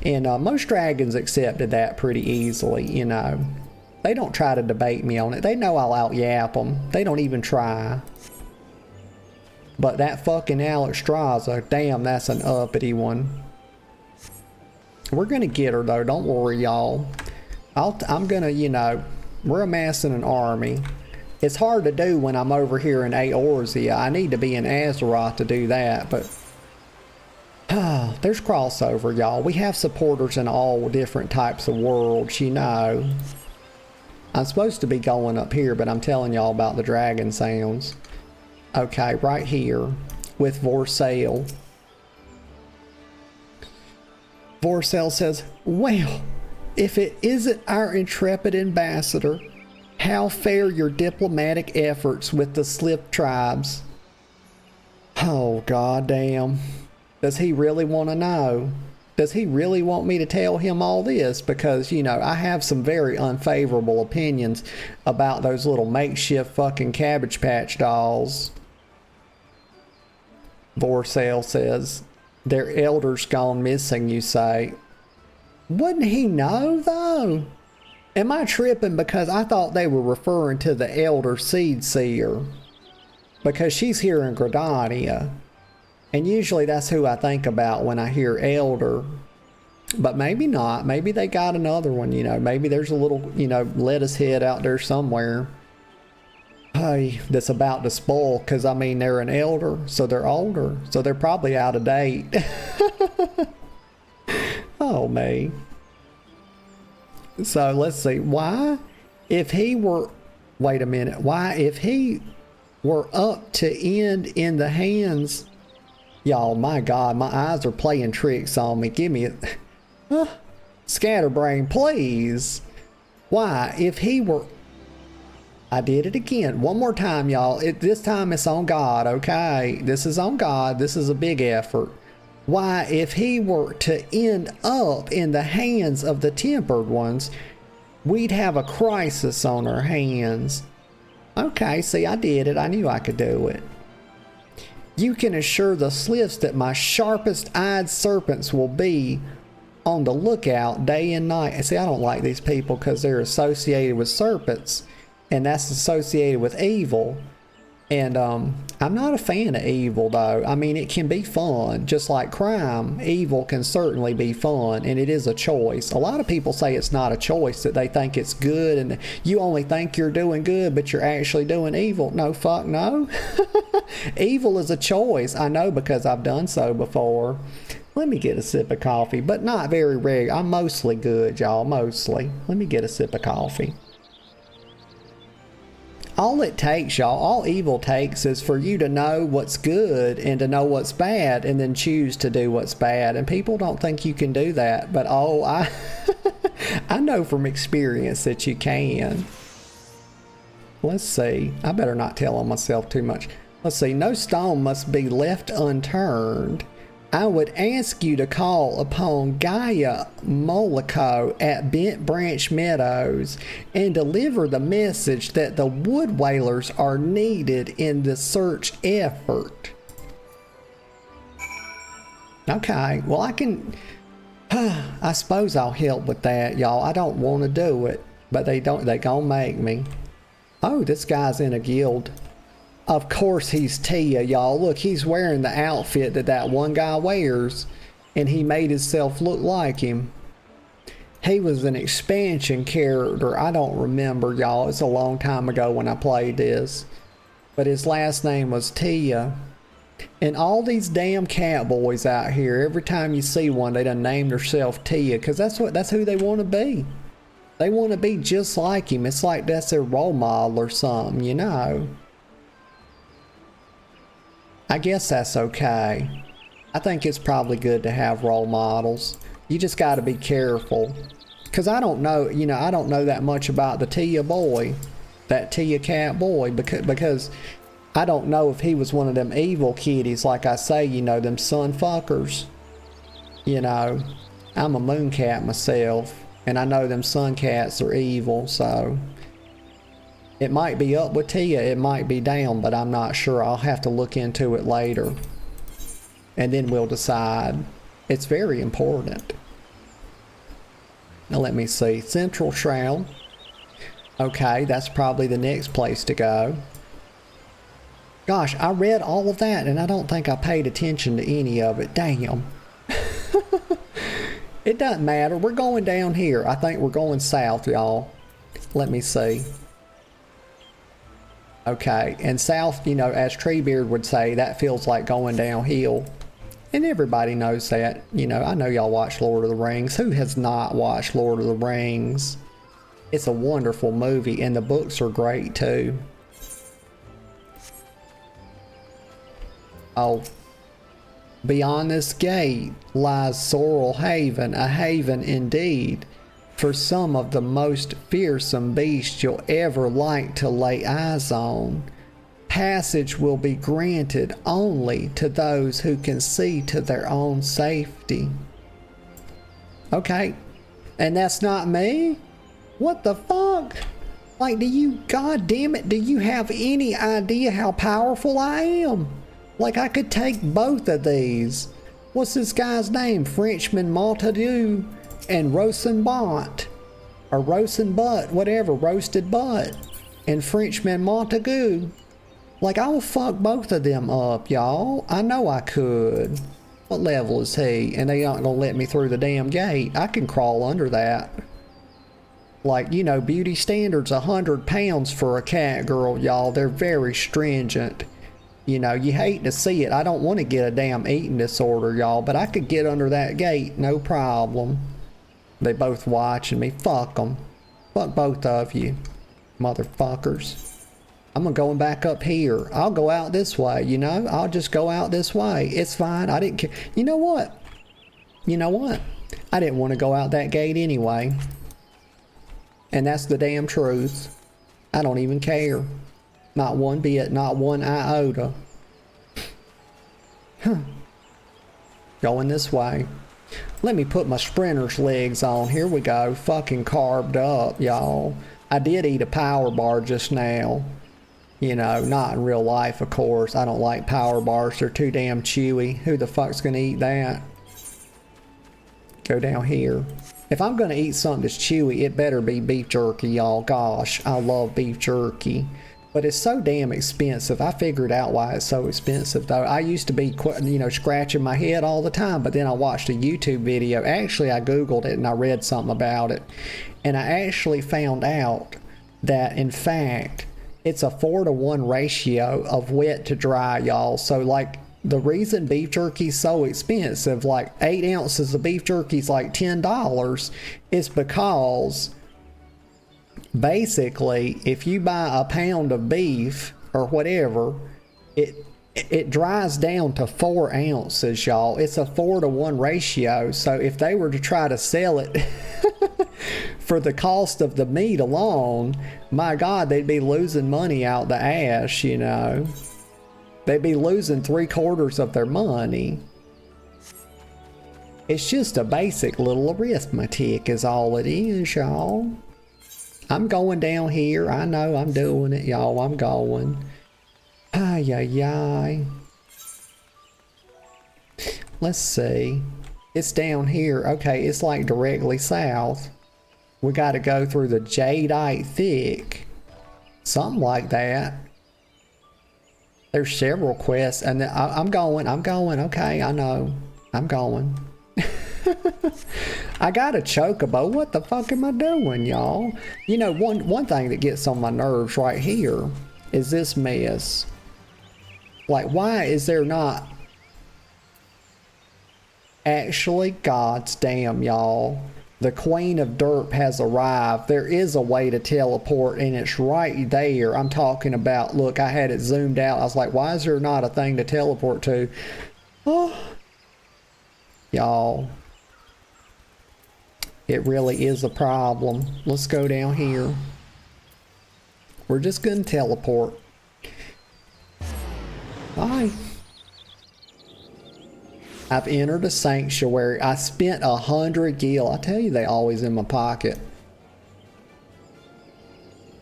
And most dragons accepted that pretty easily, you know. They don't try to debate me on it. They know I'll out-yap them. They don't even try. But that fucking Alexstrasza, damn, that's an uppity one. We're gonna get her though, don't worry, y'all. I'm gonna, you know, we're amassing an army. It's hard to do when I'm over here in Eorzea. I need to be in Azeroth to do that, but there's crossover, y'all. We have supporters in all different types of worlds, you know. I'm supposed to be going up here, but I'm telling y'all about the dragon sounds. Okay, right here with Vorsale. Vorsale says, well, if it isn't our intrepid ambassador, how fare your diplomatic efforts with the slip tribes? Oh, goddamn. Does he really want to know? Does he really want me to tell him all this? Because, you know, I have some very unfavorable opinions about those little makeshift fucking Cabbage Patch dolls. Vorsale says, their elders gone missing, you say. Wouldn't he know, though? Am I tripping because I thought they were referring to the Elder Seed Seer? Because she's here in Gridania. And usually that's who I think about when I hear Elder. But maybe not. Maybe they got another one, you know. Maybe there's a little, you know, lettuce head out there somewhere. Hey, that's about to spoil. Because, I mean, they're an elder, so they're older. So they're probably out of date. Oh, me. So, let's see. Why? If he were... Wait a minute. Why? If he were up to end in the hands... Y'all, my God, my eyes are playing tricks on me. Give me a... Scatterbrain, please. Why? If he were... I did it again. One more time, y'all. This time it's on God, okay? This is on God. This is a big effort. Why, if he were to end up in the hands of the tempered ones, we'd have a crisis on our hands. Okay, see, I did it. I knew I could do it. You can assure the slips that my sharpest-eyed serpents will be on the lookout day and night. And see, I don't like these people because they're associated with serpents, and that's associated with evil. And I'm not a fan of evil, though. I mean, it can be fun. Just like crime, evil can certainly be fun, and it is a choice. A lot of people say it's not a choice, that they think it's good, and you only think you're doing good, but you're actually doing evil. No, fuck no. Evil is a choice. I know because I've done so before. Let me get a sip of coffee, but not very rare. I'm mostly good, y'all, mostly. Let me get a sip of coffee. all it takes, y'all, all evil takes is for you to know what's good and to know what's bad and then choose to do what's bad. And people don't think you can do that. But, oh, I know from experience that you can. Let's see. I better not tell on myself too much. Let's see. No stone must be left unturned. I would ask you to call upon Gaia Molico at Bent Branch Meadows and deliver the message that the wood whalers are needed in the search effort. Okay, well I can, I suppose I'll help with that, y'all. I don't want to do it, but they gonna make me. Oh, this guy's in a guild. Of course he's Tia, y'all. Look, he's wearing the outfit that one guy wears, and he made himself look like him. He was an expansion character. I don't remember, y'all. It's a long time ago when I played this. But his last name was Tia. And all these damn cat boys out here, every time you see one, they done named themselves Tia, because that's who they want to be. They want to be just like him. It's like that's their role model or something, you know. I guess that's okay. I think it's probably good to have role models. You just got to be careful. Because I don't know, you know, I don't know that much about the Tia boy. That Tia cat boy. Because I don't know if he was one of them evil kitties, like I say, you know, them sun fuckers. You know, I'm a moon cat myself. And I know them sun cats are evil, so... It might be up with Tia, it might be down, but I'm not sure. I'll have to look into it later. And then we'll decide. It's very important. Now let me see. Central Shroud. Okay, that's probably the next place to go. Gosh, I read all of that and I don't think I paid attention to any of it. Damn. It doesn't matter. We're going down here. I think we're going south, y'all. Let me see. Okay, and south, you know, as Treebeard would say, that feels like going downhill. And everybody knows that. You know, I know y'all watch Lord of the Rings. Who has not watched Lord of the Rings? It's a wonderful movie, and the books are great, too. Oh. Beyond this gate lies Sorrel Haven, a haven indeed, for some of the most fearsome beasts you'll ever like to lay eyes on. Passage will be granted only to those who can see to their own safety. Okay, and that's not me? What the fuck? Like, do you, god damn it, do you have any idea how powerful I am? Like, I could take both of these. What's this guy's name? Frenchman Montague and Rosenbont. Or Rosenbutt, whatever, roasted butt. And Frenchman Montague. Like, I will fuck both of them up, y'all. I know I could. What level is he? And they aren't gonna let me through the damn gate. I can crawl under that. Like, you know, beauty standards 100 pounds for a cat girl, y'all. They're very stringent. You know, you hate to see it. I don't want to get a damn eating disorder, y'all, but I could get under that gate, no problem. They both watching me. Fuck them. Fuck both of you, motherfuckers. I'm going back up here. I'll go out this way, you know? I'll just go out this way. It's fine. I didn't care. You know what? You know what? I didn't want to go out that gate anyway. And that's the damn truth. I don't even care. Not one bit, not one iota. Huh. Going this way. Let me put my sprinter's legs on. Here we go. Fucking carved up, y'all. I did eat a power bar just now. You know, not in real life, of course. I don't like power bars. They're too damn chewy. Who the fuck's gonna eat that? Go down here. If I'm gonna eat something that's chewy, it better be beef jerky, y'all. Gosh, I love beef jerky. But it's so damn expensive. I figured out why it's so expensive, though. I used to be, you know, scratching my head all the time, but then I watched a YouTube video. Actually, I Googled it and I read something about it. And I actually found out that, in fact, it's a 4-to-1 ratio of wet to dry, y'all. So, like, the reason beef jerky is so expensive, like 8 ounces of beef jerky is like $10, is because basically, if you buy a pound of beef or whatever, it dries down to 4 ounces, y'all. It's a 4-to-1 ratio. So if they were to try to sell it for the cost of the meat alone, my God, they'd be losing money out the ass, you know. They'd be losing 3/4 of their money. It's just a basic little arithmetic is all it is, y'all. I'm going down here. I know I'm doing it, y'all. I'm going. Ay, ay, ay. Let's see. It's down here. Okay, it's like directly south. We got to go through the jadeite thick. Something like that. There's several quests, and I'm going. Okay, I know. I'm going. I got a chocobo. What the fuck am I doing, y'all? You know, one thing that gets on my nerves right here is this mess. Like, why is there not actually, God's damn, y'all, the Queen of Derp has arrived. There is a way to teleport, and it's right there. I'm talking about, look, I had it zoomed out. I was like, why is there not a thing to teleport to? Oh, y'all, it really is a problem. Let's go down here. We're just gonna teleport. Bye. I've entered a sanctuary. I spent 100 gil. I tell you, they always in my pocket.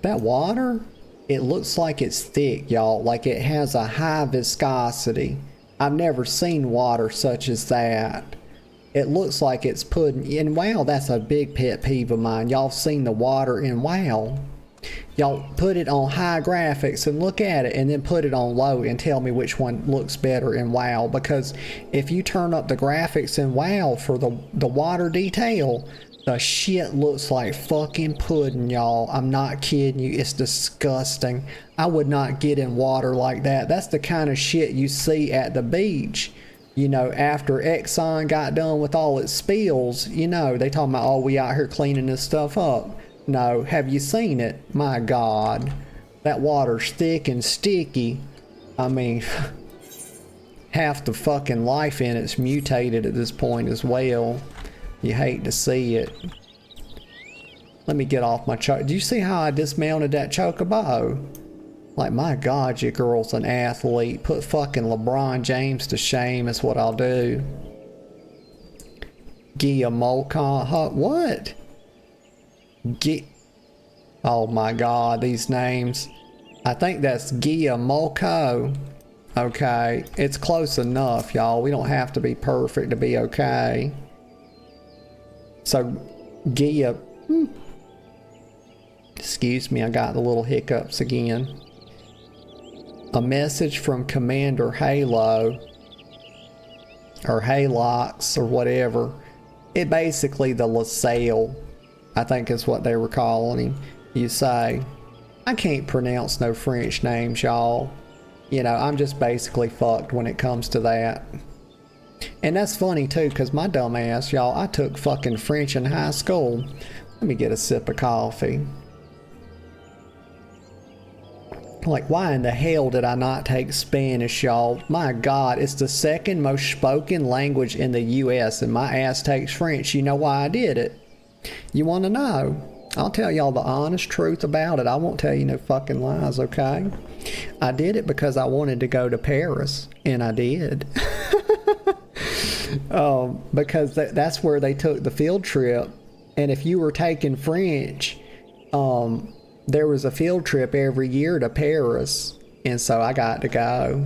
That water, it looks like it's thick, y'all. Like it has a high viscosity. I've never seen water such as that. It looks like it's pudding. And wow, that's a big pet peeve of mine. Y'all seen the water in WoW. Y'all put it on high graphics and look at it, and then put it on low and tell me which one looks better in WoW. Because if you turn up the graphics in WoW for the water detail, the shit looks like fucking pudding, y'all. I'm not kidding you. It's disgusting. I would not get in water like that. That's the kind of shit you see at the beach. You know, after Exxon got done with all its spills, you know, they talking about, oh, we out here cleaning this stuff up. No, have you seen it? My God, that water's thick and sticky. I mean, half the fucking life in it's mutated at this point as well. You hate to see it. Let me get off my choke. Do you see how I dismounted that chocobo? Like, my God, your girl's an athlete. Put fucking LeBron James to shame is what I'll do. Gia Molcon, huh? What? Oh my God, these names. I think that's Gia Molko. Okay, it's close enough, y'all. We don't have to be perfect to be okay. So, Gia, excuse me, I got the little hiccups again. A message from Commander Halo, or Halox, or whatever. It basically the LaSalle, I think is what they were calling him. You say, I can't pronounce no French names, y'all. You know, I'm just basically fucked when it comes to that. And that's funny too, because my dumb ass, y'all, I took fucking French in high school. Let me get a sip of coffee. Like, why in the hell did I not take Spanish, y'all? My God, it's the second most spoken language in the US, and my ass takes French. You know why I did it? You want to know? I'll tell y'all the honest truth about it. I won't tell you no fucking lies, okay? I did it because I wanted to go to Paris, and I did. Because that's where they took the field trip, and if you were taking French, there was a field trip every year to Paris, and so I got to go.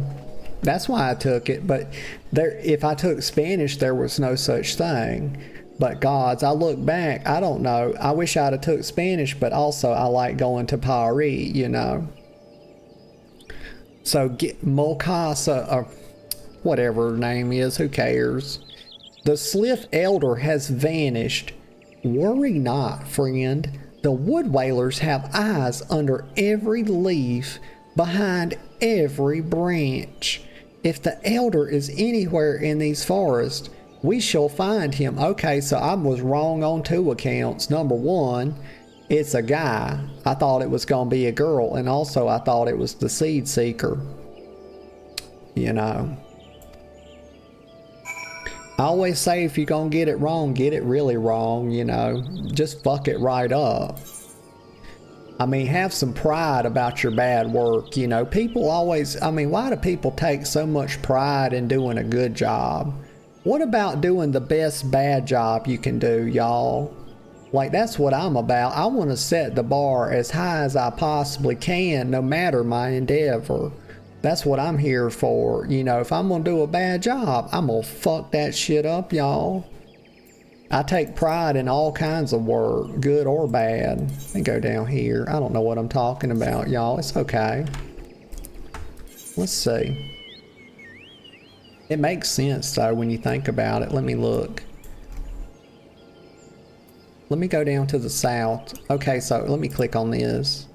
That's why I took it. But if I took Spanish, there was no such thing. But gods, I look back, I don't know. I wish I'd have took Spanish, but also I like going to Paris, you know. So Molcasa, or whatever her name is, who cares? The Sliff Elder has vanished. Worry not, friend. The wood whalers have eyes under every leaf, behind every branch. If the elder is anywhere in these forests, we shall find him. Okay, so I was wrong on 2 accounts. Number one, it's a guy. I thought it was gonna be a girl, and also I thought it was the seed seeker. You know, I always say if you're gonna get it wrong, get it really wrong, you know. Just fuck it right up. I mean, have some pride about your bad work, you know. People always, I mean, why do people take so much pride in doing a good job? What about doing the best bad job you can do, y'all? Like, that's what I'm about. I want to set the bar as high as I possibly can, no matter my endeavor. That's what I'm here for. You know, if I'm gonna do a bad job, I'm gonna fuck that shit up, y'all. I take pride in all kinds of work, good or bad. Let me go down here. I don't know what I'm talking about, y'all. It's okay. Let's see. It makes sense, though, when you think about it. Let me look. Let me go down to the south. Okay, so let me click on this.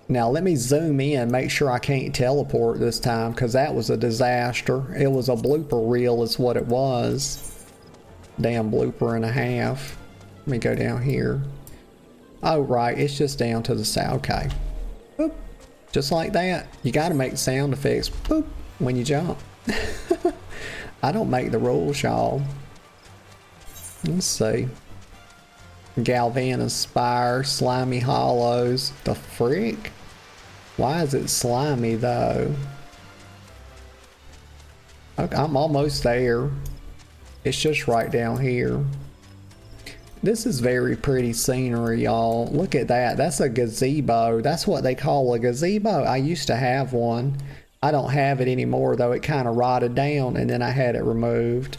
Now let me zoom in, make sure I can't teleport this time, because that was a disaster. It was a blooper reel is what it was. Damn blooper and a half. Let me go down here. Oh, right, it's just down to the south. Okay. Boop. Just like that. You got to make sound effects. Boop. When you jump. I don't make the rules, y'all. Let's see. Galvanous Spire, Slimy Hollows. The frick? Why is it slimy, though? Okay, I'm almost there. It's just right down here. This is very pretty scenery, y'all. Look at that. That's a gazebo. That's what they call a gazebo. I used to have one. I don't have it anymore, though. It kind of rotted down, and then I had it removed.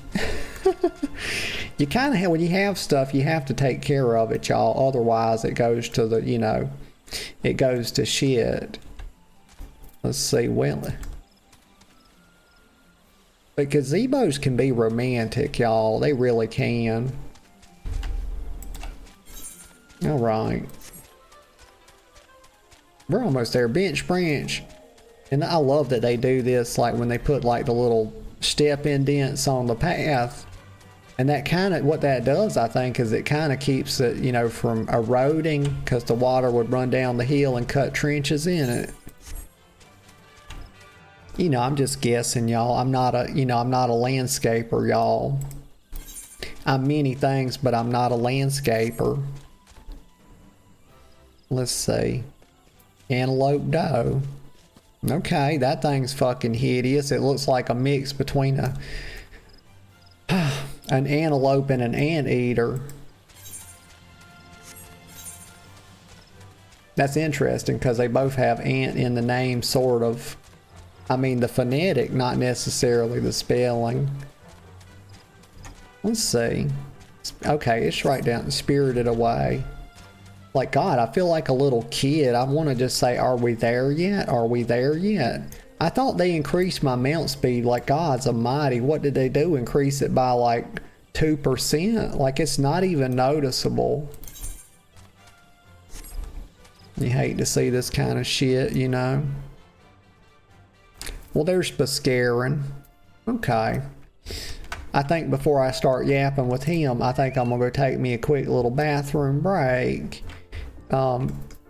You kind of have, when you have stuff, you have to take care of it, y'all. Otherwise, it goes to the, you know, it goes to shit. Let's see. Well, but gazebos can be romantic, y'all. They really can. All right. We're almost there. Bench branch. And I love that they do this, like when they put like the little step indents on the path. And that kind of, what that does, I think, is it kind of keeps it, you know, from eroding, because the water would run down the hill and cut trenches in it. You know, I'm just guessing, y'all. I'm not a, you know, I'm not a landscaper, y'all. I'm many things, but I'm not a landscaper. Let's see. Antelope doe. Okay, that thing's fucking hideous. It looks like a mix between a an antelope and an anteater. That's interesting because they both have ant in the name, sort of. I mean, the phonetic, not necessarily the spelling. Let's see. Okay, it's right down, Spirited Away. Like, God, I feel like a little kid. I want to just say, are we there yet? Are we there yet? I thought they increased my mount speed. Like, God's almighty. What did they do? Increase it by like 2%? Like, it's not even noticeable. You hate to see this kind of shit, you know? Well, there's Buscarin. Okay. I think before I start yapping with him, I think I'm going to go take me a quick little bathroom break.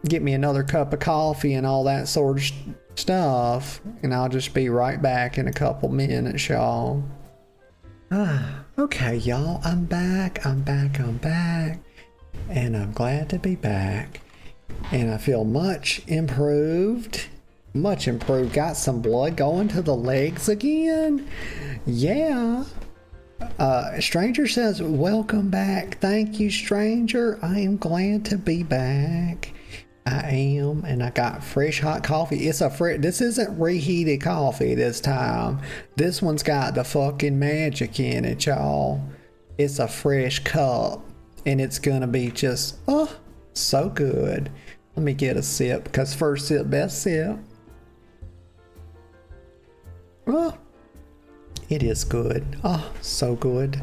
Get me another cup of coffee and all that sort of stuff. And I'll just be right back in a couple minutes, y'all. Okay, y'all. I'm back. I'm back. And I'm glad to be back. And I feel much improved. Got some blood going to the legs again. Yeah. Stranger says, welcome back. Thank you, Stranger. I am glad to be back. I am. And I got fresh hot coffee. It's a this isn't reheated coffee this time. This one's got the fucking magic in it, y'all. It's a fresh cup. And it's gonna be just, oh, so good. Let me get a sip, because first sip, best sip. Oh, it is good. Oh, so good.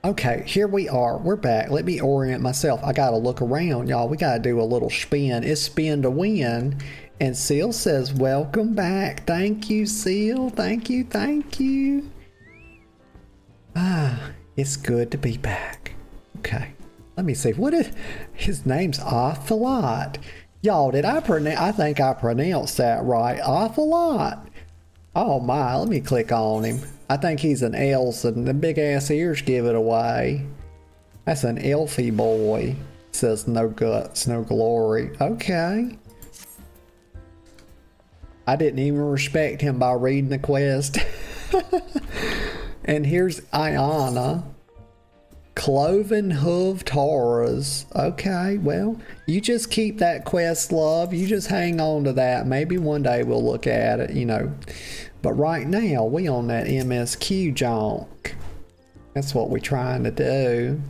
Okay, here we are. We're back. Let me orient myself. I gotta look around, y'all. We gotta do a little spin. It's spin to win. And Seal says, welcome back. Thank you, Seal. Thank you. Ah, it's good to be back. Okay. Let me see. What is his name's awful lot. Y'all, did I pronounce? I think I pronounced that right. Awful lot. Oh my, let me click on him. I think he's an elf, and the big ass ears give it away. That's an elfy boy. Says no guts, no glory. Okay. I didn't even respect him by reading the quest. And here's Iana. Cloven Hoof Taurus. Okay, well, you just keep that quest, love. You just hang on to that. Maybe one day we'll look at it, you know. But right now, we on that MSQ junk. That's what we're trying to do.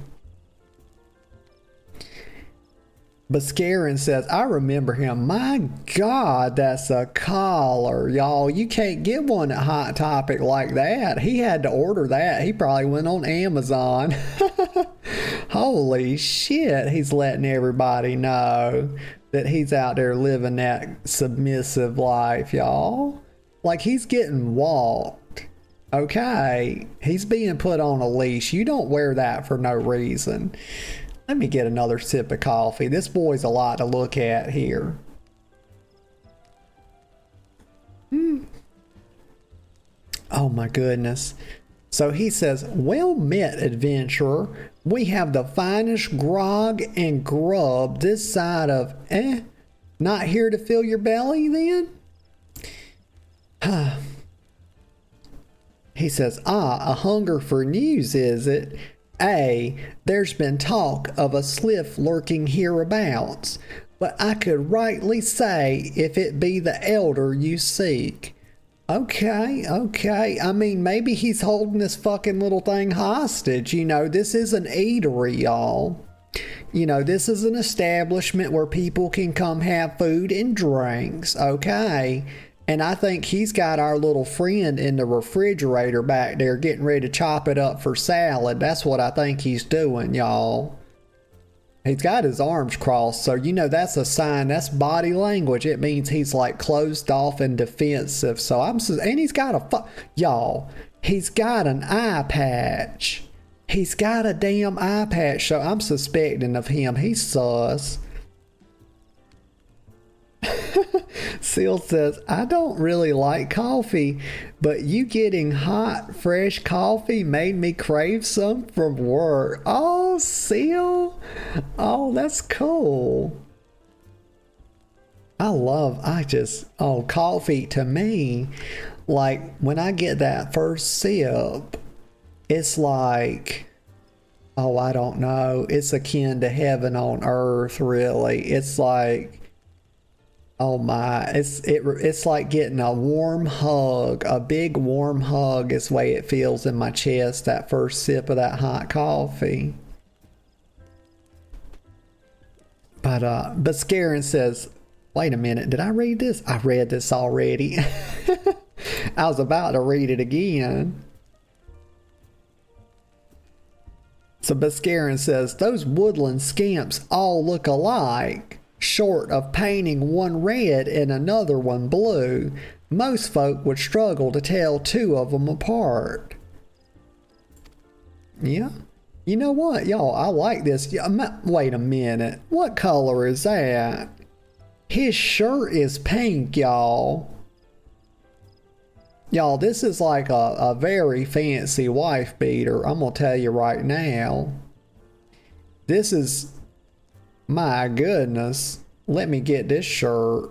Bascarin says, I remember him. My God, that's a collar, y'all. You can't get one at Hot Topic like that. He had to order that. He probably went on Amazon. Holy shit, he's letting everybody know that he's out there living that submissive life, y'all. Like, he's getting walked. Okay, he's being put on a leash. You don't wear that for no reason. Let me get another sip of coffee. This boy's a lot to look at here. Oh my goodness. So he says, well met, adventurer. We have the finest grog and grub this side of, not here to fill your belly then? He says, a hunger for news, is it? There's been talk of a sliff lurking hereabouts, but I could rightly say if it be the elder you seek. Okay. I mean, maybe he's holding this fucking little thing hostage. You know, this is an eatery, y'all. You know, this is an establishment where people can come have food and drinks, okay? And I think he's got our little friend in the refrigerator back there getting ready to chop it up for salad. That's what I think he's doing, y'all. He's got his arms crossed, so you know that's a sign. That's body language. It means he's like closed off and defensive. So and he's got y'all, he's got an eye patch. He's got a damn eye patch, so I'm suspecting of him. He's sus. Seal says, I don't really like coffee, but you getting hot, fresh coffee made me crave some from work. Oh, Seal. Oh, that's cool. Coffee to me, like when I get that first sip, it's like, I don't know. It's akin to heaven on earth, really. It's like, oh my, it's like getting a warm hug, a big warm hug is the way it feels in my chest, that first sip of that hot coffee. But Bascarin says, wait a minute, did I read this? I read this already. I was about to read it again. So Bascarin says, those woodland scamps all look alike. Short of painting one red and another one blue, most folk would struggle to tell two of them apart. Yeah. You know what, y'all? I like this. Wait a minute. What color is that? His shirt is pink, y'all. Y'all, this is like a very fancy wife beater. I'm going to tell you right now. This is... My goodness, let me get this shirt.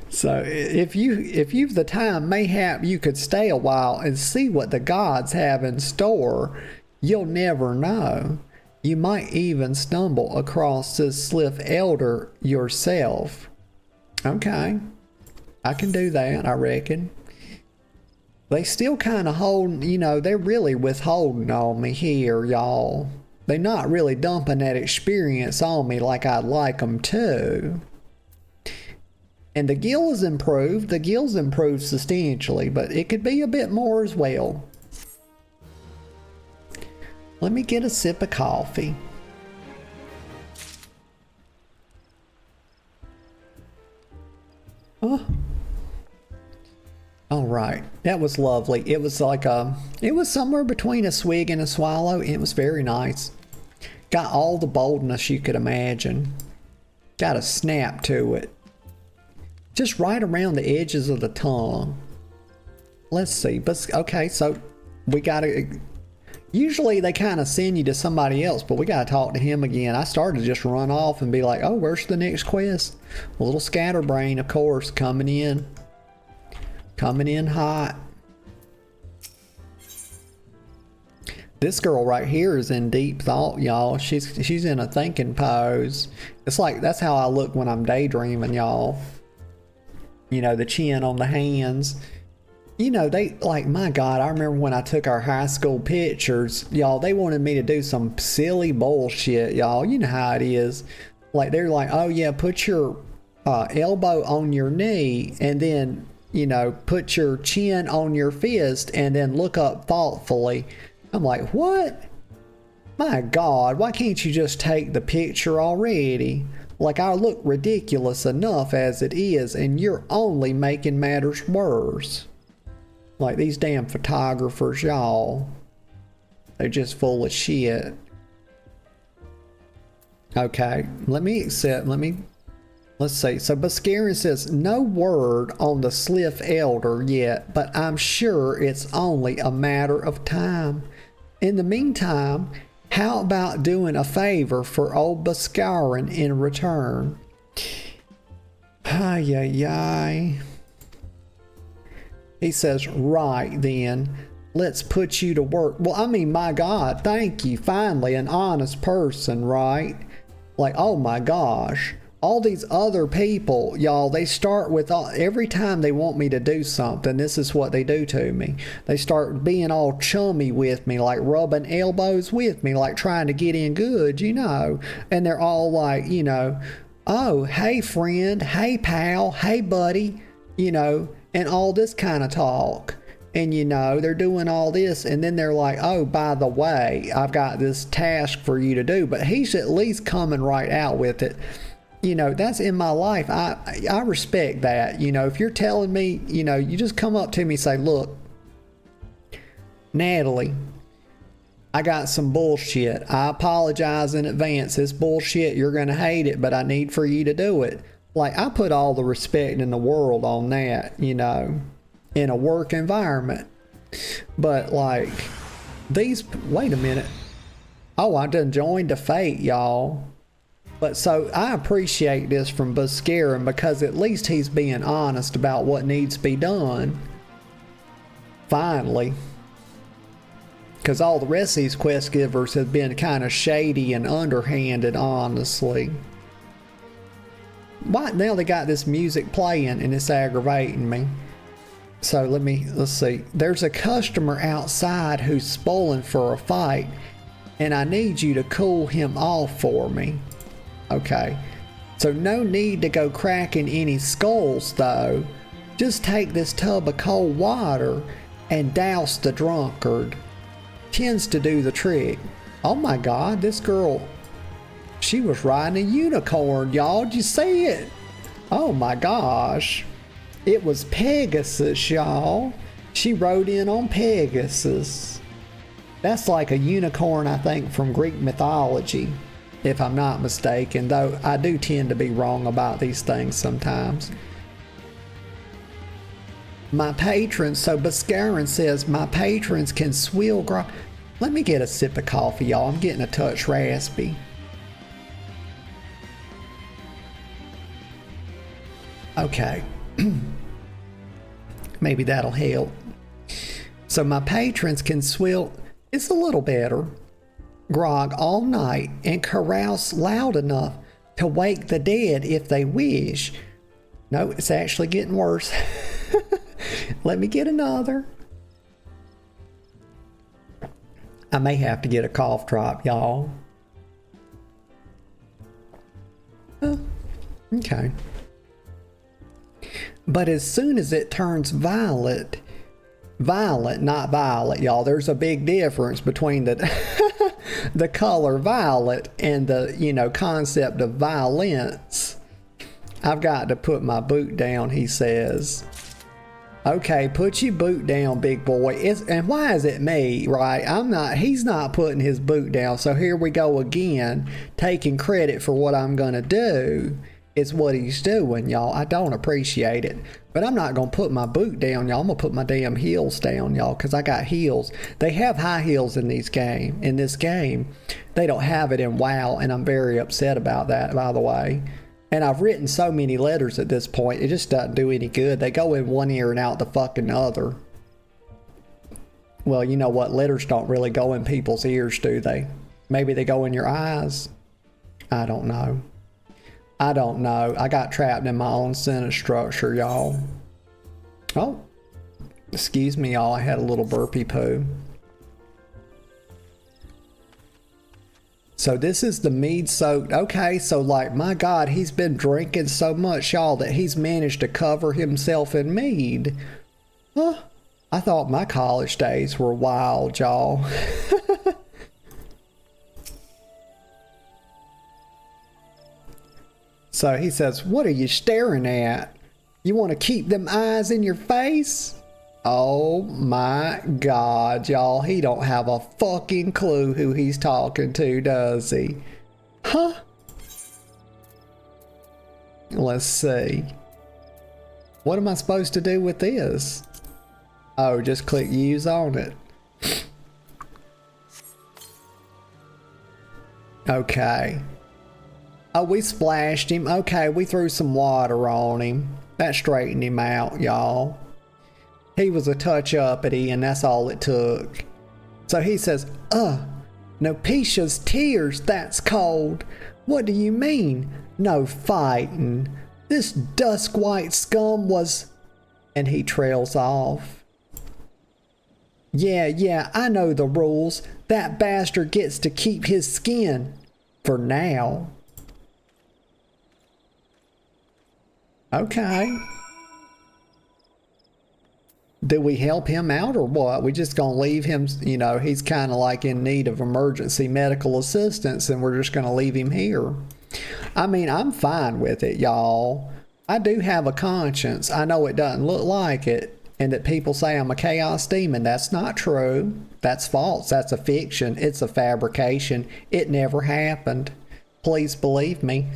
So if you've the time, mayhap you could stay a while and see what the gods have in store. You'll never know. You might even stumble across this sliff elder yourself. Okay, I can do that, I reckon. They still kind of hold, you know, they're really withholding on me here, y'all. They're not really dumping that experience on me like I'd like them to. And the gill is improved. The gill's improved substantially, but it could be a bit more as well. Let me get a sip of coffee. Oh. All right, that was lovely. It was like it was somewhere between a swig and a swallow. It was very nice. Got all the boldness you could imagine. Got a snap to it. Just right around the edges of the tongue. Let's see. But okay, so we gotta. Usually they kind of send you to somebody else, but we gotta talk to him again. I started to just run off and be like, "Oh, where's the next quest?" A little scatterbrain, of course, coming in hot. This girl right here is in deep thought, y'all. She's in a thinking pose. It's like that's how I look when I'm daydreaming, y'all. You know, the chin on the hands. You know, they, like, my God, I remember when I took our high school pictures, y'all, they wanted me to do some silly bullshit, y'all. You know how it is. Like, they're like, oh, yeah, put your elbow on your knee and then, you know, put your chin on your fist and then look up thoughtfully. I'm like, what? My God, why can't you just take the picture already? Like, I look ridiculous enough as it is, and you're only making matters worse. Like, these damn photographers, y'all. They're just full of shit. Okay, let's see. So Buscarin says, no word on the Sliff Elder yet, but I'm sure it's only a matter of time. In the meantime, how about doing a favor for old Buscarin in return? Ay, ay, ay. He says, right then, let's put you to work. Well, I mean, my God, thank you. Finally, an honest person, right? Like, oh my gosh. All these other people, y'all, they start with, every time they want me to do something, this is what they do to me. They start being all chummy with me, like rubbing elbows with me, like trying to get in good, you know. And they're all like, you know, oh, hey friend, hey pal, hey buddy, you know, and all this kind of talk. And, you know, they're doing all this, and then they're like, oh, by the way, I've got this task for you to do. But he's at least coming right out with it. You know, that's in my life. I respect that. You know, if you're telling me, you know, you just come up to me and say, look, Natalie, I got some bullshit. I apologize in advance. This bullshit, you're going to hate it, but I need for you to do it. Like, I put all the respect in the world on that, you know, in a work environment. But, like, these, wait a minute. Oh, I done joined the fate, y'all. But so I appreciate this from Buscarin because at least he's being honest about what needs to be done. Finally. Because all the rest of these quest givers have been kind of shady and underhanded, honestly. Why now they got this music playing and it's aggravating me. So let's see. There's a customer outside who's spoiling for a fight, and I need you to cool him off for me. Okay, so no need to go cracking any skulls though. Just take this tub of cold water and douse the drunkard. Tends to do the trick. Oh my God, this girl, she was riding a unicorn, y'all. Did you see it? Oh my gosh. It was Pegasus, y'all. She rode in on Pegasus. That's like a unicorn, I think, from Greek mythology, if I'm not mistaken, though I do tend to be wrong about these things sometimes. My patrons, so Buscarin says, my patrons can swill Let me get a sip of coffee, y'all. I'm getting a touch raspy. Okay. Maybe that'll help. So my patrons can swill, it's a little better, grog all night and carouse loud enough to wake the dead if they wish. No, it's actually getting worse. Let me get another. I may have to get a cough drop, y'all. Okay. But as soon as it turns violet, not violet, y'all. There's a big difference between the the color violet and the, you know, concept of violence. I've got to put my boot down, he says. Okay, put your boot down, big boy. And why is it me, right? He's not putting his boot down. So here we go again, taking credit for what I'm gonna do. It's what he's doing, y'all. I don't appreciate it. But I'm not gonna put my boot down, y'all. I'm gonna put my damn heels down, y'all, because I got heels. They have high heels in this game. They don't have it in WoW, and I'm very upset about that, by the way. And I've written so many letters at this point, it just doesn't do any good. They go in one ear and out the fucking other. Well, you know what? Letters don't really go in people's ears, do they? Maybe they go in your eyes. I don't know. I don't know. I got trapped in my own sentence structure, y'all. Oh, excuse me, y'all. I had a little burpee poo. So this is the mead soaked. Okay, so like, my God, he's been drinking so much, y'all, that he's managed to cover himself in mead. Huh? I thought my college days were wild, y'all. So he says, what are you staring at? You want to keep them eyes in your face? Oh my God, y'all. He don't have a fucking clue who he's talking to, does he? Huh? Let's see. What am I supposed to do with this? Oh, just click use on it. Okay. Oh, we splashed him. Okay, we threw some water on him. That straightened him out, y'all. He was a touch uppity, and that's all it took. So he says, Nopecia's tears, that's cold. What do you mean? No fighting. This dusk white scum was... And he trails off. Yeah, I know the rules. That bastard gets to keep his skin. For now. Okay. Do we help him out or what? We just gonna leave him, you know, he's kind of like in need of emergency medical assistance and we're just gonna leave him here. I mean, I'm fine with it, y'all. I do have a conscience. I know it doesn't look like it and that people say I'm a chaos demon. That's not true. That's false. That's a fiction. It's a fabrication. It never happened. Please believe me.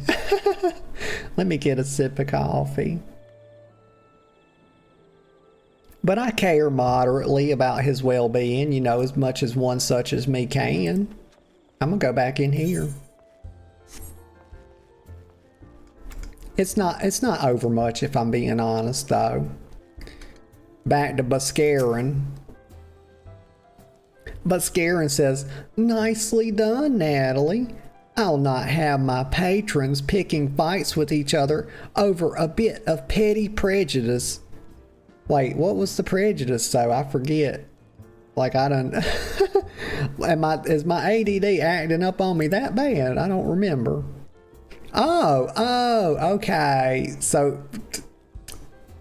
Let me get a sip of coffee. But I care moderately about his well-being, you know, as much as one such as me can. I'm gonna go back in here. It's not over much if I'm being honest though. Back to Buscarin. Buscarin says, nicely done, Natalie. I'll not have my patrons picking fights with each other over a bit of petty prejudice. Wait, what was the prejudice though? I forget. Like I don't... Is my ADD acting up on me that bad? I don't remember. Oh, okay. So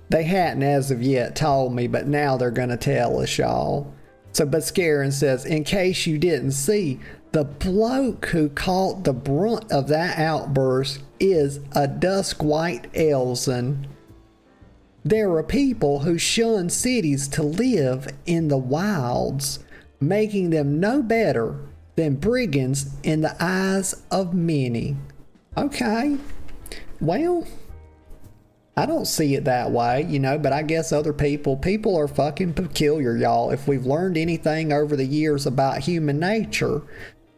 they hadn't as of yet told me, but now they're gonna tell us, y'all. So Buscarin says, in case you didn't see, the bloke who caught the brunt of that outburst is a dusk white Elzen. There are people who shun cities to live in the wilds, making them no better than brigands in the eyes of many. Okay, well, I don't see it that way, you know, but I guess other people are fucking peculiar, y'all. If we've learned anything over the years about human nature,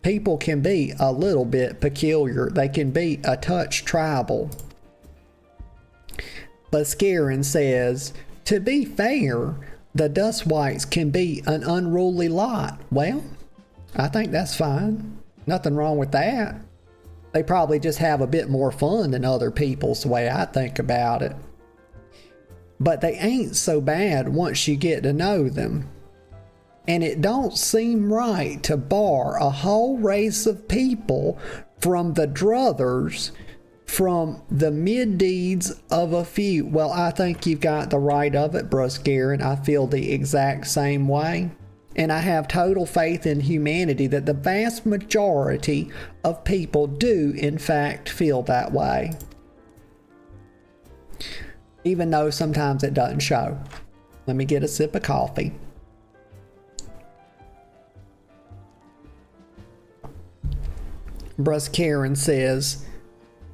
people can be a little bit peculiar. They can be a touch tribal. Buscarin says, to be fair, the Dust Whites can be an unruly lot. Well, I think that's fine. Nothing wrong with that. They probably just have a bit more fun than other people's, the way I think about it. But they ain't so bad once you get to know them. And it don't seem right to bar a whole race of people from the druthers from the mid-deeds of a few. Well, I think you've got the right of it, Buscarin. I feel the exact same way. And I have total faith in humanity that the vast majority of people do, in fact, feel that way. Even though sometimes it doesn't show. Let me get a sip of coffee. Brus Karen says,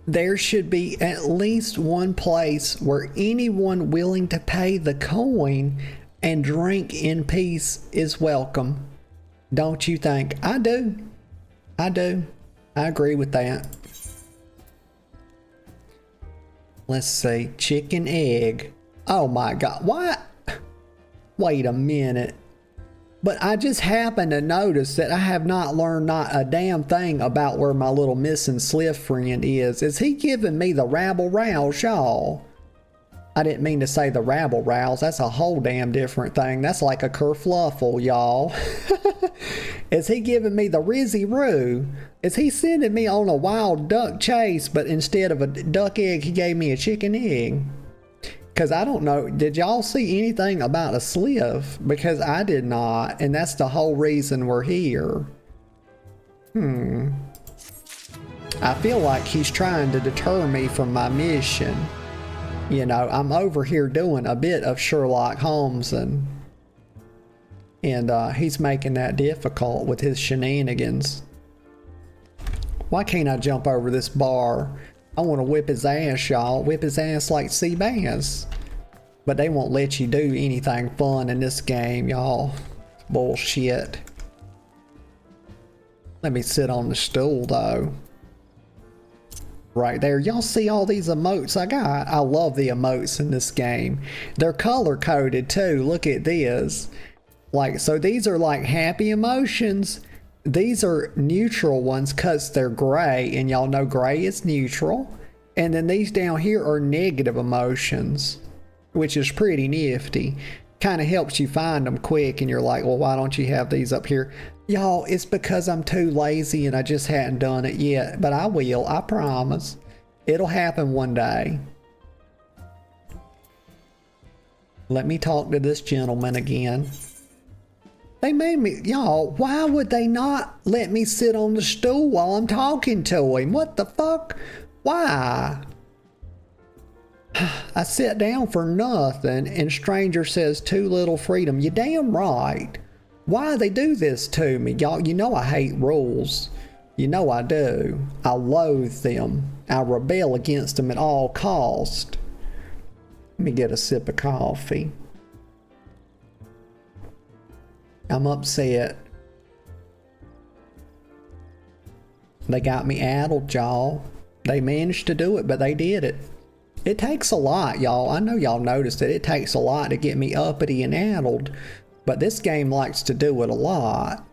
there should be at least one place where anyone willing to pay the coin and drink in peace is welcome. Don't you think? I do. I do. I agree with that. Let's see. Chicken egg. Oh my God. What? Wait a minute. But I just happened to notice that I have not learned not a damn thing about where my little missing Sliff friend is. Is he giving me the rabble-rouse, y'all? I didn't mean to say the rabble-rouse. That's a whole damn different thing. That's like a kerfluffle, y'all. Is he giving me the rizzy-roo? Is he sending me on a wild duck chase, but instead of a duck egg, he gave me a chicken egg? Because I don't know, did y'all see anything about a Sliff? Because I did not, and that's the whole reason we're here. I feel like he's trying to deter me from my mission. You know, I'm over here doing a bit of Sherlock Holmes, and he's making that difficult with his shenanigans. Why can't I jump over this bar? I want to whip his ass, y'all. Whip his ass like Seabass. But they won't let you do anything fun in this game, y'all. Bullshit. Let me sit on the stool, though. Right there. Y'all see all these emotes I got? I love the emotes in this game. They're color-coded, too. Look at this. Like, so these are like happy emotions. These are neutral ones because they're gray, and y'all know gray is neutral. And then these down here are negative emotions, which is pretty nifty. Kind of helps you find them quick, and you're like, well, why don't you have these up here? Y'all, it's because I'm too lazy and I just hadn't done it yet. But I will, I promise. It'll happen one day. Let me talk to this gentleman again. They made me, y'all, why would they not let me sit on the stool while I'm talking to him? What the fuck? Why? I sit down for nothing, and stranger says too little freedom. You damn right. Why they do this to me? Y'all, you know I hate rules. You know I do. I loathe them. I rebel against them at all cost. Let me get a sip of coffee. I'm upset. They got me addled, y'all. They managed to do it, but they did it. It takes a lot, y'all. I know y'all noticed that it takes a lot to get me uppity and addled, but this game likes to do it a lot.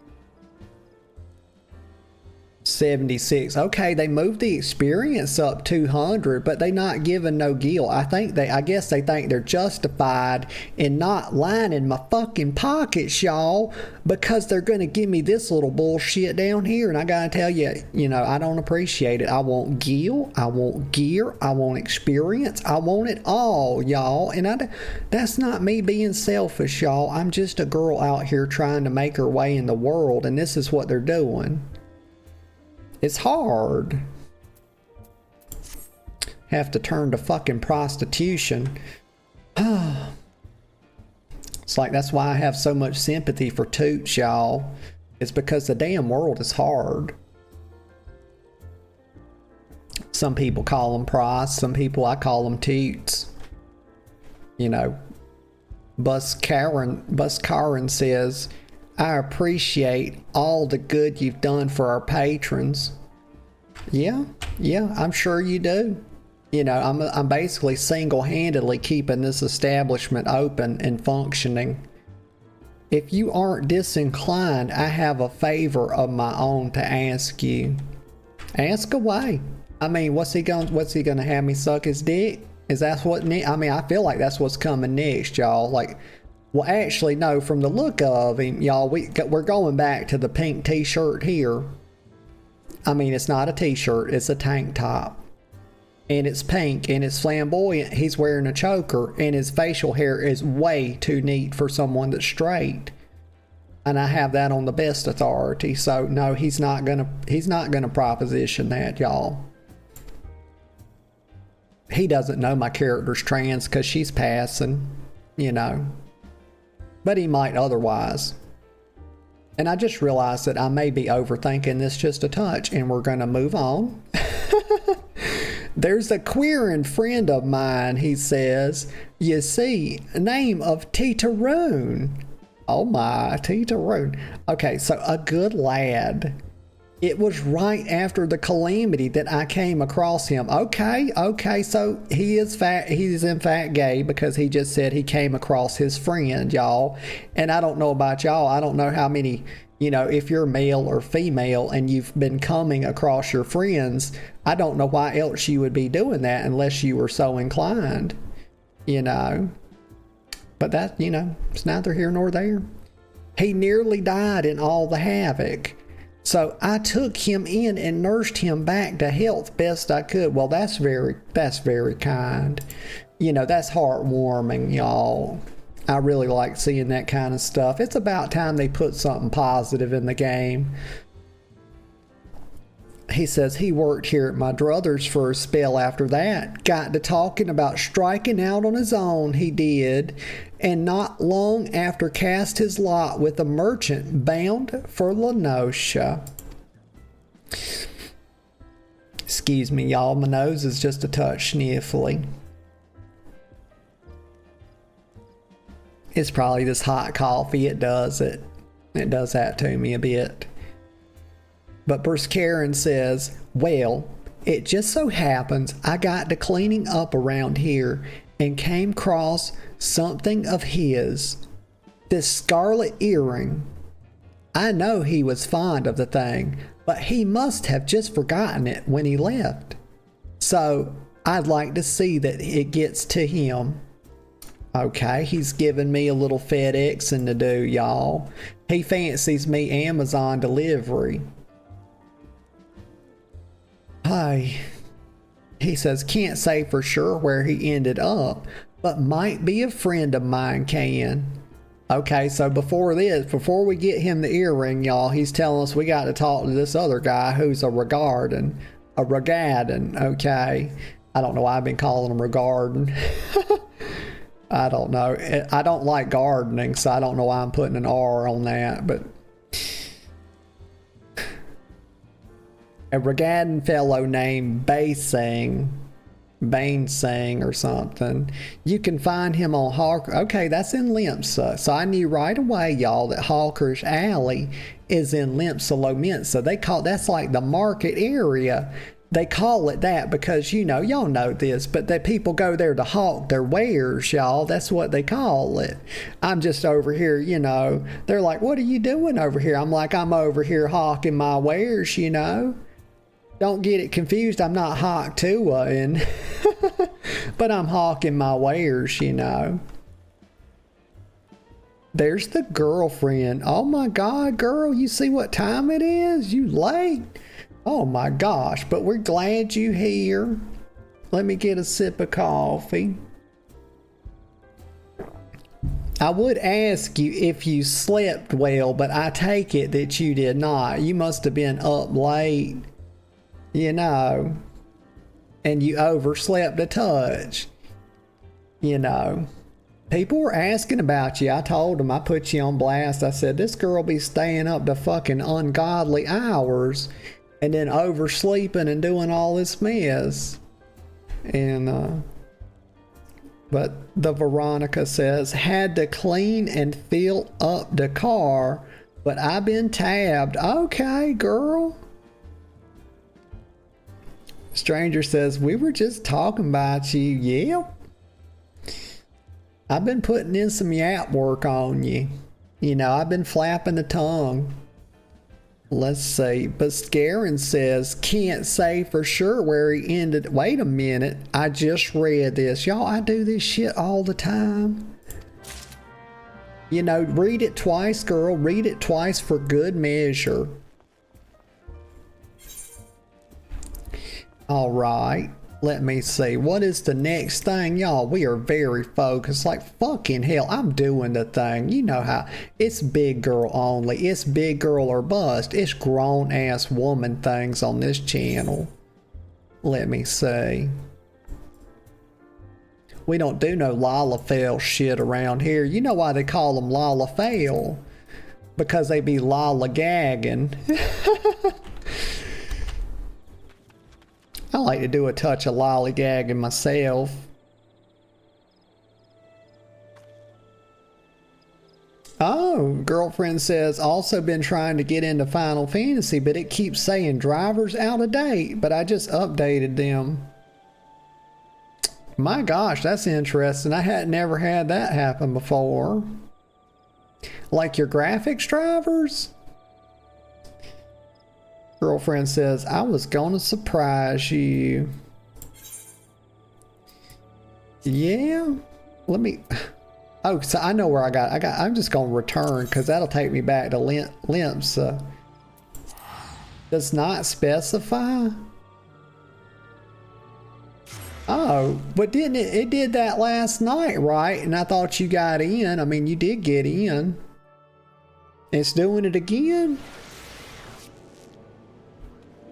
76. Okay, they moved the experience up 200, but they not giving no gil. I guess they think they're justified in not lining my fucking pockets, y'all, because they're gonna give me this little bullshit down here, and I gotta tell you, you know, I don't appreciate it. I want gil, I want gear, I want experience, I want it all, y'all, and that's not me being selfish, y'all. I'm just a girl out here trying to make her way in the world, and this is what they're doing. It's hard. Have to turn to fucking prostitution. It's like that's why I have so much sympathy for Toots, y'all. It's because the damn world is hard. Some people call them Price. Some people, I call them Toots. You know, Bus Karen says, I appreciate all the good you've done for our patrons. Yeah, I'm sure you do. You know, I'm basically single-handedly keeping this establishment open and functioning. If you aren't disinclined, I have a favor of my own to ask you. Ask away. I mean, what's he gonna have me suck his dick? Is that what? I mean, I feel like that's what's coming next, y'all. Like. Well, actually, no, from the look of him, y'all, we're going back to the pink t-shirt here. I mean, it's not a t-shirt, it's a tank top. And it's pink, and it's flamboyant. He's wearing a choker, and his facial hair is way too neat for someone that's straight. And I have that on the best authority, so no, he's not gonna proposition that, y'all. He doesn't know my character's trans because she's passing, you know. but he might otherwise. And I just realized that I may be overthinking this just a touch, and we're going to move on. There's a queering friend of mine, he says. You see, name of Titaroon. Oh my, Titaroon. Okay, so a good lad. It was right after the calamity that I came across him. Okay, so he's in fact gay, because he just said he came across his friend, y'all. And I don't know about y'all. I don't know how many, if you're male or female and you've been coming across your friends, I don't know why else you would be doing that unless you were so inclined, But that, it's neither here nor there. He nearly died in all the havoc. So I took him in and nursed him back to health best I could. Well, that's very kind. That's heartwarming, y'all. I really like seeing that kind of stuff. It's about time they put something positive in the game. He says he worked here at my druthers for a spell after that. Got to talking about striking out on his own, he did. And not long after cast his lot with a merchant bound for Lenosha. Excuse me, y'all. My nose is just a touch sniffly. It's probably this hot coffee. It does it. It does that to me a bit. But Bruce Karen says, well, it just so happens I got to cleaning up around here and came across something of his. This scarlet earring. I know he was fond of the thing, but he must have just forgotten it when he left. So I'd like to see that it gets to him. Okay, he's giving me a little FedExing to do, y'all. He fancies me Amazon delivery. Hi. He says, can't say for sure where he ended up, but might be a friend of mine can. Okay, so before we get him the earring, y'all, he's telling us we got to talk to this other guy who's a Regarden, okay? I don't know why I've been calling him Regarden. I don't know. I don't like gardening, so I don't know why I'm putting an R on that, but a Regarden fellow named Banesang or something. You can find him on Hawker. Okay, that's in Limsa. So I knew right away, y'all, that Hawker's Alley is in Limsa Lominsa. That's like the market area. They call it that because, y'all know this, but that people go there to hawk their wares, y'all. That's what they call it. I'm just over here, They're like, what are you doing over here? I'm like, I'm over here hawking my wares, Don't get it confused. I'm not hawk Tua, but I'm hawking my wares, There's the girlfriend. Oh my God, girl, you see what time it is? You late? Oh my gosh, but we're glad you here. Let me get a sip of coffee. I would ask you if you slept well, but I take it that you did not. You must have been up late, and you overslept a touch, People were asking about you. I told them, I put you on blast. I said, this girl be staying up to fucking ungodly hours and then oversleeping and doing all this mess. And, but the Veronica says, had to clean and fill up the car, but I've been tabbed. Okay, girl. Stranger says, we were just talking about you. Yep. I've been putting in some yap work on you. I've been flapping the tongue. Let's see. But Scarin says, can't say for sure where he ended. Wait a minute. I just read this. Y'all, I do this shit all the time. Read it twice, girl. Read it twice for good measure. All right. Let me see. What is the next thing? Y'all, we are very focused. Like, fucking hell, I'm doing the thing. You know how. It's big girl only. It's big girl or bust. It's grown-ass woman things on this channel. Let me see. We don't do no Lalafell shit around here. You know why they call them Lalafell? Because they be lollygagging. I like to do a touch of lollygagging myself. Oh, girlfriend says, also been trying to get into Final Fantasy, but it keeps saying drivers out of date, but I just updated them. My gosh, that's interesting. I had never had that happen before. Like your graphics drivers? Girlfriend says, I was gonna surprise you. Yeah, let me... Oh, so I know where I'm just gonna return because that'll take me back to limps. Does not specify. Oh, but didn't it did that last night, right? And I thought you got in. I mean, you did get in. It's doing it again?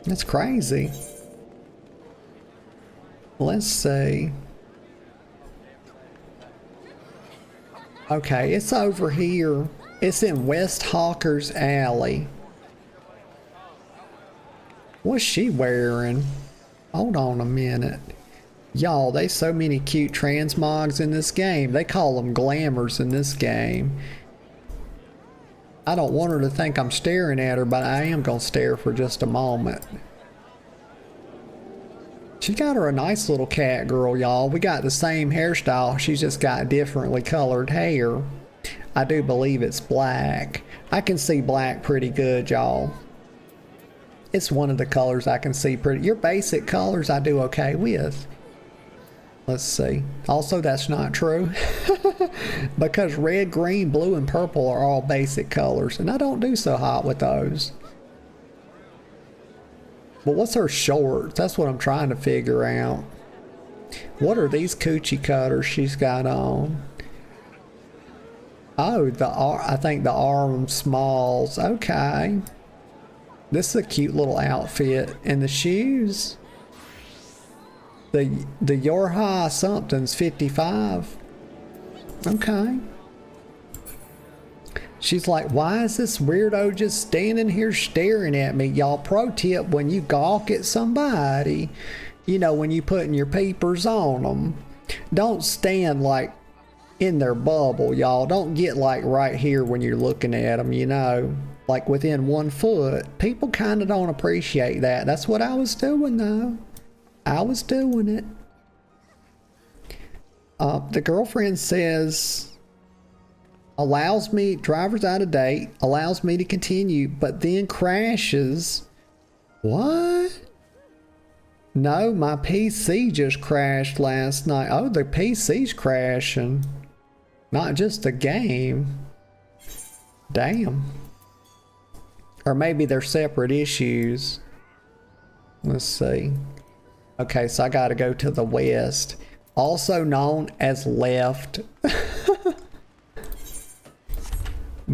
That's crazy. Let's see. Okay, it's over here. It's in West Hawker's Alley. What's she wearing? Hold on a minute. Y'all, there's so many cute transmogs in this game. They call them glamours in this game. I don't want her to think I'm staring at her, but I am gonna stare for just a moment. She got her a nice little cat girl, y'all. We got the same hairstyle. She's just got differently colored hair. I do believe it's black. I can see black pretty good, y'all. It's one of the colors I can see pretty. Your basic colors I do okay with. Let's see. Also, that's not true. Because red, green, blue, and purple are all basic colors. And I don't do so hot with those. But what's her shorts? That's what I'm trying to figure out. What are these coochie cutters she's got on? Oh, I think the arm smalls. Okay. This is a cute little outfit. And the shoes? The Yorha something's 55. Okay. She's like, why is this weirdo just standing here staring at me? Y'all, pro tip, when you gawk at somebody, you know, when you putting your peepers on them, don't stand like in their bubble, y'all. Don't get like right here when you're looking at them, you know, like within 1 foot. People kind of don't appreciate that. That's what I was doing though. I was doing it. The girlfriend says, allows me, driver's out of date, allows me to continue, but then crashes. What? No, my PC just crashed last night. Oh, the PC's crashing. Not just the game. Damn. Or maybe they're separate issues. Let's see. Okay, so I gotta go to the west. Also known as left.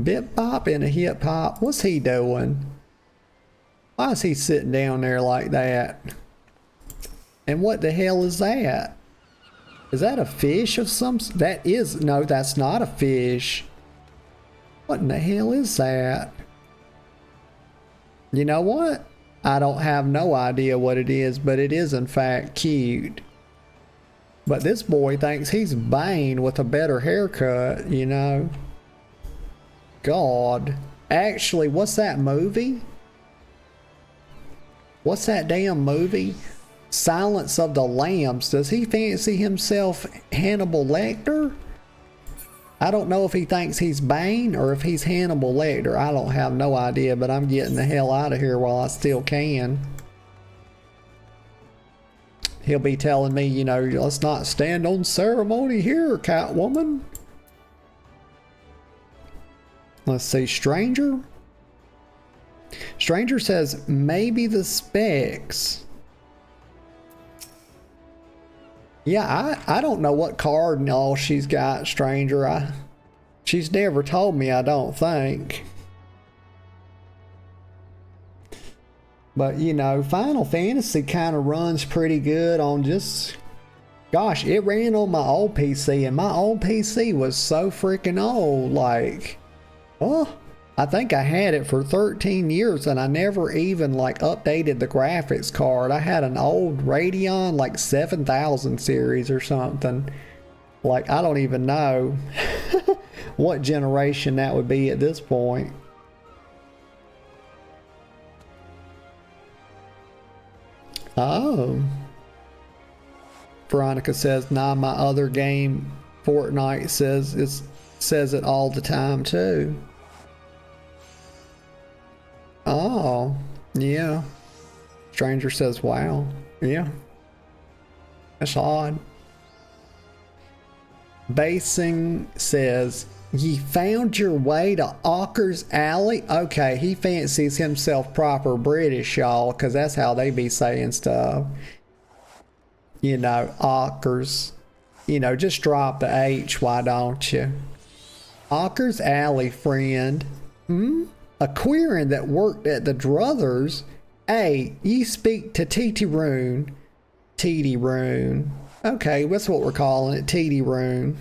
Bip bop and a hip hop. What's he doing? Why is he sitting down there like that? And what the hell is that? Is that a fish of some? That is, no, that's not a fish. What in the hell is that? You know what? I don't have no idea what it is, but it is in fact cute. But this boy thinks he's Bane with a better haircut, you know. God. Actually, what's that movie? What's that damn movie? Silence of the Lambs. Does he fancy himself Hannibal Lecter? I don't know if he thinks he's Bane or if he's Hannibal Lecter. I don't have no idea, but I'm getting the hell out of here while I still can. He'll be telling me, you know, let's not stand on ceremony here, Catwoman. Let's see, Stranger. Stranger says, maybe the specs. Yeah, I don't know what card and all she's got, Stranger. She's never told me, I don't think. But, you know, Final Fantasy kind of runs pretty good on just Gosh, it ran on my old PC, and my old PC was so freaking old. Like, oh, I think I had it for 13 years and I never even like updated the graphics card. I had an old Radeon, like 7000 series or something. Like, I don't even know what generation that would be at this point. Oh. Veronica says, nah, my other game, Fortnite, says it all the time too. Oh, yeah. Stranger says, wow. Yeah. That's odd. Basing says, ye found your way to Auker's Alley? Okay, he fancies himself proper British, y'all, because that's how they be saying stuff. You know, Auker's. You know, just drop the H, why don't you? Auker's Alley, friend. A queerin that worked at the Druthers. Hey, ye speak to Titi Roon. Titi Roon. Okay, that's what we're calling it, Titi Roon.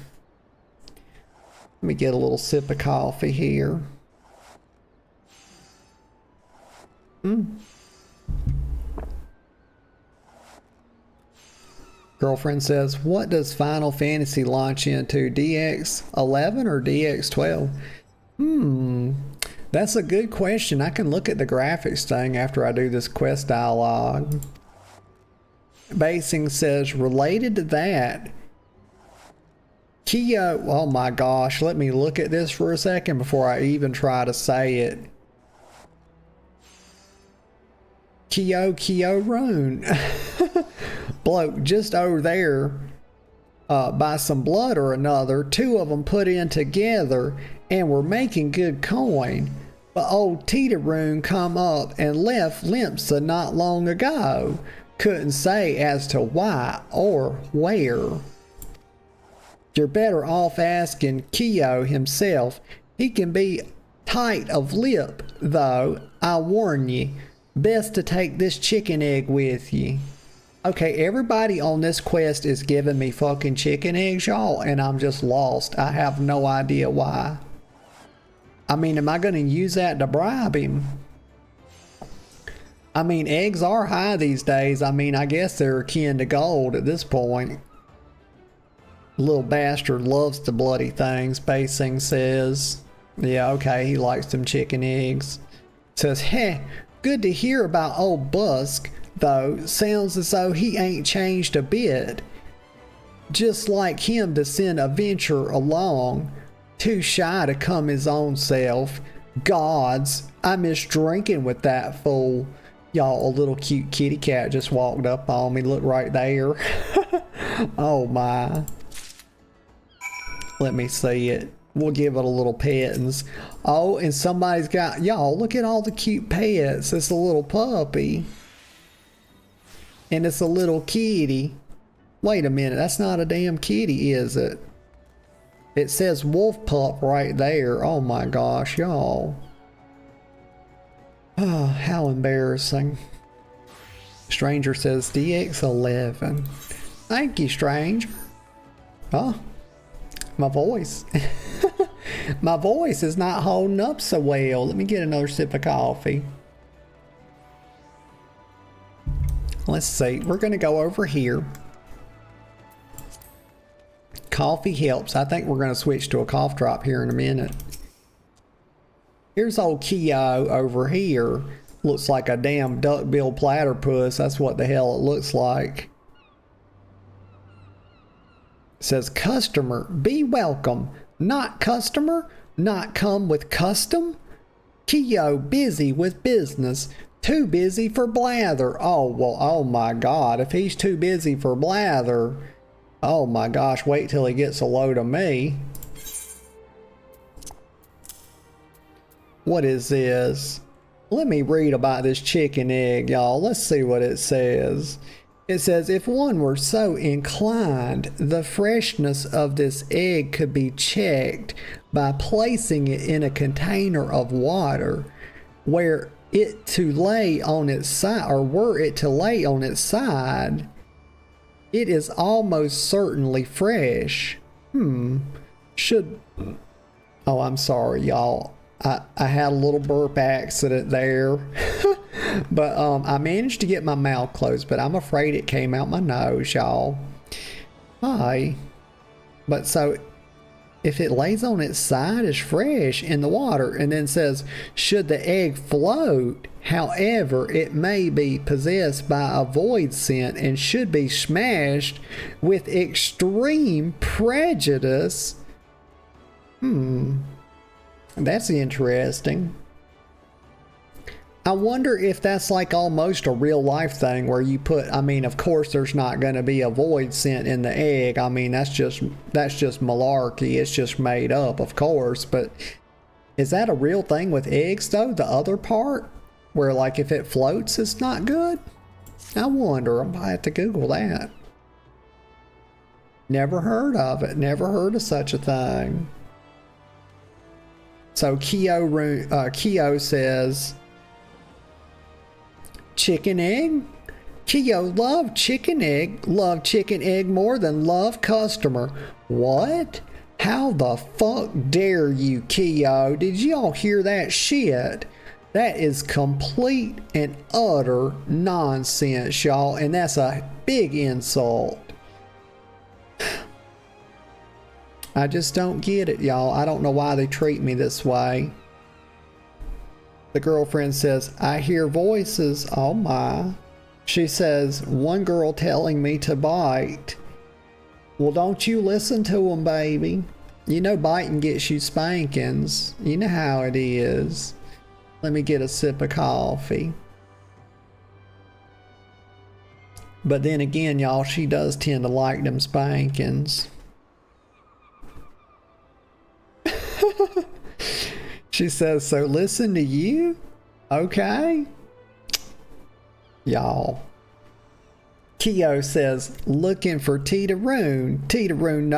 Let me get a little sip of coffee here. Girlfriend says, what does Final Fantasy launch into? DX11 or DX12? That's a good question. I can look at the graphics thing after I do this quest dialogue. Basing says, related to that, Kyo, oh my gosh, let me look at this for a second before I even try to say it. Kyo Roon. Bloke just over there by some blood or another, two of them put in together and were making good coin. But old Tita-Roon come up and left Limpsa not long ago. Couldn't say as to why or where. You're better off asking Kyo himself. He can be tight of lip, though, I warn ye. Best to take this chicken egg with ye. Okay, everybody on this quest is giving me fucking chicken eggs, y'all, and I'm just lost. I have no idea why. I mean, am I going to use that to bribe him? I mean, eggs are high these days. I mean, I guess they're akin to gold at this point. Little bastard loves the bloody things, Basing says. Yeah, okay, he likes them chicken eggs. Says, heh, good to hear about old Busk, though. Sounds as though he ain't changed a bit. Just like him to send a venture along. Too shy to come his own self. Gods, I miss drinking with that fool. Y'all, a little cute kitty cat just walked up on me. Look right there. Oh my. Let me see it. We'll give it a little pets. Oh, and somebody's got, y'all, look at all the cute pets. It's a little puppy. And it's a little kitty. Wait a minute, that's not a damn kitty, is it? It says wolf pup right there. Oh my gosh, y'all. Oh, how embarrassing. Stranger says DX11. Thank you, stranger. Oh, my voice. My voice is not holding up so well. Let me get another sip of coffee. Let's see. We're going to go over here. Coffee helps. I think we're going to switch to a cough drop here in a minute. Here's old Kyo over here. Looks like a damn duck-billed platypus. That's what the hell it looks like. It says, customer, be welcome. Not customer, not come with custom. Kyo busy with business. Too busy for blather. Oh, well, oh my God. If he's too busy for blather, oh my gosh, wait till he gets a load of me. What is this? Let me read about this chicken egg, y'all. Let's see what it says. It says, if one were so inclined, the freshness of this egg could be checked by placing it in a container of water, were it to lay on its side, It is almost certainly fresh. Should... Oh, I'm sorry, y'all. I had a little burp accident there. But I managed to get my mouth closed, but I'm afraid it came out my nose, y'all. Hi. But so, if it lays on its side, it's fresh in the water, and then says, should the egg float, however, it may be possessed by a void scent and should be smashed with extreme prejudice. That's interesting. I wonder if that's like almost a real life thing where you put, I mean, of course there's not going to be a void scent in the egg. I mean, that's just malarkey. It's just made up, of course. But is that a real thing with eggs though? The other part where like if it floats, it's not good? I wonder. I might have to Google that. Never heard of it. Never heard of such a thing. So Keo says, chicken egg? Keo love chicken egg. Love chicken egg more than love customer. What? How the fuck dare you, Keo? Did y'all hear that shit? That is complete and utter nonsense, y'all. And that's a big insult. I just don't get it, y'all. I don't know why they treat me this way. The girlfriend says, I hear voices. Oh my. She says, one girl telling me to bite. Well, don't you listen to them, baby. You know biting gets you spankings. You know how it is. Let me get a sip of coffee. But then again, y'all, she does tend to like them spankings. She says, so listen to you? Okay. Y'all. Keo says, looking for Tita-roon. Tita-roon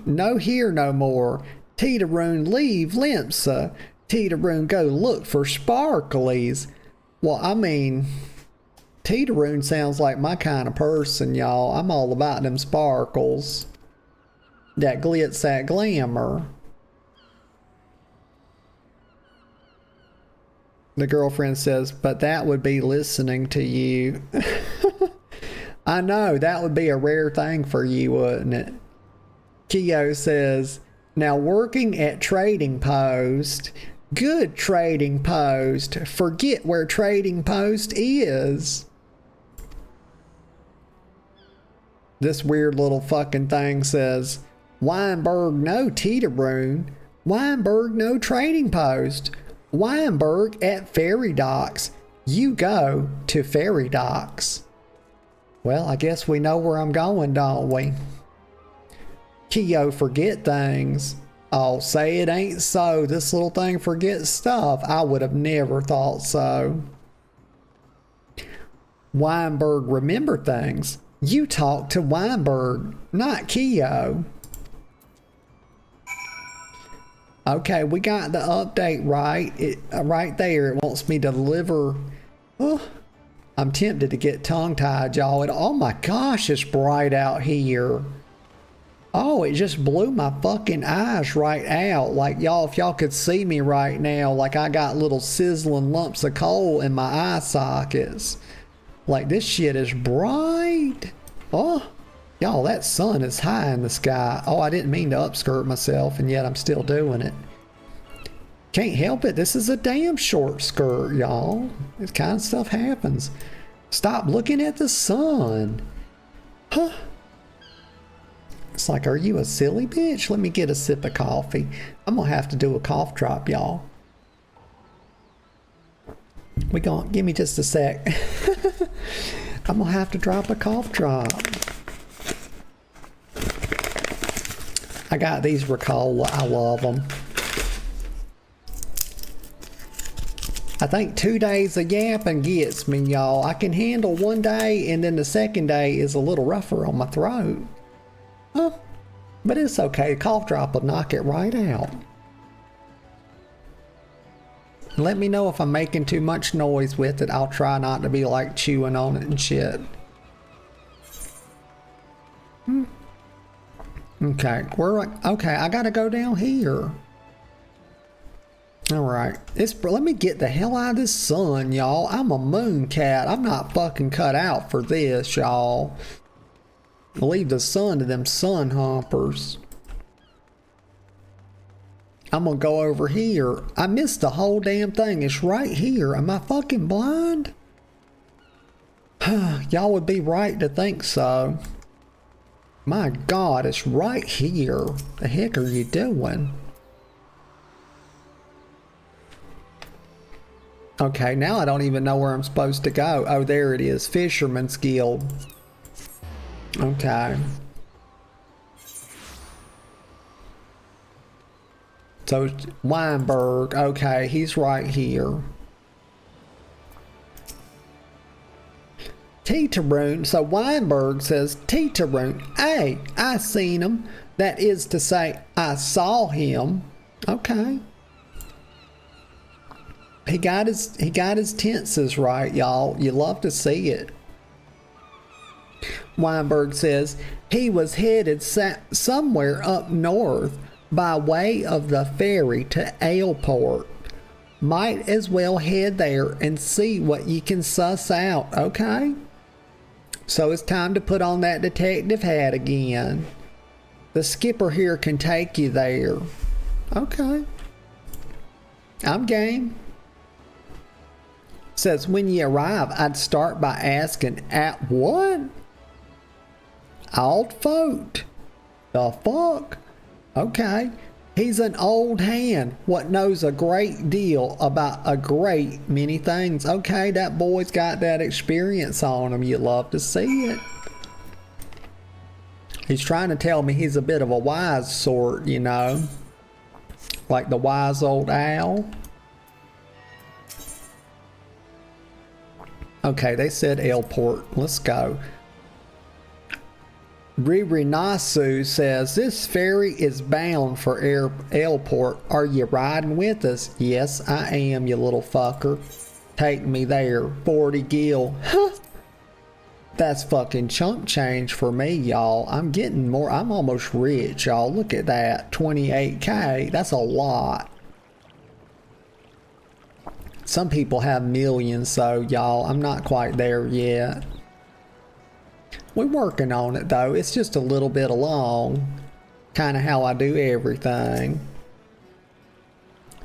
no here no more. Tita-roon leave Limsa. Tita-roon go look for sparklies. Well, I mean, Tita-roon sounds like my kind of person, y'all. I'm all about them sparkles. That glitz, that glamour. The girlfriend says, but that would be listening to you. I know, that would be a rare thing for you, wouldn't it? Keo says, now working at Trading Post, good Trading Post, forget where Trading Post is. This weird little fucking thing says, Weinberg no Tita-roon, Weinberg no Trading Post. Weinberg at Ferry Docks. You go to Ferry Docks. Well, I guess we know where I'm going, don't we? Keo forget things. Oh, say it ain't so. This little thing forgets stuff. I would have never thought so. Weinberg remember things. You talk to Weinberg, not Keo. Okay, we got the update right. Right there, it wants me to deliver. Oh, I'm tempted to get tongue-tied, y'all. Oh my gosh, it's bright out here. Oh, it just blew my fucking eyes right out. Like, y'all, if y'all could see me right now, like I got little sizzling lumps of coal in my eye sockets. Like, this shit is bright. Oh. Y'all, that sun is high in the sky. Oh, I didn't mean to upskirt myself, and yet I'm still doing it. Can't help it. This is a damn short skirt, y'all. This kind of stuff happens. Stop looking at the sun. Huh. It's like, are you a silly bitch? Let me get a sip of coffee. I'm gonna have to do a cough drop, y'all. Give me just a sec. I'm gonna have to drop a cough drop. I got these Ricola. I love them. I think 2 days of yapping gets me, y'all. I can handle one day, and then the second day is a little rougher on my throat. Huh? But it's okay. A cough drop will knock it right out. Let me know if I'm making too much noise with it. I'll try not to be like chewing on it and shit. Okay, okay, I gotta go down here. Alright, let me get the hell out of this sun, y'all. I'm a moon cat. I'm not fucking cut out for this, y'all. Leave the sun to them sun humpers. I'm gonna go over here. I missed the whole damn thing. It's right here. Am I fucking blind? Y'all would be right to think so. My God, it's right here. The heck are you doing? Okay, now I don't even know where I'm supposed to go. Oh, there it is. Fisherman's Guild. Okay. So, Weinberg. Okay, he's right here. Teetaroon. So Weinberg says, Teetaroon, hey, I seen him. That is to say, I saw him. Okay. He got his tenses right, y'all. You love to see it. Weinberg says, he was headed somewhere up north by way of the ferry to Aleport. Might as well head there and see what you can suss out, okay? So it's time to put on that detective hat again. The skipper here can take you there. Okay. I'm game. Says when you arrive, I'd start by asking, at what? Old folk. The fuck? Okay. He's an old hand what knows a great deal about a great many things. Okay, that boy's got that experience on him. You love to see it. He's trying to tell me he's a bit of a wise sort, you know. Like the wise old owl. Okay, they said airport. Let's go. Ririnasu says, this ferry is bound for airport. Are you riding with us? Yes, I am, you little fucker. Take me there. 40 gil. Huh. That's fucking chump change for me, y'all. I'm getting more. I'm almost rich, y'all. Look at that. 28K. That's a lot. Some people have millions, so y'all, I'm not quite there yet. We're working on it though. It's just a little bit along. Kind of how I do everything.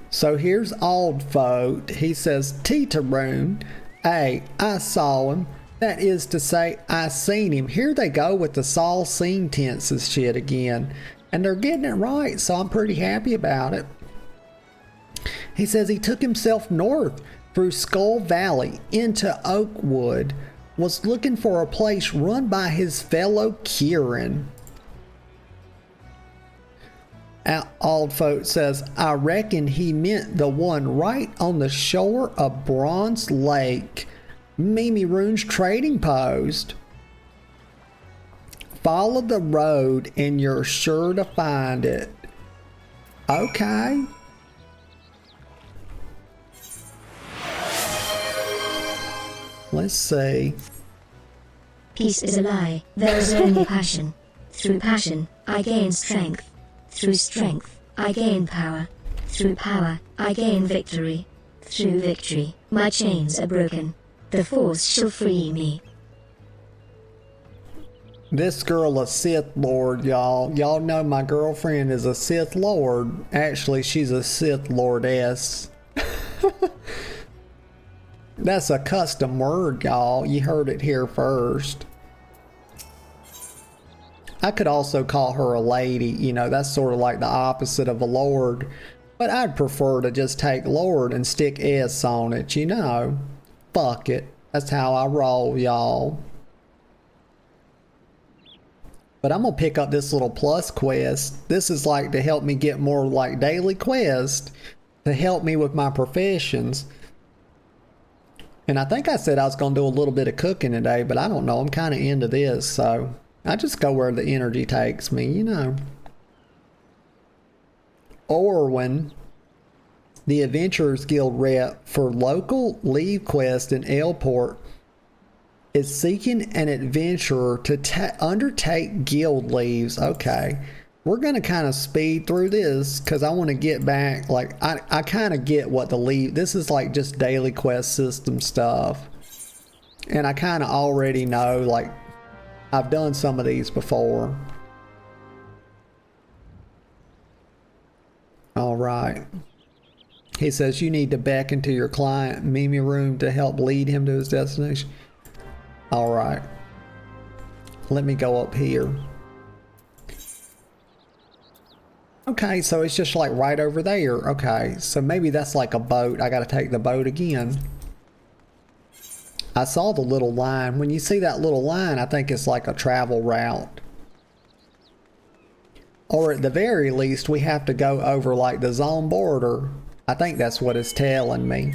So here's old folk. He says, Teetaroon. Hey, I saw him. That is to say, I seen him. Here they go with the saw seen tenses shit again. And they're getting it right, so I'm pretty happy about it. He says he took himself north through Skull Valley into Oakwood. Was looking for a place run by his fellow Kieran. Old folk says, I reckon he meant the one right on the shore of Bronze Lake. Mimi Roon's trading post. Follow the road and you're sure to find it. Okay. Let's see. Peace is a lie. There is only passion. Through passion, I gain strength. Through strength, I gain power. Through power, I gain victory. Through victory, my chains are broken. The force shall free me. This girl a Sith Lord, y'all. Y'all know my girlfriend is a Sith Lord. Actually, she's a Sith Lordess. That's a custom word, y'all. You heard it here first. I could also call her a lady. You know, that's sort of like the opposite of a lord. But I'd prefer to just take lord and stick S on it, you know. Fuck it. That's how I roll, y'all. But I'm gonna pick up this little plus quest. This is like to help me get more like daily quest to help me with my professions. And I think I said I was going to do a little bit of cooking today, but I don't know. I'm kind of into this, so I just go where the energy takes me, you know. Orwin, the Adventurers Guild rep for local leave quest in Airport, is seeking an adventurer to undertake guild leaves. Okay. We're going to kind of speed through this because I want to get back. Like, I kind of get what the leave. This is like just daily quest system stuff. And I kind of already know, like, I've done some of these before. All right. He says you need to beckon to your client Mimi room to help lead him to his destination. All right. Let me go up here. Okay, so it's just like right over there. Okay, so maybe that's like a boat. I gotta take the boat again. I saw the little line. When you see that little line, I think it's like a travel route. Or at the very least, we have to go over like the zone border. I think that's what it's telling me.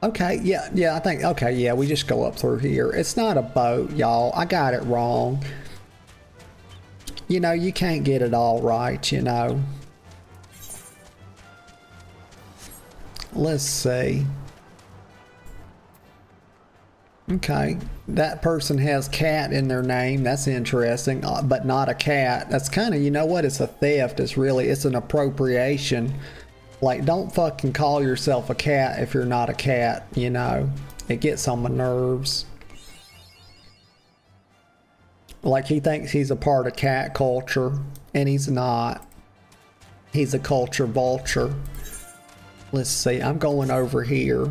Okay, yeah, I think, okay, yeah, we just go up through here. It's not a boat, y'all. I got it wrong. You know, you can't get it all right, you know. Let's see. Okay, that person has cat in their name. That's interesting, but not a cat. That's kind of, you know what? It's a theft. It's an appropriation. Like, don't fucking call yourself a cat if you're not a cat, you know. It gets on my nerves. Like, he thinks he's a part of cat culture, and he's not. He's a culture vulture. Let's see, I'm going over here.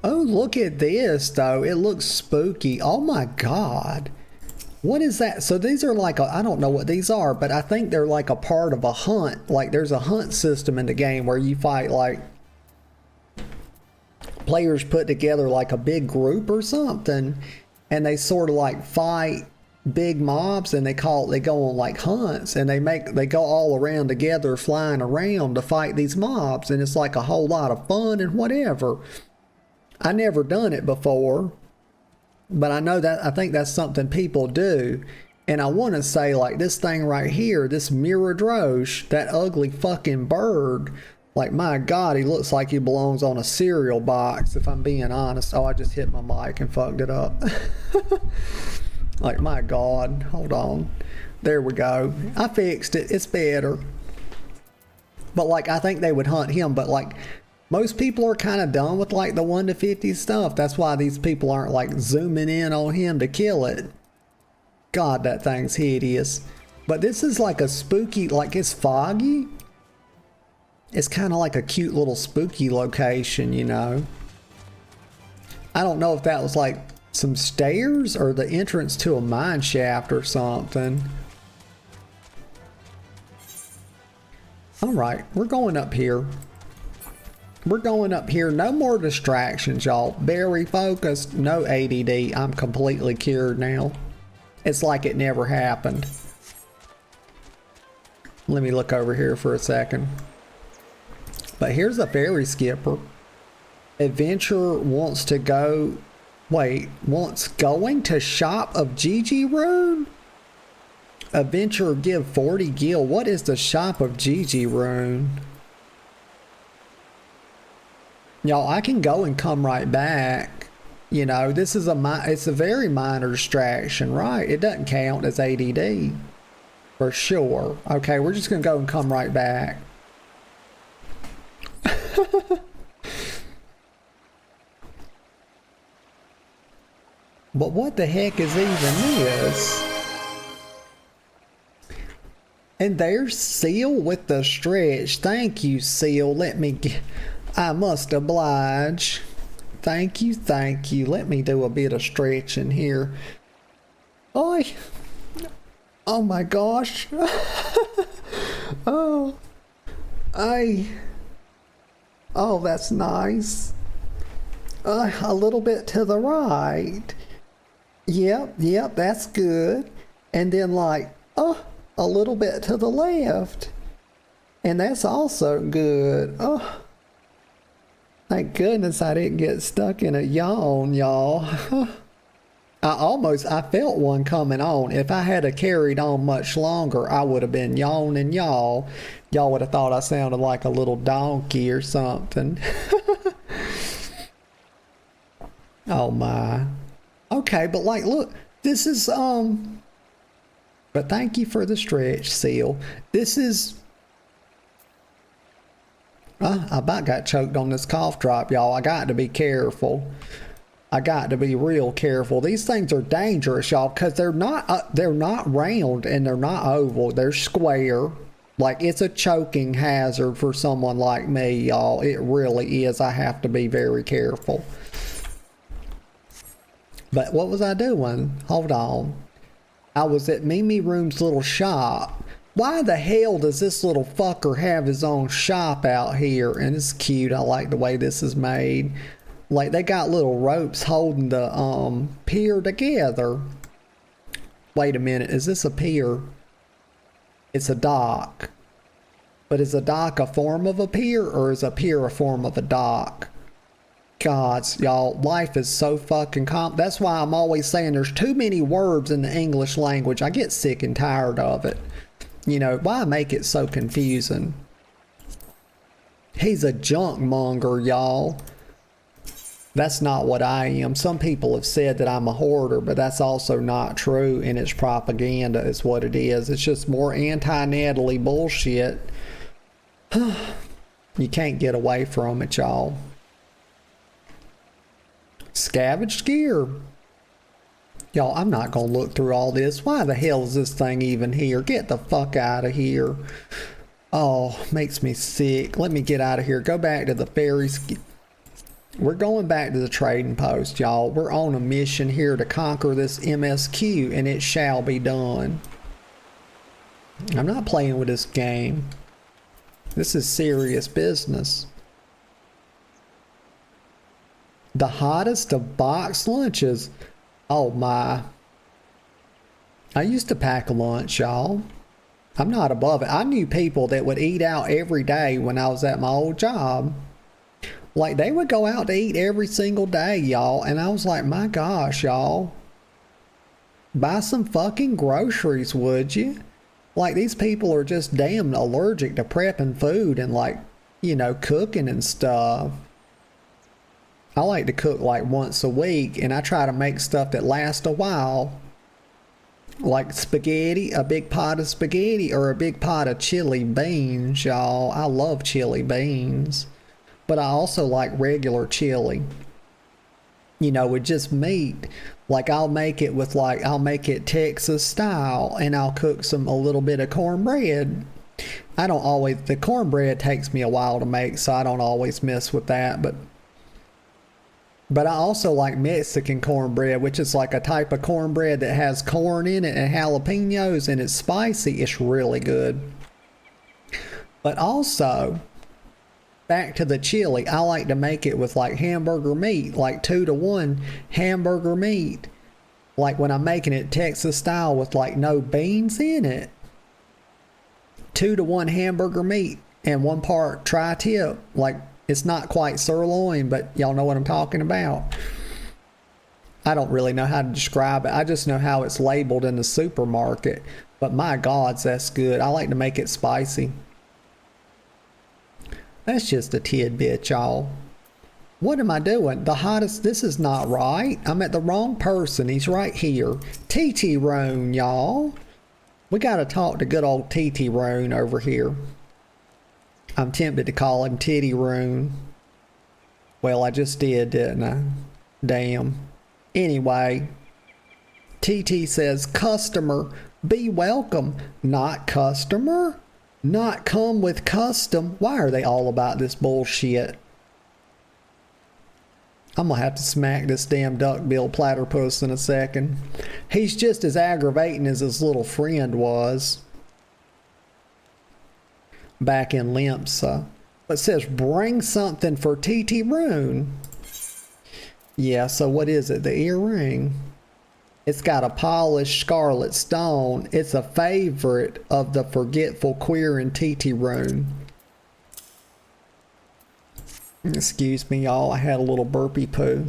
Oh, look at this, though. It looks spooky. Oh my God. What is that? So these are like, I don't know what these are, but I think they're like a part of a hunt. Like, there's a hunt system in the game where you fight, like, players put together like a big group or something, and they sort of like fight big mobs, and they go on like hunts, and they go all around together flying around to fight these mobs, and it's like a whole lot of fun and whatever. I never done it before, but I think that's something people do. And I want to say, like, this thing right here, this Miradroche, that ugly fucking bird, like, my God, he looks like he belongs on a cereal box, if I'm being honest. Oh, I just hit my mic and fucked it up. Like, my God, hold on. There we go. I fixed it. It's better. But, like, I think they would hunt him. But, like, most people are kind of done with, like, the 1 to 50 stuff. That's why these people aren't, like, zooming in on him to kill it. God, that thing's hideous. But this is, like, a spooky, like, it's foggy. It's kind of like a cute little spooky location, you know. I don't know if that was, like, some stairs or the entrance to a mine shaft or something. All right, we're going up here. We're going up here. No more distractions, y'all. Very focused. No ADD. I'm completely cured now. It's like it never happened. Let me look over here for a second. But here's a ferry skipper. Adventurer wants to go... Wait, wants going to shop of Gigi Rune? Adventurer give 40 gil. What is the shop of Gigi Rune? Y'all, I can go and come right back. You know, this is it's a very minor distraction, right? It doesn't count as ADD. For sure. Okay, we're just going to go and come right back. But what the heck is even this? And there's Seal with the stretch. Thank you, Seal. Let me get... I must oblige. Thank you, thank you. Let me do a bit of stretching here. Oh my gosh. Oh, that's nice. A little bit to the right. Yep, that's good. And then like, a little bit to the left. And that's also good. Oh, thank goodness I didn't get stuck in a yawn, y'all. I felt one coming on. If I had carried on much longer, I would have been yawning, y'all. Y'all would have thought I sounded like a little donkey or something. Oh my. Okay, but like, look, this is, but thank you for the stretch, Seal. This is, I about got choked on this cough drop, y'all. I got to be careful. I got to be real careful. These things are dangerous, y'all, because they're not round and they're not oval. They're square. Like, it's a choking hazard for someone like me, y'all. It really is. I have to be very careful. But what was I doing? Hold on. I was at Mimi Room's little shop. Why the hell does this little fucker have his own shop out here? And it's cute. I like the way this is made. Like, they got little ropes holding the pier together. Wait a minute. Is this a pier? It's a dock. But is a dock a form of a pier, or is a pier a form of a dock? Gods, y'all, life is so fucking that's why I'm always saying there's too many words in the English language. I get sick and tired of it. You know, why make it so confusing? He's a junk monger, y'all. That's not what I am. Some people have said that I'm a hoarder, but that's also not true, and it's propaganda is what it is. It's just more anti-Natalie bullshit. You can't get away from it, y'all. Scavenged gear. Y'all, I'm not going to look through all this. Why the hell is this thing even here? Get the fuck out of here. Oh, makes me sick. Let me get out of here. Go back to the ferry. We're going back to the trading post, y'all. We're on a mission here to conquer this MSQ, and it shall be done. I'm not playing with this game. This is serious business. The hottest of box lunches. Oh my. I used to pack a lunch, y'all. I'm not above it. I knew people that would eat out every day when I was at my old job. Like, they would go out to eat every single day, y'all. And I was like, my gosh, y'all. Buy some fucking groceries, would you? Like, these people are just damn allergic to prepping food and, like, you know, cooking and stuff. I like to cook like once a week, and I try to make stuff that lasts a while. Like spaghetti, a big pot of spaghetti, or a big pot of chili beans, y'all. I love chili beans. But I also like regular chili. You know, with just meat. Like, I'll make it with, like, I'll make it Texas style, and I'll cook a little bit of cornbread. I don't always, the cornbread takes me a while to make, so I don't always mess with that, but I also like Mexican cornbread, which is like a type of cornbread that has corn in it and jalapenos, and it's spicy. It's really good. But also, back to the chili, I like to make it with like hamburger meat, like 2-to-1 hamburger meat. Like when I'm making it Texas style with like no beans in it. 2-to-1 hamburger meat and 1 part tri-tip. Like, it's not quite sirloin, but y'all know what I'm talking about. I don't really know how to describe it. I just know how it's labeled in the supermarket. But my gods, that's good. I like to make it spicy. That's just a tidbit, y'all. What am I doing? The hottest, this is not right. I'm at the wrong person. He's right here. TT Roan, y'all. We got to talk to good old TT Roan over here. I'm tempted to call him Titty Roon. Well, I just did, didn't I? Damn. Anyway, TT says, customer, be welcome. Not customer? Not come with custom? Why are they all about this bullshit? I'm gonna have to smack this damn duck-billed platypus in a second. He's just as aggravating as his little friend was back in Limsa. It says bring something for TT Roon. Yeah, so what is it? The earring. It's got a polished scarlet stone. It's a favorite of the forgetful queer in TT Roon. Excuse me, y'all. I had a little burpee poo.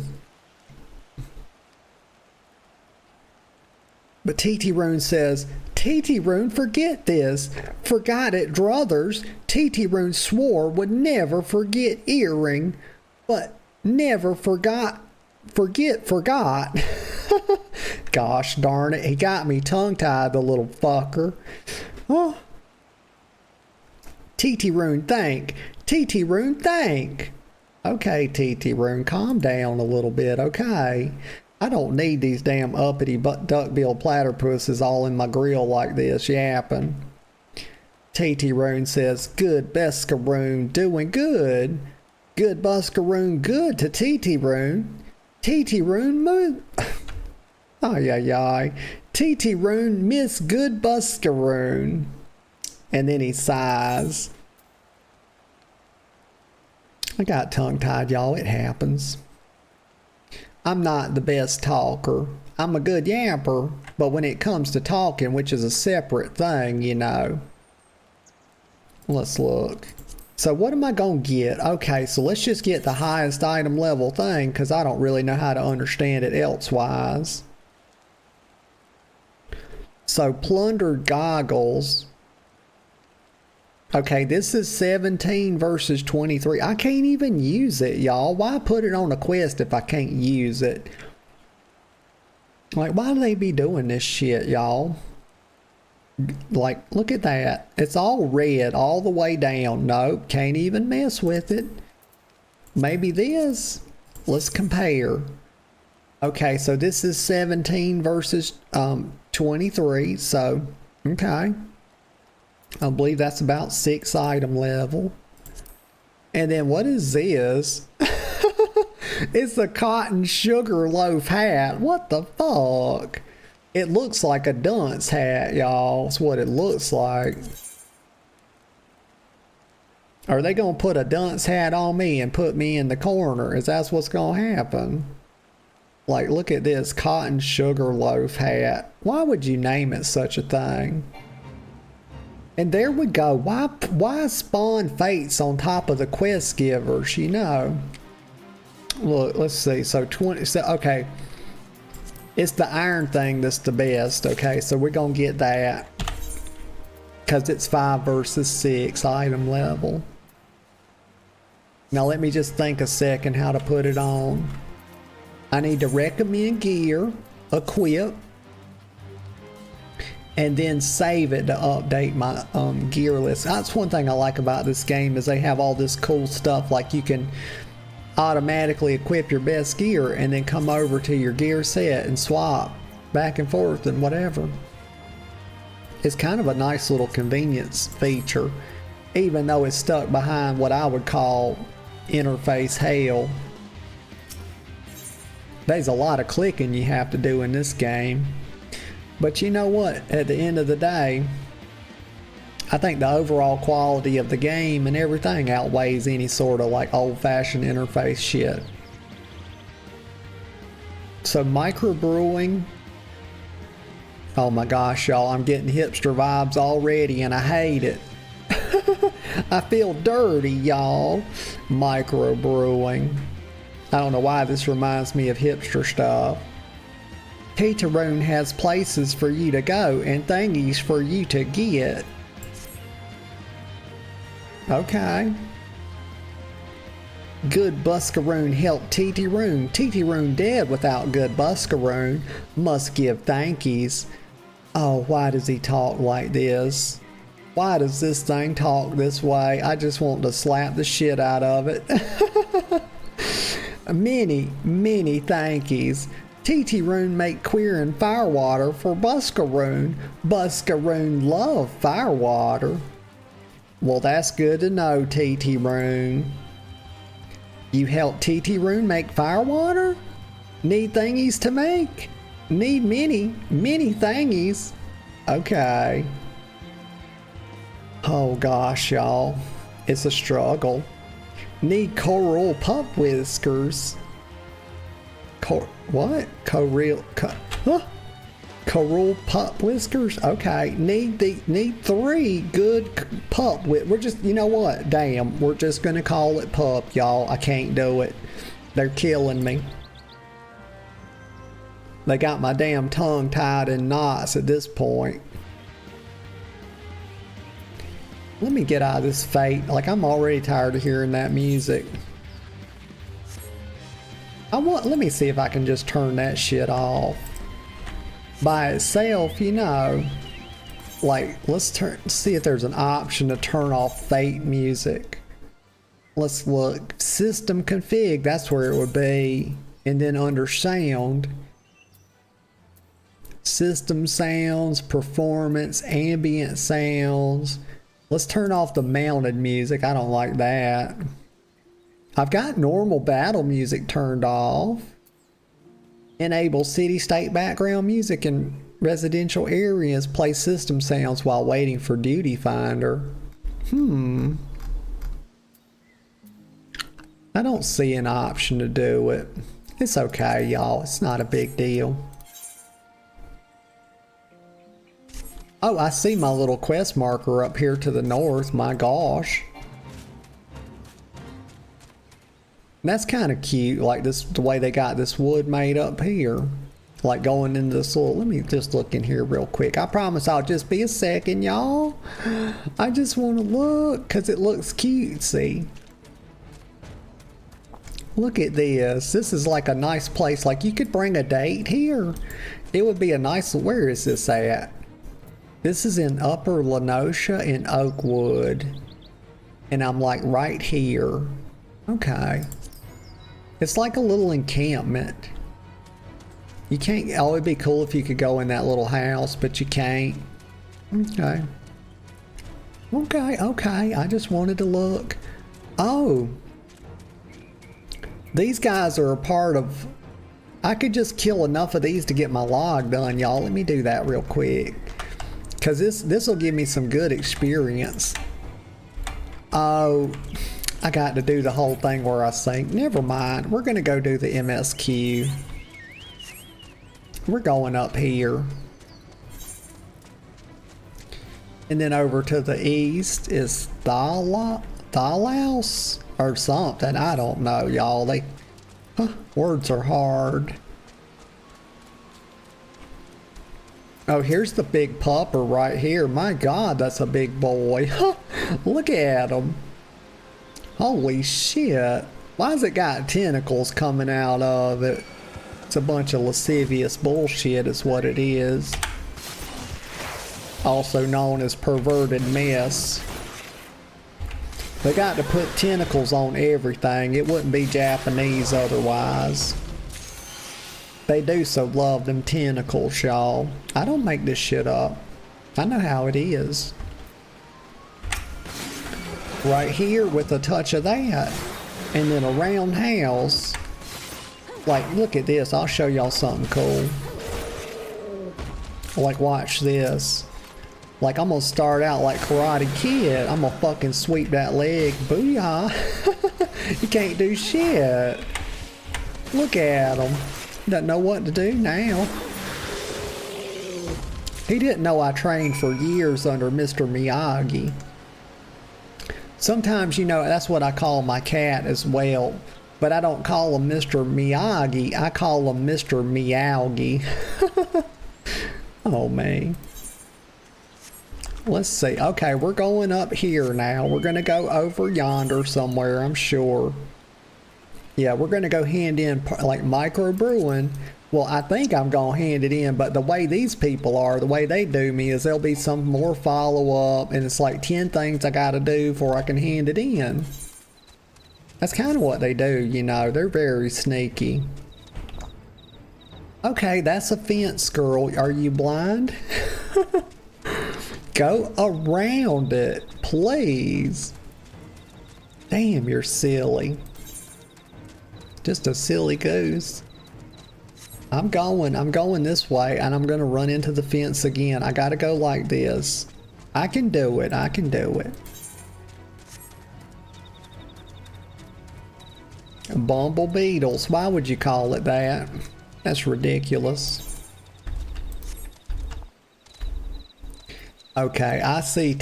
But TT Roon says, TT Roon, forget this. Forgot it, druthers. TT Roon swore would never forget earring, but never forgot Forgot. Gosh darn it, he got me tongue-tied, the little fucker. Oh. TT Rune, thank. TT Rune, thank. Okay, TT Rune, calm down a little bit, okay? I don't need these damn uppity duckbill platypuses all in my grill like this yapping. TT Rune says, good Beskaroon, doing good. Good Buskaroon, good to TT Rune. TT Rune, move. Ay, ay, ay. TT Rune, miss good Buskaroon. And then he sighs. I got tongue-tied, y'all. It happens. I'm not the best talker. I'm a good yamper, but when it comes to talking, which is a separate thing, you know. Let's look. So what am I going to get? Okay, so let's just get the highest item level thing, because I don't really know how to understand it elsewise. So plundered goggles. Okay, this is 17 versus 23. I can't even use it, y'all. Why put it on a quest if I can't use it? Like, why do they be doing this shit, y'all? Like, look at that. It's all red all the way down. Nope, can't even mess with it. Maybe this. Let's compare. Okay, so this is 17 versus 23. So, okay. I believe that's about 6 item level. And then what is this? It's a cotton sugar loaf hat. What the fuck? It looks like a dunce hat, y'all. That's what it looks like. Are they gonna put a dunce hat on me and put me in the corner? Is that what's gonna happen? Like, look at this cotton sugar loaf hat. Why would you name it such a thing? And there we go. Why spawn fates on top of the quest givers, you know? Look, let's see. So 20, so, okay. It's the iron thing that's the best, okay? So we're going to get that. Because it's 5 versus 6 item level. Now let me just think a second how to put it on. I need to recommend gear, equip, and then save it to update my gear list. That's one thing I like about this game is they have all this cool stuff, like you can automatically equip your best gear and then come over to your gear set and swap back and forth and whatever. It's kind of a nice little convenience feature, even though it's stuck behind what I would call interface hell. There's a lot of clicking you have to do in this game. But you know what? At the end of the day, I think the overall quality of the game and everything outweighs any sort of like old-fashioned interface shit. So microbrewing. Oh my gosh, y'all, I'm getting hipster vibes already and I hate it. I feel dirty, y'all. Microbrewing. I don't know why this reminds me of hipster stuff. Teteroon has places for you to go and thingies for you to get. Okay. Good Buskaroon helped Teteroon. Teteroon dead without good Buskaroon. Must give thankies. Oh, why does he talk like this? Why does this thing talk this way? I just want to slap the shit out of it. Many thankies. Teteroon make queering firewater for Buskaroon. Buskaroon love firewater. Well, that's good to know, Teteroon. You help Teteroon make firewater? Need thingies to make? Need many thingies. Okay. Oh gosh, y'all. It's a struggle. Need coral pup whiskers. What? Coral pup whiskers? Okay. Need 3 good pup we're just, you know what? Damn, we're just gonna call it pup, y'all. I can't do it. They're killing me. They got my damn tongue tied in knots at this point. Let me get out of this fate. Like, I'm already tired of hearing that music. let me see if I can just turn that shit off. By itself, you know. Like, let's see if there's an option to turn off fate music. Let's look. System config, that's where it would be. And then under sound, system sounds, performance, ambient sounds. Let's turn off the mounted music. I don't like that. I've got normal battle music turned off. Enable city-state background music in residential areas. Play system sounds while waiting for duty finder. I don't see an option to do it. It's okay, y'all. It's not a big deal. Oh, I see my little quest marker up here to the north. My gosh. That's kind of cute, like this, the way they got this wood made up here. Like going into this little, let me just look in here real quick. I promise I'll just be a second, y'all. I just want to look, because it looks cutesy. Look at this. This is like a nice place. Like you could bring a date here. It would be a nice, where is this at? This is in Upper Lenosha in Oakwood. And I'm like right here. Okay. It's like a little encampment. You can't, oh, it'd be cool if you could go in that little house, but you can't. Okay. Okay. I just wanted to look. Oh. These guys are a part of, I could just kill enough of these to get my log done, y'all. Let me do that real quick. Because this will give me some good experience. Oh, I got to do the whole thing where I sink. Never mind. We're going to go do the MSQ. We're going up here. And then over to the east is Thalos or something. I don't know, y'all. Words are hard. Oh, here's the big pupper right here. My God, that's a big boy. Look at him. Holy shit. Why has it got tentacles coming out of it? It's a bunch of lascivious bullshit is what it is. Also known as perverted mess. They got to put tentacles on everything. It wouldn't be Japanese otherwise. They do so love them tentacles, y'all. I don't make this shit up. I know how it is. Right here with a touch of that. And then a roundhouse. Like, look at this. I'll show y'all something cool. Like, watch this. Like, I'm gonna start out like Karate Kid. I'm gonna fucking sweep that leg. Booyah. You can't do shit. Look at him. Doesn't know what to do now. He didn't know I trained for years under Mr. Miyagi. Sometimes, you know, that's what I call my cat as well. But I don't call him Mr. Miyagi. I call him Mr. Miyagi. Oh, man. Let's see. Okay, we're going up here now. We're going to go over yonder somewhere, I'm sure. Yeah, we're going to go hand in, like, micro brewing. Well, I think I'm going to hand it in, but the way these people are, the way they do me is there'll be some more follow-up, and it's like 10 things I got to do before I can hand it in. That's kind of what they do, you know. They're very sneaky. Okay, that's a fence, girl. Are you blind? Go around it, please. Damn, you're silly. Just a silly goose. I'm going this way, and I'm gonna run into the fence again. I gotta go like this. I can do it, I can do it. Bumble beetles, why would you call it that? That's ridiculous. Okay, I see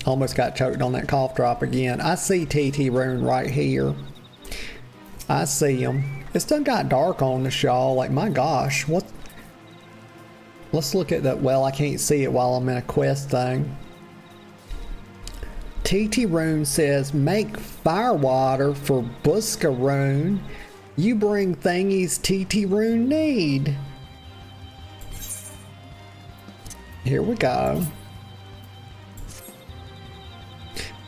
almost got choked on that cough drop again. I see TT Rune right here. I see him. It's done got dark on us, y'all. Like, my gosh, what? Let's look at that. Well, I can't see it while I'm in a quest thing. TT Rune says, make firewater for Buska Rune You bring thingies TT Rune need. Here we go.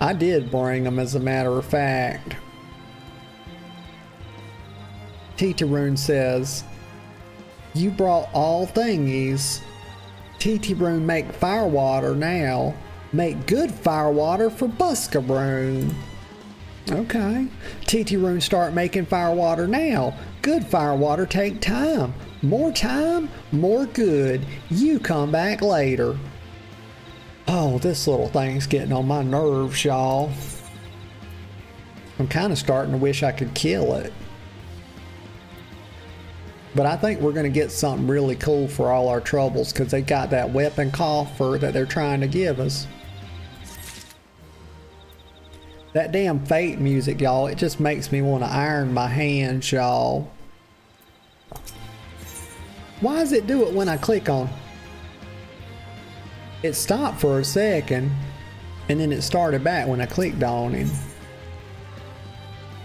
I did bring them, as a matter of fact. TT Rune says, you brought all thingies. TT Rune make firewater now. Make good firewater for Buscarone. Okay. TT Rune start making firewater now. Good firewater take time. More time, more good. You come back later. Oh, this little thing's getting on my nerves, y'all. I'm kind of starting to wish I could kill it. But I think we're going to get something really cool for all our troubles, because they got that weapon coffer that they're trying to give us. That damn Fate music, y'all, it just makes me want to iron my hands, y'all. Why does it do it when I click on? It stopped for a second, and then it started back when I clicked on him.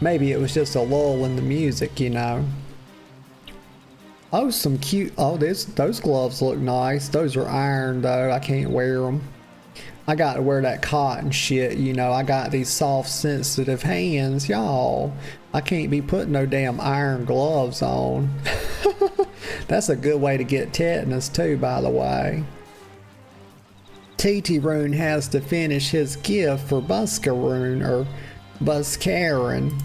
Maybe it was just a lull in the music, you know. Oh, some cute, oh, those gloves look nice. Those are iron though, I can't wear them. I got to wear that cotton shit, you know. I got these soft, sensitive hands, y'all. I can't be putting no damn iron gloves on. That's a good way to get tetanus too, by the way. TT Rune has to finish his gift for Buscarone, or Buscaron.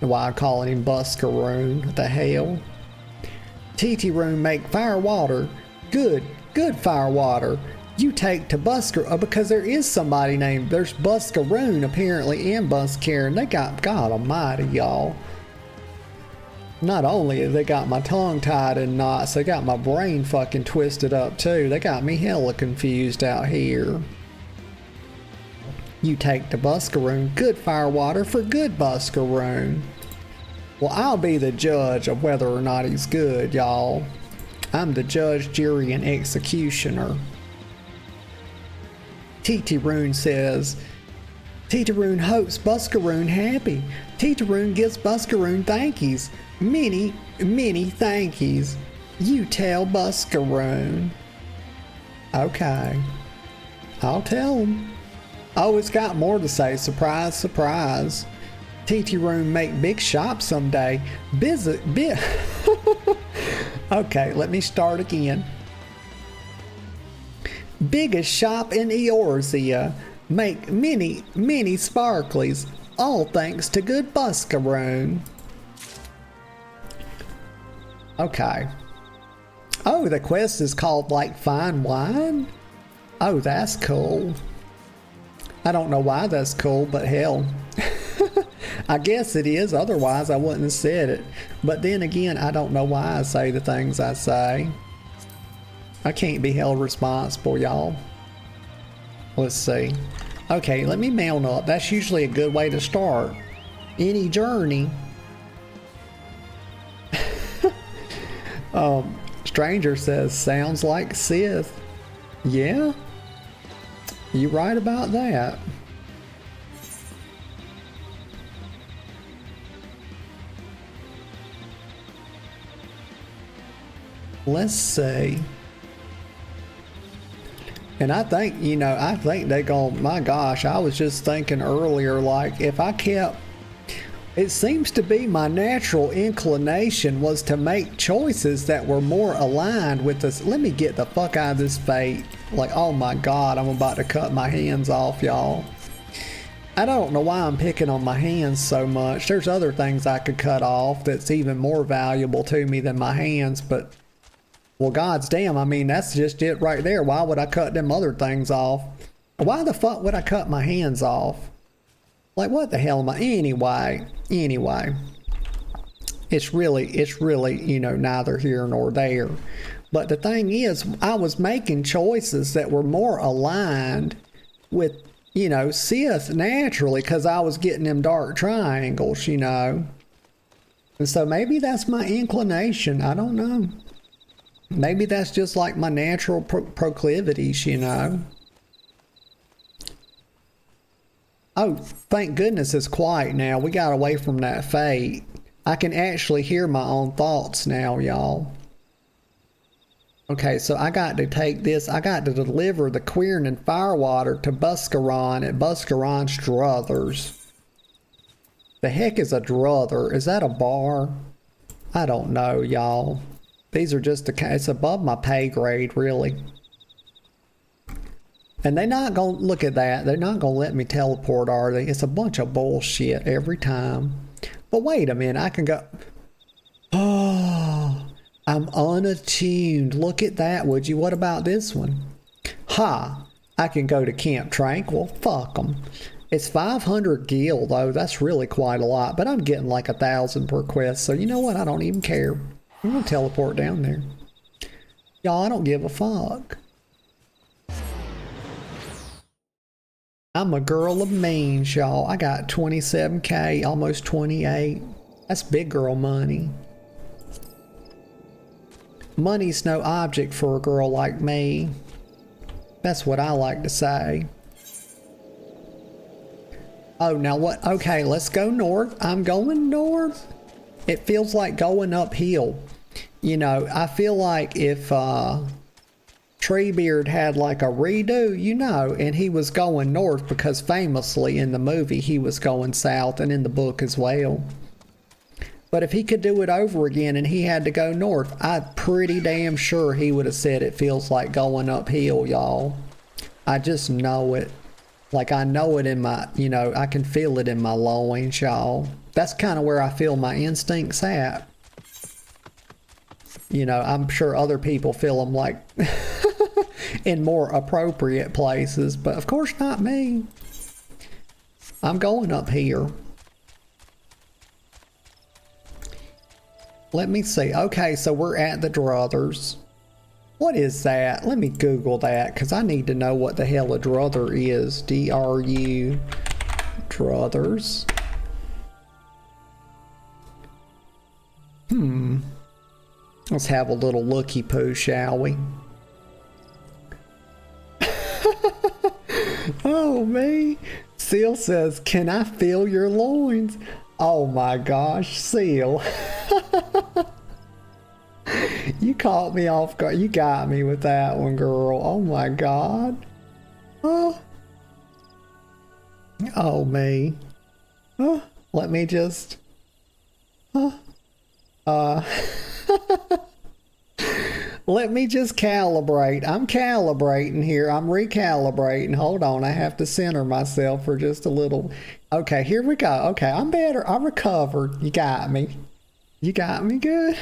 Why I'm calling him Buscarone, what the hell? TT Rune make firewater. Good firewater. You take to Busker, because there is somebody named, there's Buscarone apparently in Buscaron. They got, God almighty, y'all. Not only have they got my tongue tied in knots, they got my brain fucking twisted up too. They got me hella confused out here. You take to Buscarone. Good firewater for good Buscarone. Well, I'll be the judge of whether or not he's good, y'all. I'm the judge, jury, and executioner. TT Rune says, TT Rune hopes Buscarone happy. TT Rune gives Buscarone thankies. Many, many thankies. You tell Buscarone. Okay. I'll tell him. Oh, it's got more to say. Surprise, surprise. TT Rune make big shop someday. Okay, let me start again. Biggest shop in Eorzea. Make many, many sparklies. All thanks to good Buscarone. Okay. Oh, the quest is called like Fine Wine? Oh, that's cool. I don't know why that's cool, but hell. I guess it is, otherwise I wouldn't have said it. But then again, I don't know why I say the things I say. I can't be held responsible, y'all. Let's see. Okay, let me mount up. That's usually a good way to start any journey. Stranger says, sounds like Sith. Yeah, you right about that. Let's see. And I think, you know, I think they gon', my gosh, I was just thinking earlier, like, if I kept, it seems to be my natural inclination was to make choices that were more aligned with this. Let me get the fuck out of this Fate. Like, oh my God, I'm about to cut my hands off, y'all. I don't know why I'm picking on my hands so much. There's other things I could cut off that's even more valuable to me than my hands, but well, God's damn, I mean, that's just it right there. Why would I cut them other things off? Why the fuck would I cut my hands off? Like, what the hell am I? Anyway. It's really, you know, neither here nor there. But the thing is, I was making choices that were more aligned with, you know, Sith naturally, because I was getting them dark triangles, you know. And so maybe that's my inclination. I don't know. Maybe that's just like my natural proclivities, you know. Oh, thank goodness it's quiet now. We got away from that Fate. I can actually hear my own thoughts now, y'all. Okay, so I got to take this. I got to deliver the Queern and Firewater to Buscaron at Buscaron's Druthers. The heck is a Druther? Is that a bar? I don't know, y'all. These are just it's above my pay grade, really. And they're not gonna look at that. They're not gonna let me teleport, are they? It's a bunch of bullshit every time. But wait a minute, I can go. Oh, I'm unattuned. Look at that, would you? What about this one? Ha! I can go to Camp Tranquil. Fuck them. It's 500 gil, though. That's really quite a lot. But I'm getting like 1,000 per quest. So you know what? I don't even care. I'm going to teleport down there. Y'all, I don't give a fuck. I'm a girl of means, y'all. I got 27K, almost 28. That's big girl money. Money's no object for a girl like me. That's what I like to say. Oh, now what? Okay, let's go north. I'm going north. It feels like going uphill. You know, I feel like if Treebeard had like a redo, you know, and he was going north because famously in the movie he was going south and in the book as well. But if he could do it over again and he had to go north, I'm pretty damn sure he would have said it feels like going uphill, y'all. I just know it. Like I know it in my, you know, I can feel it in my loins, y'all. That's kind of where I feel my instincts at. You know, I'm sure other people feel them like in more appropriate places, but of course not me. I'm going up here. Let me see. Okay, so we're at the Druthers. What is that? Let me Google that because I need to know what the hell a Druther is. D-R-U Druthers. Let's have a little looky-poo, shall we? Oh, me. Seal says, can I feel your loins? Oh my gosh, Seal. You caught me off guard. You got me with that one, girl. Oh my god. Oh, oh me. Oh, let me just. Let me just calibrate. I'm calibrating here. I'm recalibrating. Hold on. I have to center myself for just a little. Okay, here we go. Okay, I'm better. I recovered. You got me. You got me good.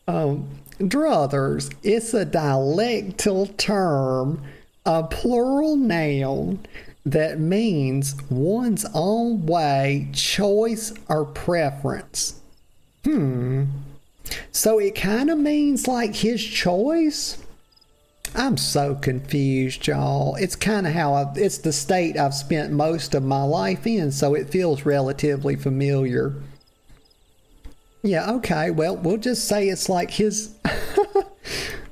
Druthers. It's a dialectal term, a plural noun that means one's own way, choice, or preference. So it kind of means like his choice? I'm so confused, y'all. It's kind of how it's the state I've spent most of my life in, so it feels relatively familiar. Yeah, okay, well, we'll just say it's like his...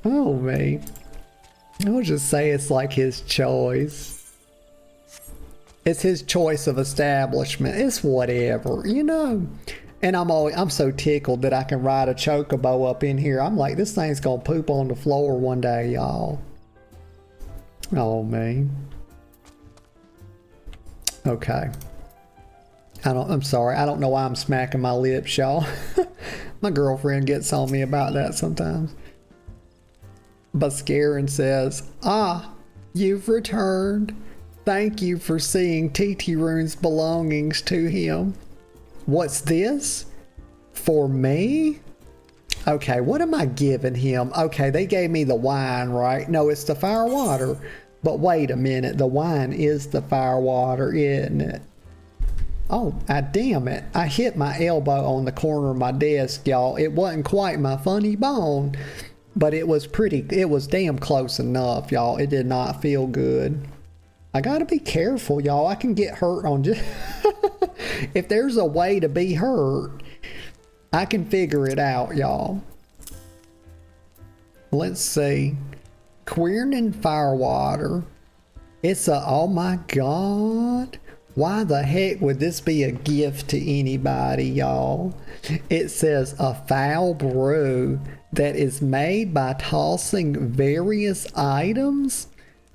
Oh, me. We'll just say it's like his choice. It's his choice of establishment. It's whatever, you know. And I'm so tickled that I can ride a chocobo up in here. I'm like, this thing's gonna poop on the floor one day, y'all. Oh, me. Okay. I'm sorry. I don't know why I'm smacking my lips, y'all. My girlfriend gets on me about that sometimes. Buscaron says, ah, you've returned. Thank you for seeing TT Rune's belongings to him. What's this? For me? Okay, what am I giving him? Okay, they gave me the wine, right? No, it's the fire water. But wait a minute, the wine is the fire water, isn't it? Oh, damn it. I hit my elbow on the corner of my desk, y'all. It wasn't quite my funny bone, but it was damn close enough, y'all. It did not feel good. I gotta be careful, y'all. I can get hurt on just... If there's a way to be hurt, I can figure it out, y'all. Let's see. Queern and Firewater. It's a... Oh my god. Why the heck would this be a gift to anybody, y'all? It says a foul brew that is made by tossing various items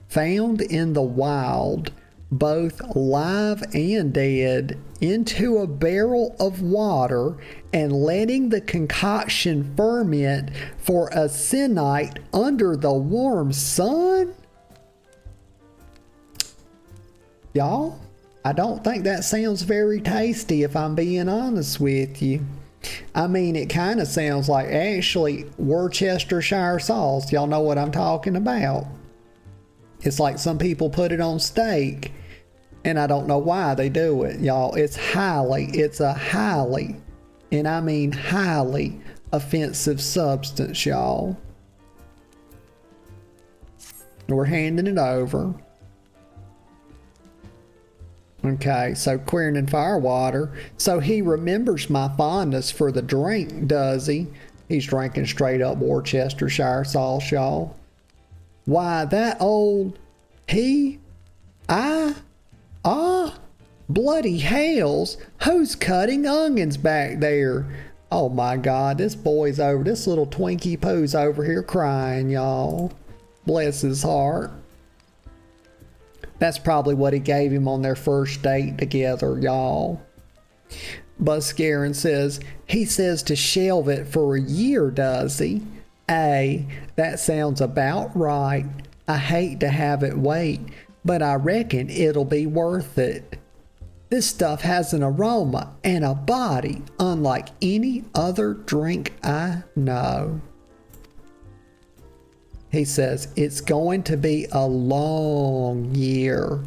found in the wild, both live and dead, into a barrel of water and letting the concoction ferment for a se'night under the warm sun? Y'all, I don't think that sounds very tasty, if I'm being honest with you. I mean, it kind of sounds like actually Worcestershire sauce. Y'all know what I'm talking about. It's like some people put it on steak, and I don't know why they do it, y'all. It's a highly, and I mean highly offensive substance, y'all. We're handing it over. Okay, so Queerman Firewater. So he remembers my fondness for the drink, does he? He's drinking straight up Worcestershire sauce, y'all. Why, that old... bloody hells, who's cutting onions back there? Oh my God, this little Twinkie Poo's over here crying, y'all. Bless his heart. That's probably what he gave him on their first date together, y'all. Buscarin says, he says to shelve it for a year, does he? That sounds about right. I hate to have it wait, but I reckon it'll be worth it. This stuff has an aroma and a body unlike any other drink I know. He says, it's going to be a long year.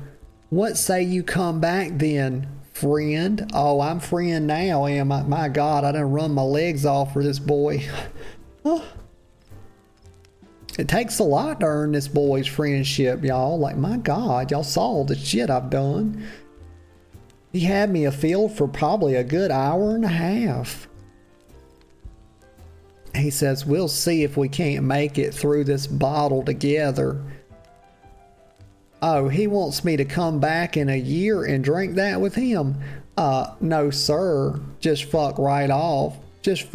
What say you come back then, friend? Oh, I'm friend now, am I? My God, I done run my legs off for this boy. It takes a lot to earn this boy's friendship, y'all. Like, my God, y'all saw the shit I've done. He had me afield for probably a good hour and a half. He says, we'll see if we can't make it through this bottle together. Oh, he wants me to come back in a year and drink that with him. No, sir. Just fuck right off. Just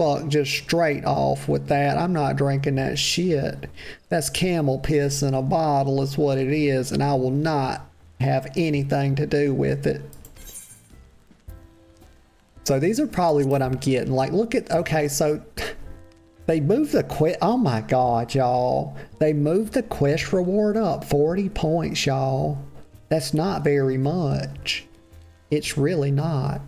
straight off with that. I'm not drinking that shit. That's camel piss in a bottle is what it is, and I will not have anything to do with it. So these are probably what I'm getting. Like, look at, okay, so... They moved the quest. Oh my God, y'all. They moved the quest reward up 40 points, y'all. That's not very much. It's really not.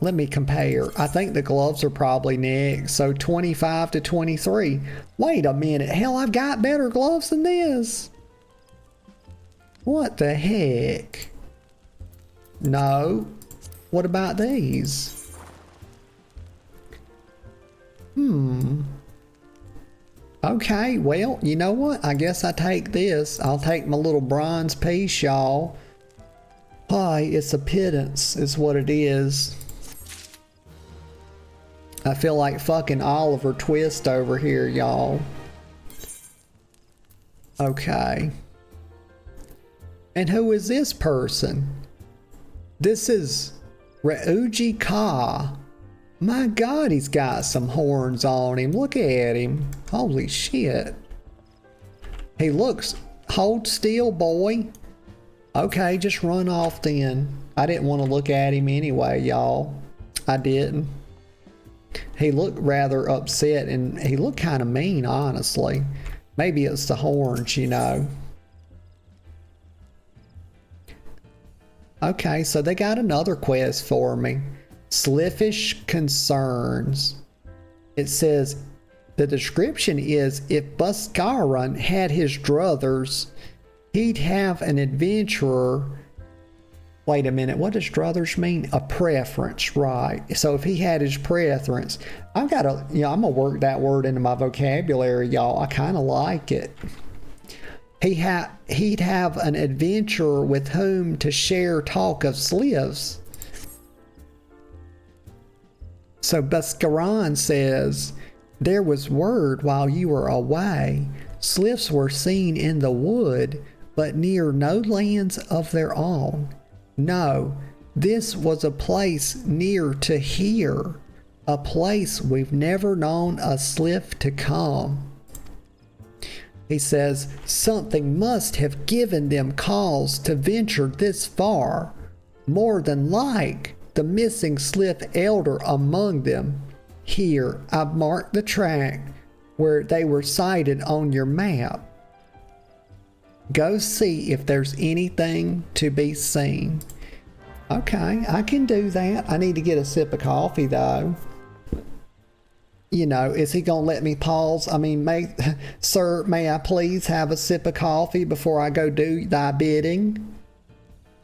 Let me compare. I think the gloves are probably next. So 25 to 23. Wait a minute. Hell, I've got better gloves than this. What the heck? No. What about these? Okay, well, you know what? I guess I take this. I'll take my little bronze piece, y'all. Hi, it's a pittance, is what it is. I feel like fucking Oliver Twist over here, y'all. Okay. And who is this person? This is Reuji Ka. My God, he's got some horns on him. Look at him. Holy shit. He looks... Hold still, boy. Okay, just run off then. I didn't want to look at him anyway, y'all. I didn't. He looked rather upset, and he looked kind of mean, honestly. Maybe it's the horns, you know. Okay, so they got another quest for me. Sliffish Concerns. It says, the description is, if Buscarin had his druthers, he'd have an adventurer. Wait a minute, what does druthers mean? A preference, right. So if he had his preference, I'm gonna work that word into my vocabulary, y'all. I kind of like it. He'd have an adventurer with whom to share talk of slivs. So Buscarin says, there was word while you were away, slifs were seen in the wood, but near no lands of their own. No, this was a place near to here. A place we've never known a sliff to come. He says, something must have given them cause to venture this far. More than like the missing sliff elder among them. Here, I've marked the track where they were sighted on your map. Go see if there's anything to be seen. Okay, I can do that. I need to get a sip of coffee though. You know, is he gonna let me pause? I mean, sir, may I please have a sip of coffee before I go do thy bidding?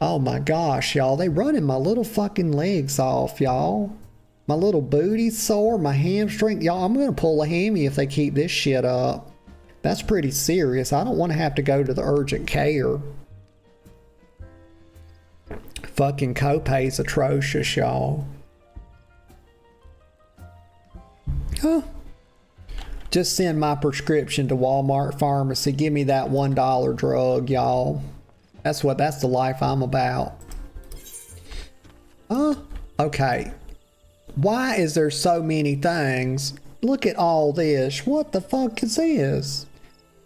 Oh my gosh, y'all, they running my little fucking legs off, y'all. My little booty's sore, my hamstring. Y'all, I'm gonna pull a hammy if they keep this shit up. That's pretty serious. I don't want to have to go to the urgent care. Fucking copay's atrocious, y'all. Huh. Just send my prescription to Walmart Pharmacy. Give me that $1 drug, y'all. That's the life I'm about. Okay. Why is there so many things? Look at all this. What the fuck is this?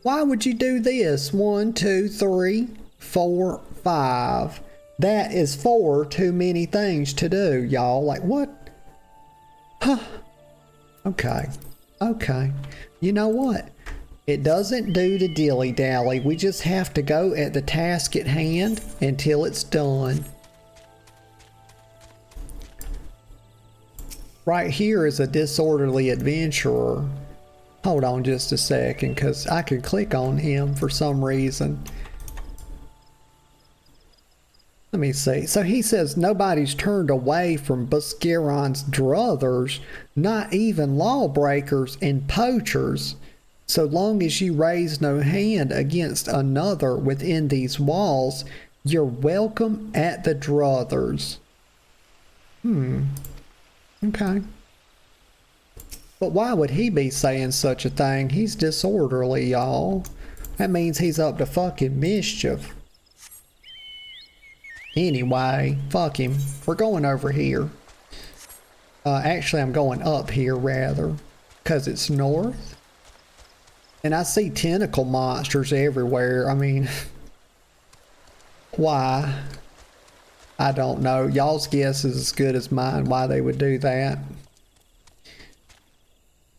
Why would you do this? 1, 2, 3, 4, 5. That is 4 too many things to do, y'all. Like, what? Huh. Okay. Okay. You know what? It doesn't do to dilly-dally. We just have to go at the task at hand until it's done. Right here is a disorderly adventurer. Hold on just a second, because I could click on him for some reason. Let me see. So he says nobody's turned away from Buscaron's druthers, not even lawbreakers and poachers. So long as you raise no hand against another within these walls, you're welcome at the druthers. Okay. But why would he be saying such a thing? He's disorderly, y'all. That means he's up to fucking mischief. Anyway, fuck him. We're going over here. Actually, I'm going up here, rather. Because it's north. And I see tentacle monsters everywhere. I mean... why? I don't know. Y'all's guess is as good as mine why they would do that.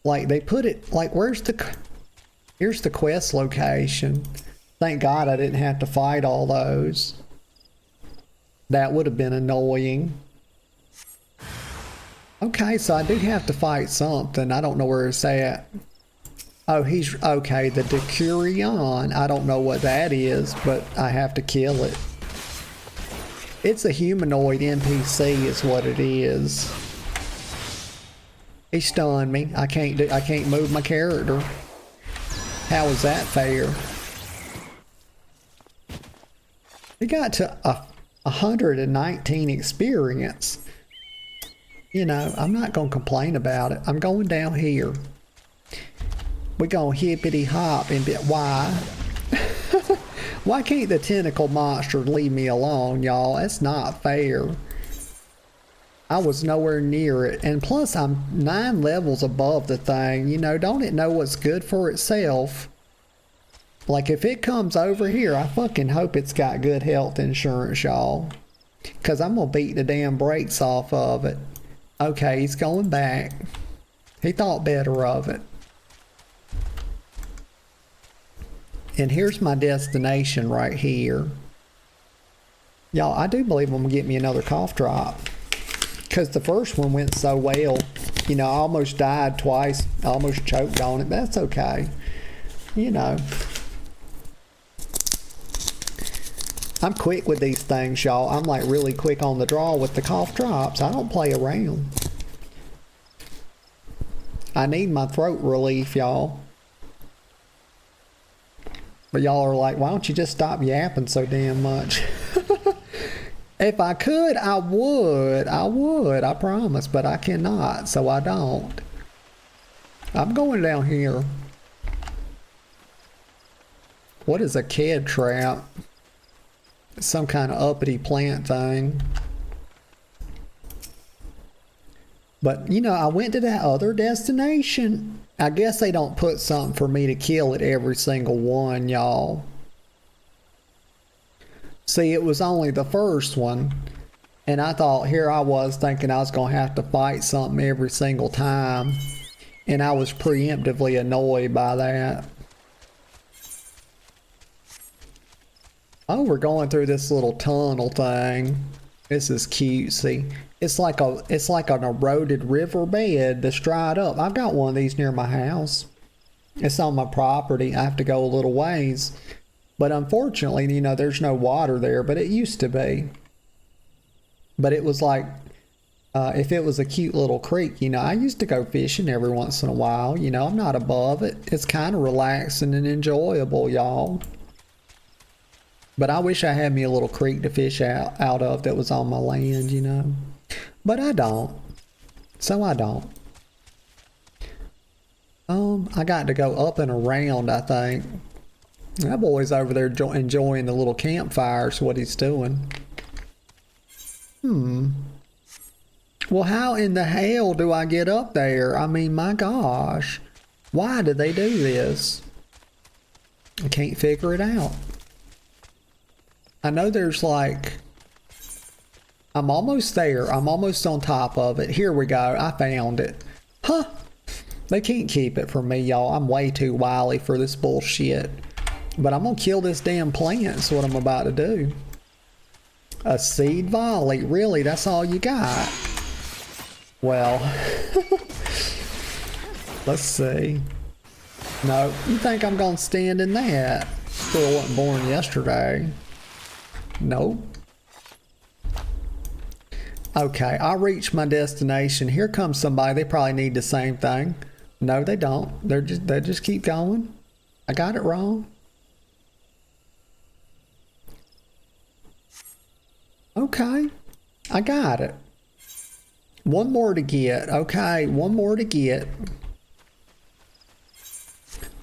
Like, they put it... Like, where's the... Here's the quest location. Thank God I didn't have to fight all those. That would have been annoying. Okay, so I do have to fight something. I don't know where it's at. Oh, he's... Okay, the Decurion. I don't know what that is, but I have to kill it. It's a humanoid NPC is what it is. He stunned me. I can't move my character. How is that fair? We got to 119 experience. You know, I'm not going to complain about it. I'm going down here. We're going to hippity hop and bit. Why? Why can't the tentacle monster leave me alone, y'all? That's not fair. I was nowhere near it. And plus, I'm 9 levels above the thing. You know, don't it know what's good for itself? Like, if it comes over here, I fucking hope it's got good health insurance, y'all. Because I'm going to beat the damn brakes off of it. Okay, he's going back. He thought better of it. And here's my destination right here. Y'all, I do believe I'm going to get me another cough drop. Because the first one went so well. You know, I almost died twice. I almost choked on it. But that's okay. You know. I'm quick with these things, y'all. I'm like really quick on the draw with the cough drops. I don't play around. I need my throat relief, y'all. But y'all are like, why don't you just stop yapping so damn much? If I could, I would. I promise. But I cannot, so I don't. I'm going down here. What is a kid trap? Some kind of uppity plant thing. But, you know, I went to that other destination. I guess they don't put something for me to kill at every single one, y'all. See, it was only the first one. And I thought, here I was thinking I was going to have to fight something every single time. And I was preemptively annoyed by that. Oh, we're going through this little tunnel thing. This is cutesy. It's like an eroded riverbed that's dried up. I've got one of these near my house. It's on my property. I have to go a little ways. But unfortunately, you know, there's no water there, but it used to be. But it was like, if it was a cute little creek, you know, I used to go fishing every once in a while. You know, I'm not above it. It's kind of relaxing and enjoyable, y'all. But I wish I had me a little creek to fish out of that was on my land, you know. But I don't. So I don't. I got to go up and around, I think. That boy's over there enjoying the little campfires, what he's doing. Well, how in the hell do I get up there? I mean, my gosh. Why did they do this? I can't figure it out. I know there's like... I'm almost there. I'm almost on top of it. Here we go. I found it. Huh. They can't keep it from me, y'all. I'm way too wily for this bullshit. But I'm going to kill this damn plant. That's what I'm about to do. A seed volley. Really? That's all you got? Well. Let's see. No. You think I'm going to stand in that? Still wasn't born yesterday. Nope. Okay, I reached my destination. Here comes somebody. They probably need the same thing. No, they don't. They just keep going. I got it wrong. Okay, I got it. One more to get. Okay, one more to get.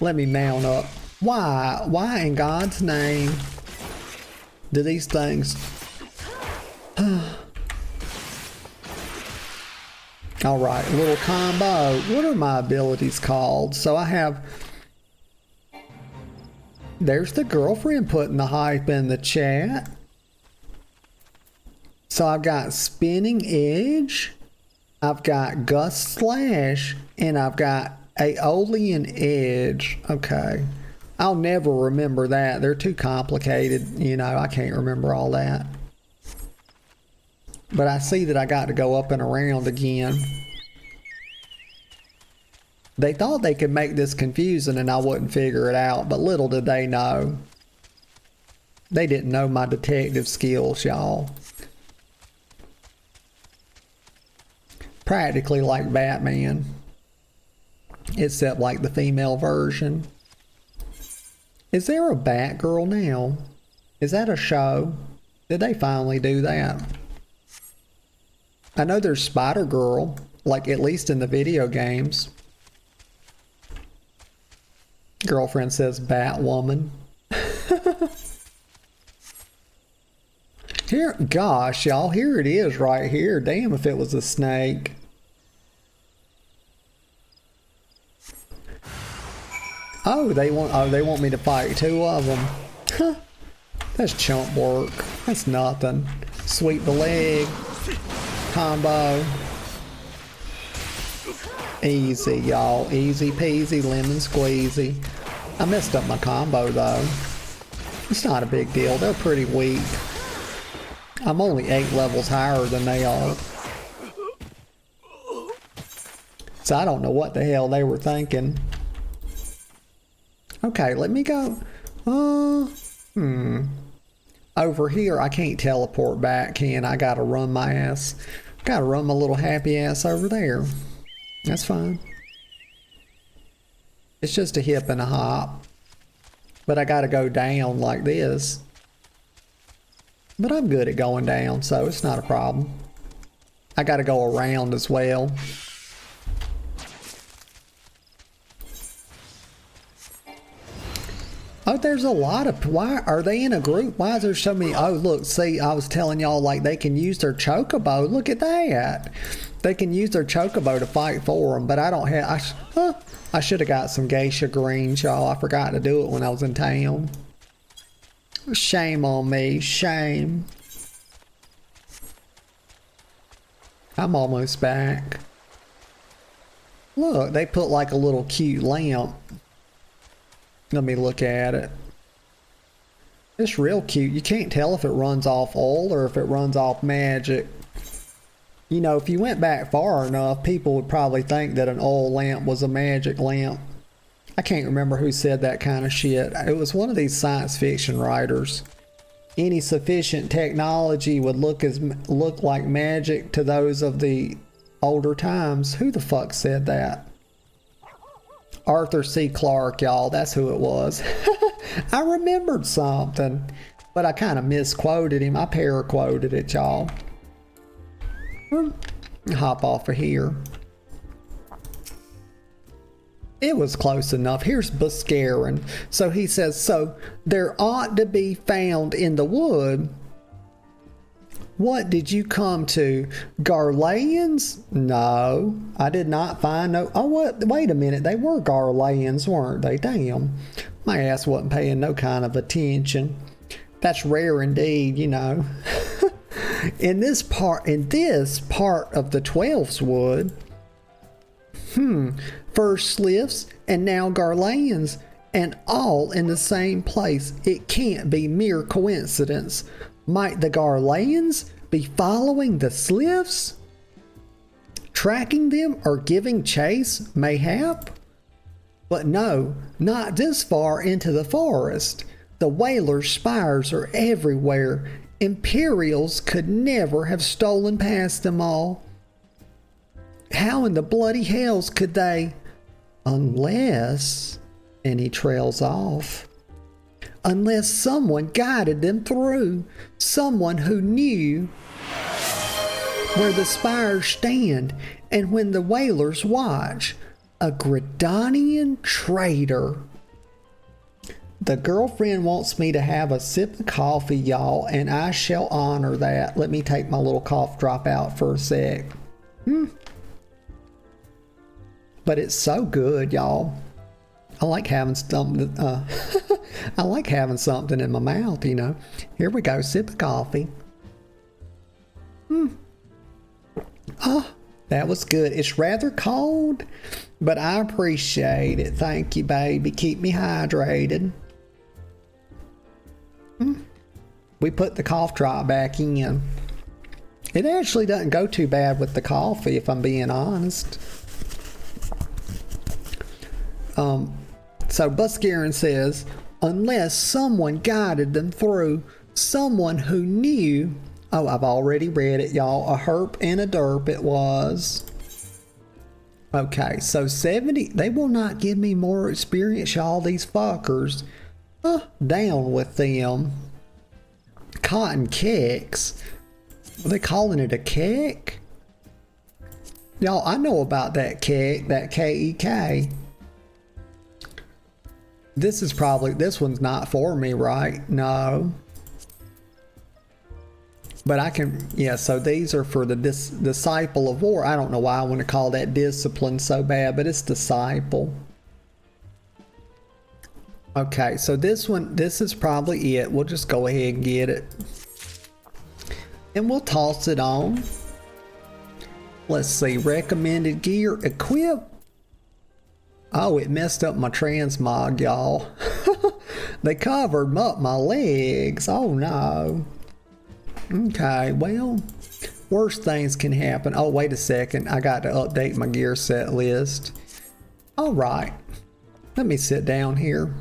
Let me mount up. Why? Why in God's name do these things... Alright, a little combo. What are my abilities called? So I have... There's the girlfriend putting the hype in the chat. So I've got Spinning Edge, I've got Gust Slash, and I've got Aeolian Edge. Okay. I'll never remember that. They're too complicated. You know, I can't remember all that. But I see that I got to go up and around again. They thought they could make this confusing and I wouldn't figure it out, but little did they know. They didn't know my detective skills, y'all. Practically like Batman. Except like the female version. Is there a Batgirl now? Is that a show? Did they finally do that? I know there's Spider-Girl, like at least in the video games. Girlfriend says Batwoman. Here, gosh, y'all, here it is right here. Damn if it was a snake. Oh, they want me to fight two of them. Huh. That's chump work. That's nothing. Sweep the leg. Combo. Easy, y'all. Easy peasy, lemon squeezy. I messed up my combo, though. It's not a big deal. They're pretty weak. I'm only 8 levels higher than they are. So I don't know what the hell they were thinking. Okay, let me go. Over here, I can't teleport back, can I? Gotta run my ass. Gotta run my little happy ass over there. That's fine. It's just a hip and a hop. But I gotta go down like this. But I'm good at going down, so it's not a problem. I gotta go around as well. Oh, there's a lot of, why are they in a group? Why is there so many? Oh, look, see, I was telling y'all, like, they can use their chocobo. Look at that. They can use their chocobo to fight for them, but I don't have, I should have got some geisha greens, y'all. I forgot to do it when I was in town. Shame on me, shame. I'm almost back. Look, they put like a little cute lamp. Let me look at it. It's real cute. You can't tell if it runs off oil or if it runs off magic. You know, if you went back far enough, people would probably think that an oil lamp was a magic lamp. I can't remember who said that kind of shit. It was one of these science fiction writers. Any sufficient technology would look like magic to those of the older times. Who the fuck said that? Arthur C. Clarke, y'all. That's who it was. I remembered something, but I kind of misquoted him. I paraquoted it, y'all. Hop off of here. It was close enough. Here's Buscarin. So he says, so there ought to be found in the wood. What did you come to? Garleans? No, I did not find no. Oh, what? Wait a minute. They were Garleans, weren't they? Damn. My ass wasn't paying no kind of attention. That's rare indeed, you know. in this part of the 12's wood, first Sliffs and now Garleans, and all in the same place. It can't be mere coincidence. Might the Garleans be following the Sliffs? Tracking them or giving chase, mayhap? But no, not this far into the forest. The whalers' spires are everywhere. Imperials could never have stolen past them all. How in the bloody hells could they? Unless, and he trails off. Unless someone guided them through, someone who knew where the spires stand and when the whalers watch. A Gridanian traitor. The girlfriend wants me to have a sip of coffee, y'all, and I shall honor that. Let me take my little cough drop out for a sec. But it's so good, y'all. I like having something. I like having something in my mouth, you know. Here we go, sip of coffee. Oh, that was good. It's rather cold, but I appreciate it. Thank you, baby. Keep me hydrated. We put the cough drop back in. It actually doesn't go too bad with the coffee, if I'm being honest. So Buscarin says, unless someone guided them through, someone who knew. Oh, I've already read it, y'all. A herp and a derp it was. Okay, so 70. They will not give me more experience, y'all, these fuckers. Down with them. Cotton kecks. Are they calling it a keck? Y'all, I know about that keck, that K-E-K. This one's not for me, right? No. But I can, yeah, so these are for the disciple of war. I don't know why I want to call that discipline so bad, but it's disciple. Okay, so this is probably it. We'll just go ahead and get it. And we'll toss it on. Let's see, recommended gear, equip. Oh, it messed up my transmog, y'all. They covered up my legs. Oh no. Okay, well, worse things can happen. Oh, wait a second. I got to update my gear set list. All right. Let me sit down here.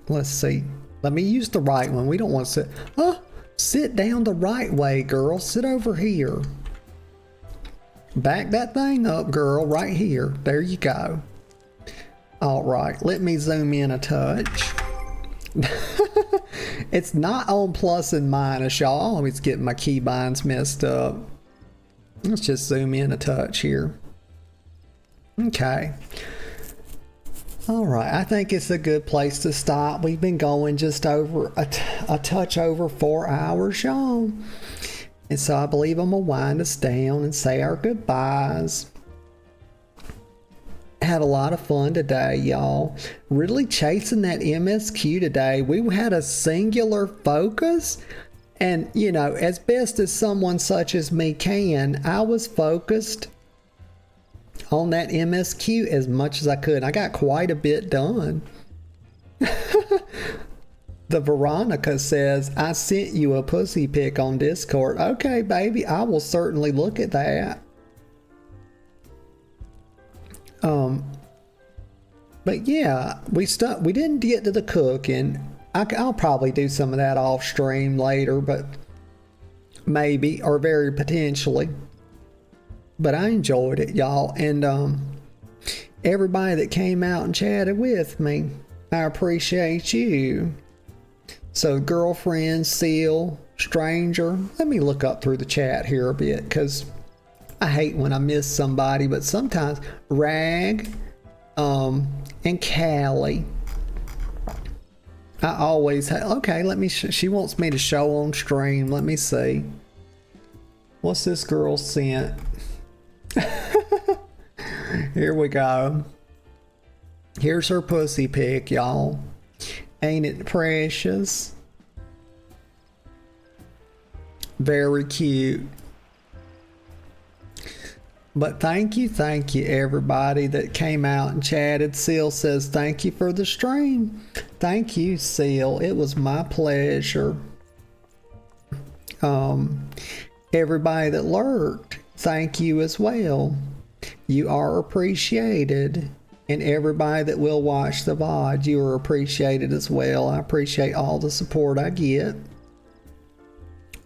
Let's see. Let me use the right one. We don't want to sit. Sit down the right way, girl. Sit over here. Back that thing up, girl, right here. There you go. All right, let me zoom in a touch. It's not on plus and minus, y'all. I always get my keybinds messed up. Let's just zoom in a touch here. Okay. All right, I think it's a good place to stop. We've been going just over a touch over 4 hours, y'all. And so I believe I'm going to wind us down and say our goodbyes. Had a lot of fun today, y'all. Really chasing that MSQ today. We had a singular focus. And, you know, as best as someone such as me can, I was focused on that MSQ as much as I could. I got quite a bit done. The Veronica says, I sent you a pussy pic on Discord. Okay, baby, I will certainly look at that. But yeah, we didn't get to the cooking. I'll probably do some of that off stream later, but maybe, or very potentially. But I enjoyed it, y'all. And everybody that came out and chatted with me, I appreciate you. So girlfriend, Seal, stranger, let me look up through the chat here a bit, because I hate when I miss somebody, but sometimes Rag and Callie. I always have, okay, let me, she wants me to show on stream. Let me see. What's this girl sent? Here we go. Here's her pussy pic, y'all. Ain't it precious? Very cute. But thank you everybody that came out and chatted. Seal says thank you for the stream. Thank you, Seal. It was my pleasure. Everybody that lurked, thank you as well. You are appreciated. And everybody that will watch the VOD, you are appreciated as well. I appreciate all the support I get.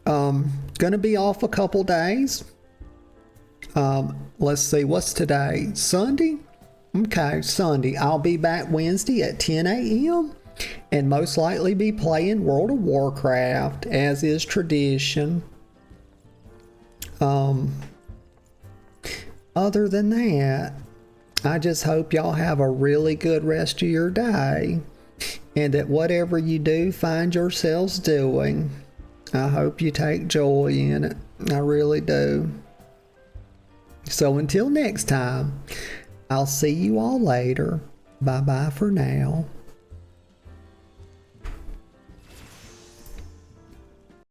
Gonna be off a couple days. Let's see, what's today? Sunday? Okay, Sunday. I'll be back Wednesday at 10 a.m. and most likely be playing World of Warcraft, as is tradition. Other than that, I just hope y'all have a really good rest of your day, and that whatever you do find yourselves doing, I hope you take joy in it. I really do. So until next time, I'll see you all later. Bye bye for now.